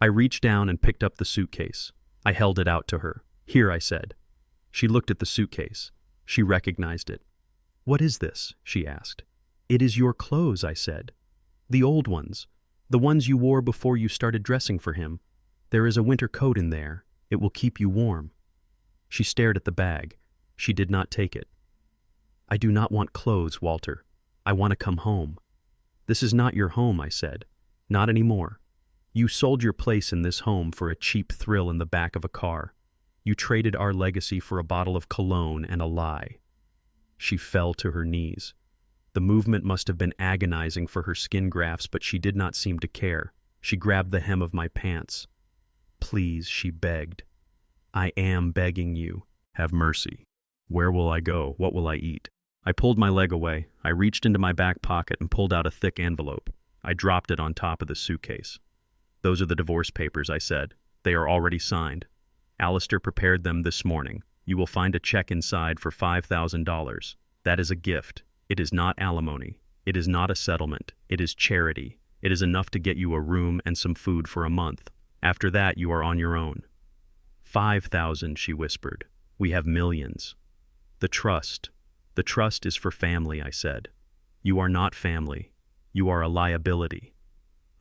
I reached down and picked up the suitcase. I held it out to her. "Here," I said. She looked at the suitcase. She recognized it. "What is this?" she asked. "It is your clothes," I said. "The old ones. The ones you wore before you started dressing for him. There is a winter coat in there. It will keep you warm." She stared at the bag. She did not take it. "I do not want clothes, Walter. I want to come home." "This is not your home," I said. "Not anymore. You sold your place in this home for a cheap thrill in the back of a car. You traded our legacy for a bottle of cologne and a lie." She fell to her knees. The movement must have been agonizing for her skin grafts, but she did not seem to care. She grabbed the hem of my pants. "Please," she begged. "I am begging you. Have mercy. Where will I go? What will I eat?" I pulled my leg away. I reached into my back pocket and pulled out a thick envelope. I dropped it on top of the suitcase. "Those are the divorce papers," I said. "They are already signed. Alistair prepared them this morning. You will find a check inside for $5,000. That is a gift. It is not alimony. It is not a settlement. It is charity. It is enough to get you a room and some food for a month. After that, you are on your own." "5,000, she whispered. "We have millions." The trust is for family," I said. "You are not family. You are a liability."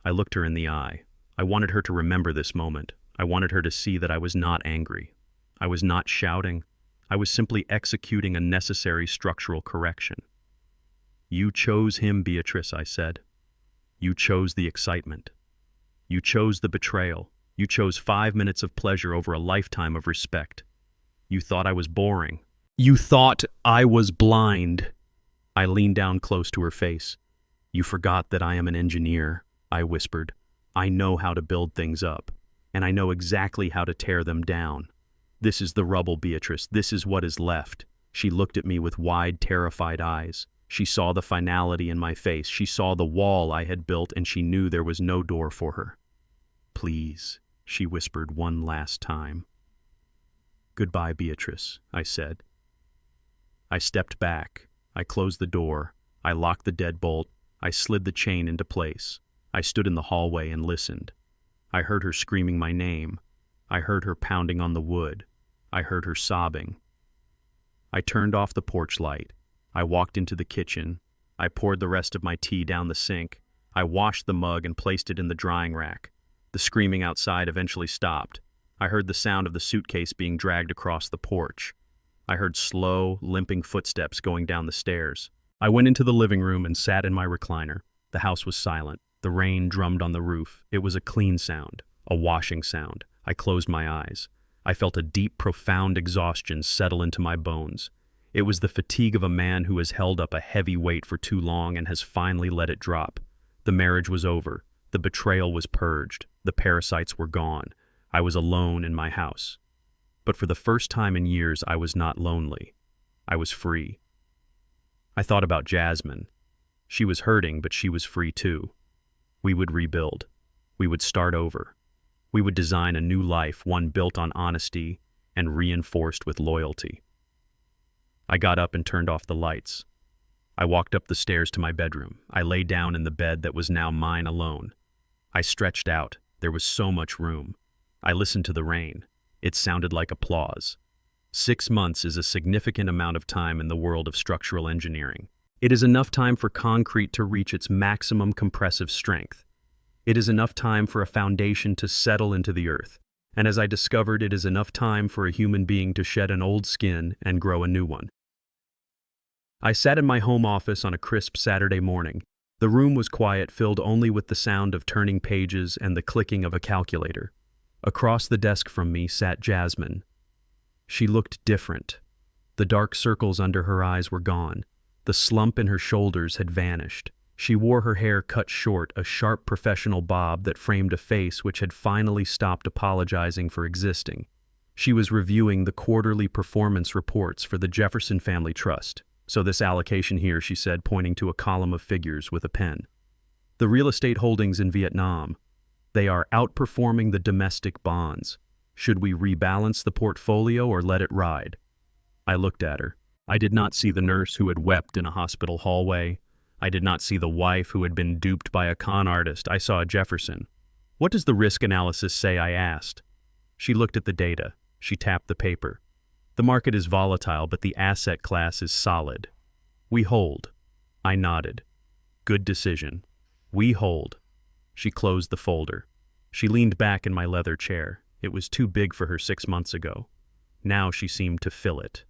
I looked her in the eye. I wanted her to remember this moment. I wanted her to see that I was not angry. I was not shouting. I was simply executing a necessary structural correction. "You chose him, Beatrice," I said. "You chose the excitement. You chose the betrayal. You chose 5 minutes of pleasure over a lifetime of respect. You thought I was boring. You thought I was blind." I leaned down close to her face. "You forgot that I am an engineer," I whispered. "I know how to build things up, and I know exactly how to tear them down. This is the rubble, Beatrice. This is what is left." She looked at me with wide, terrified eyes. She saw the finality in my face. She saw the wall I had built, and she knew there was no door for her. "Please," she whispered one last time. "Goodbye, Beatrice," I said. I stepped back. I closed the door. I locked the deadbolt. I slid the chain into place. I stood in the hallway and listened. I heard her screaming my name. I heard her pounding on the wood. I heard her sobbing. I turned off the porch light. I walked into the kitchen. I poured the rest of my tea down the sink. I washed the mug and placed it in the drying rack. The screaming outside eventually stopped. I heard the sound of the suitcase being dragged across the porch. I heard slow, limping footsteps going down the stairs. I went into the living room and sat in my recliner. The house was silent. The rain drummed on the roof. It was a clean sound, a washing sound. I closed my eyes. I felt a deep, profound exhaustion settle into my bones. It was the fatigue of a man who has held up a heavy weight for too long and has finally let it drop. The marriage was over. The betrayal was purged. The parasites were gone. I was alone in my house. But for the first time in years, I was not lonely. I was free. I thought about Jasmine. She was hurting, but she was free too. We would rebuild. We would start over. We would design a new life, one built on honesty and reinforced with loyalty. I got up and turned off the lights. I walked up the stairs to my bedroom. I lay down in the bed that was now mine alone. I stretched out. There was so much room. I listened to the rain. It sounded like applause. 6 months is a significant amount of time in the world of structural engineering. It is enough time for concrete to reach its maximum compressive strength. It is enough time for a foundation to settle into the earth. And as I discovered, it is enough time for a human being to shed an old skin and grow a new one. I sat in my home office on a crisp Saturday morning. The room was quiet, filled only with the sound of turning pages and the clicking of a calculator. Across the desk from me sat Jasmine. She looked different. The dark circles under her eyes were gone. The slump in her shoulders had vanished. She wore her hair cut short, a sharp professional bob that framed a face which had finally stopped apologizing for existing. She was reviewing the quarterly performance reports for the Jefferson Family Trust. So this allocation here, she said, pointing to a column of figures with a pen. The real estate holdings in Vietnam, they are outperforming the domestic bonds. Should we rebalance the portfolio or let it ride? I looked at her. I did not see the nurse who had wept in a hospital hallway. I did not see the wife who had been duped by a con artist. I saw a Jefferson. What does the risk analysis say? I asked. She looked at the data. She tapped the paper. The market is volatile, but the asset class is solid. We hold. I nodded. Good decision. We hold. She closed the folder. She leaned back in my leather chair. It was too big for her 6 months ago. Now she seemed to fill it.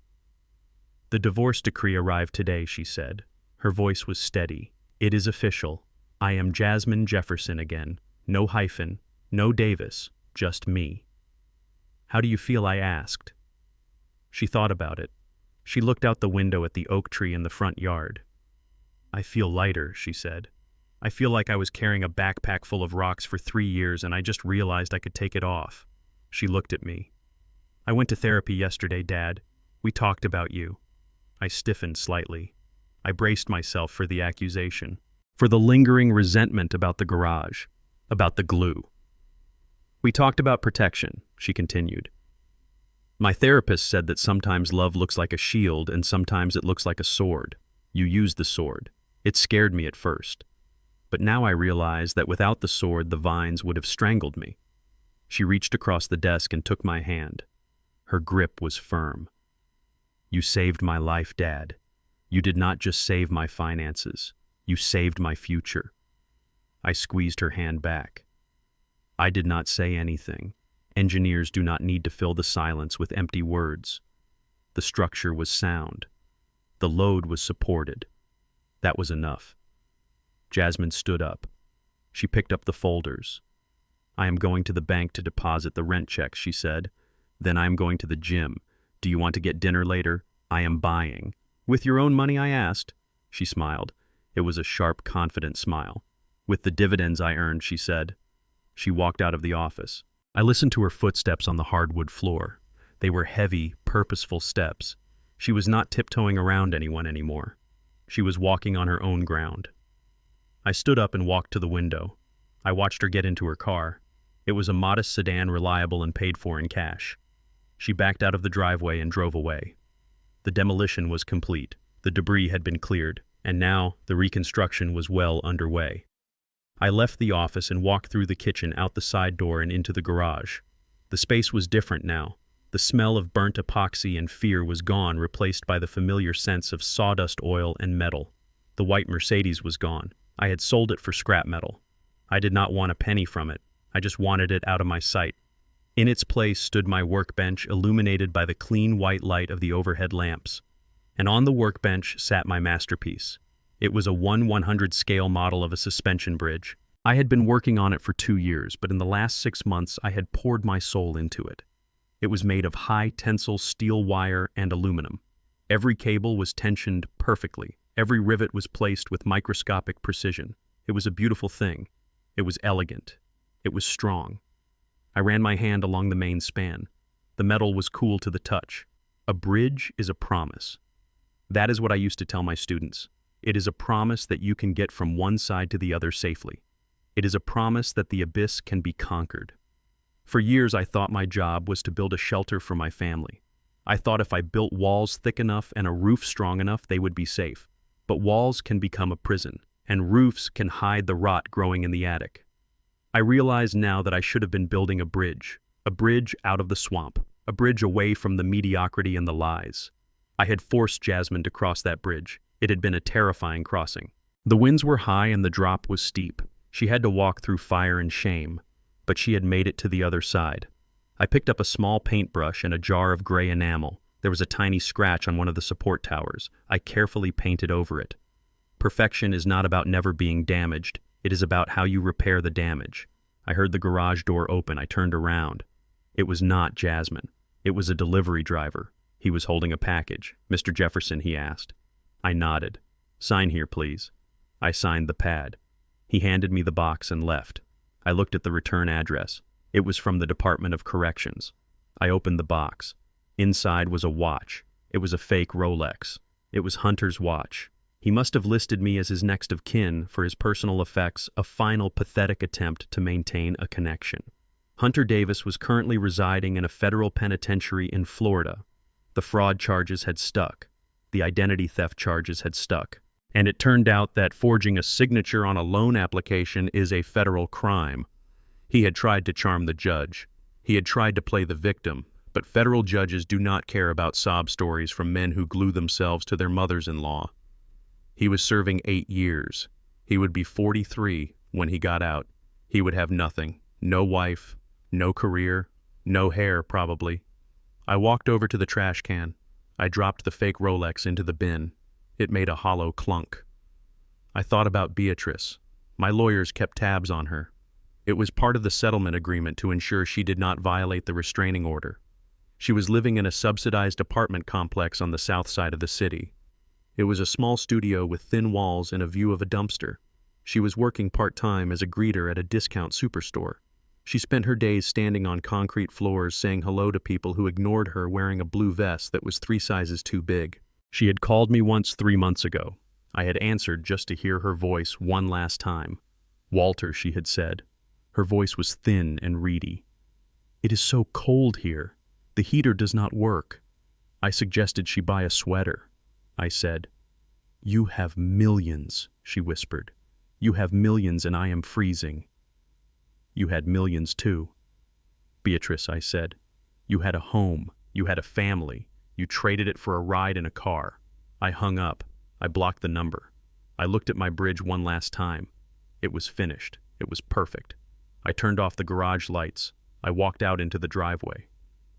The divorce decree arrived today, she said. Her voice was steady. It is official. I am Jasmine Jefferson again. No hyphen, no Davis, just me. How do you feel? I asked. She thought about it. She looked out the window at the oak tree in the front yard. I feel lighter, she said. I feel like I was carrying a backpack full of rocks for 3 years and I just realized I could take it off. She looked at me. I went to therapy yesterday, Dad. We talked about you. I stiffened slightly. I braced myself for the accusation, for the lingering resentment about the garage, about the glue. We talked about protection, she continued. My therapist said that sometimes love looks like a shield and sometimes it looks like a sword. You use the sword. It scared me at first. But now I realize that without the sword, the vines would have strangled me. She reached across the desk and took my hand. Her grip was firm. You saved my life, Dad. You did not just save my finances. You saved my future. I squeezed her hand back. I did not say anything. Engineers do not need to fill the silence with empty words. The structure was sound. The load was supported. That was enough. Jasmine stood up. She picked up the folders. I am going to the bank to deposit the rent checks, she said. Then I am going to the gym. Do you want to get dinner later? I am buying. With your own money, I asked. She smiled. It was a sharp, confident smile. With the dividends I earned, she said. She walked out of the office. I listened to her footsteps on the hardwood floor. They were heavy, purposeful steps. She was not tiptoeing around anyone anymore. She was walking on her own ground. I stood up and walked to the window. I watched her get into her car. It was a modest sedan, reliable and paid for in cash. She backed out of the driveway and drove away. The demolition was complete. The debris had been cleared, and now the reconstruction was well underway. I left the office and walked through the kitchen, out the side door and into the garage. The space was different now. The smell of burnt epoxy and fear was gone, replaced by the familiar sense of sawdust, oil, and metal. The white Mercedes was gone. I had sold it for scrap metal. I did not want a penny from it. I just wanted it out of my sight. In its place stood my workbench, illuminated by the clean white light of the overhead lamps. And on the workbench sat my masterpiece. It was a 1/100 scale model of a suspension bridge. I had been working on it for 2 years, but in the last 6 months I had poured my soul into it. It was made of high-tensile steel wire and aluminum. Every cable was tensioned perfectly. Every rivet was placed with microscopic precision. It was a beautiful thing. It was elegant. It was strong. I ran my hand along the main span. The metal was cool to the touch. A bridge is a promise. That is what I used to tell my students. It is a promise that you can get from one side to the other safely. It is a promise that the abyss can be conquered. For years I thought my job was to build a shelter for my family. I thought if I built walls thick enough and a roof strong enough, they would be safe. But walls can become a prison, and roofs can hide the rot growing in the attic. I realize now that I should have been building a bridge out of the swamp, a bridge away from the mediocrity and the lies. I had forced Jasmine to cross that bridge. It had been a terrifying crossing. The winds were high and the drop was steep. She had to walk through fire and shame, but she had made it to the other side. I picked up a small paintbrush and a jar of gray enamel. There was a tiny scratch on one of the support towers. I carefully painted over it. Perfection is not about never being damaged. It is about how you repair the damage. I heard the garage door open. I turned around. It was not Jasmine. It was a delivery driver. He was holding a package. "Mr. Jefferson," he asked. I nodded. "Sign here, please." I signed the pad. He handed me the box and left. I looked at the return address. It was from the Department of Corrections. I opened the box. Inside was a watch. It was a fake Rolex. It was Hunter's watch. He must have listed me as his next of kin for his personal effects, a final pathetic attempt to maintain a connection. Hunter Davis was currently residing in a federal penitentiary in Florida. The fraud charges had stuck. The identity theft charges had stuck. And it turned out that forging a signature on a loan application is a federal crime. He had tried to charm the judge. He had tried to play the victim, but federal judges do not care about sob stories from men who glue themselves to their mothers-in-law. He was serving 8 years. He would be 43 when he got out. He would have nothing. No wife, no career, no hair, probably. I walked over to the trash can. I dropped the fake Rolex into the bin. It made a hollow clunk. I thought about Beatrice. My lawyers kept tabs on her. It was part of the settlement agreement to ensure she did not violate the restraining order. She was living in a subsidized apartment complex on the south side of the city. It was a small studio with thin walls and a view of a dumpster. She was working part-time as a greeter at a discount superstore. She spent her days standing on concrete floors saying hello to people who ignored her wearing a blue vest that was 3 sizes too big. She had called me once 3 months ago. I had answered just to hear her voice one last time. "Walter," she had said. Her voice was thin and reedy. "It is so cold here. The heater does not work." I suggested she buy a sweater. I said, "You have millions," she whispered. "You have millions and I am freezing." "You had millions too." "Beatrice," I said, "you had a home, you had a family. You traded it for a ride in a car." I hung up. I blocked the number. I looked at my bridge one last time. It was finished. It was perfect. I turned off the garage lights. I walked out into the driveway.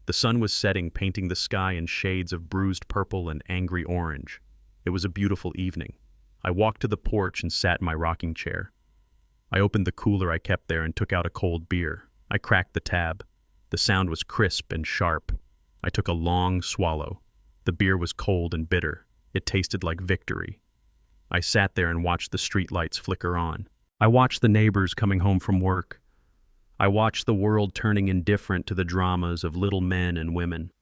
The sun was setting, painting the sky in shades of bruised purple and angry orange. It was a beautiful evening. I walked to the porch and sat in my rocking chair. I opened the cooler I kept there and took out a cold beer. I cracked the tab. The sound was crisp and sharp. I took a long swallow. The beer was cold and bitter. It tasted like victory. I sat there and watched the streetlights flicker on. I watched the neighbors coming home from work. I watched the world turning indifferent to the dramas of little men and women.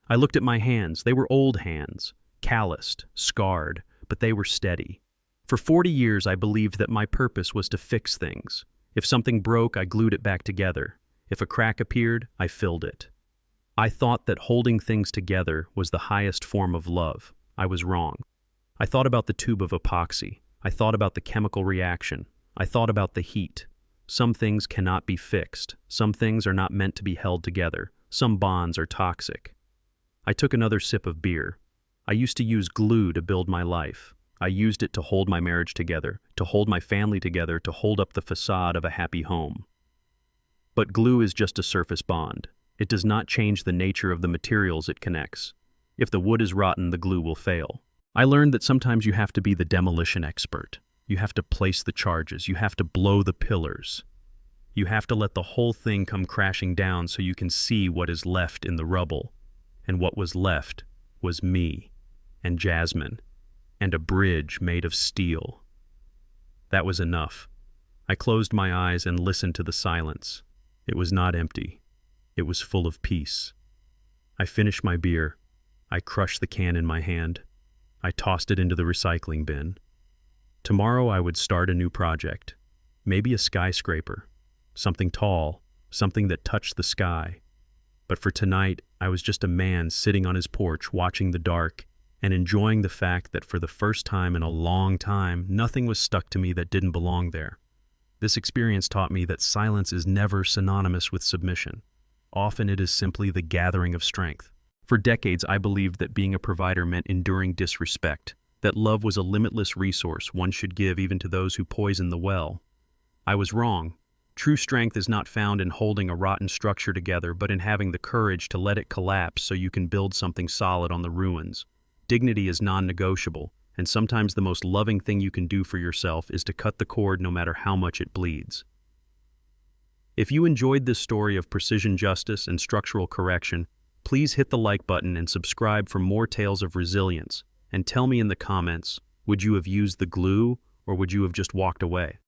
I looked at my hands. They were old hands, calloused, scarred, but they were steady. For 40 years, I believed that my purpose was to fix things. If something broke, I glued it back together. If a crack appeared, I filled it. I thought that holding things together was the highest form of love. I was wrong. I thought about the tube of epoxy. I thought about the chemical reaction. I thought about the heat. Some things cannot be fixed. Some things are not meant to be held together. Some bonds are toxic. I took another sip of beer. I used to use glue to build my life. I used it to hold my marriage together, to hold my family together, to hold up the facade of a happy home. But glue is just a surface bond. It does not change the nature of the materials it connects. If the wood is rotten, the glue will fail. I learned that sometimes you have to be the demolition expert. You have to place the charges. You have to blow the pillars. You have to let the whole thing come crashing down so you can see what is left in the rubble. And what was left was me and Jasmine and a bridge made of steel. That was enough. I closed my eyes and listened to the silence. It was not empty. It was full of peace. I finished my beer. I crushed the can in my hand. I tossed it into the recycling bin. Tomorrow I would start a new project. Maybe a skyscraper. Something tall. Something that touched the sky. But for tonight, I was just a man sitting on his porch watching the dark and enjoying the fact that for the first time in a long time, nothing was stuck to me that didn't belong there. This experience taught me that silence is never synonymous with submission. Often it is simply the gathering of strength. For decades, I believed that being a provider meant enduring disrespect, that love was a limitless resource one should give even to those who poison the well. I was wrong. True strength is not found in holding a rotten structure together, but in having the courage to let it collapse so you can build something solid on the ruins. Dignity is non-negotiable, and sometimes the most loving thing you can do for yourself is to cut the cord no matter how much it bleeds. If you enjoyed this story of precision justice and structural correction, please hit the like button and subscribe for more tales of resilience. And tell me in the comments, would you have used the glue or would you have just walked away?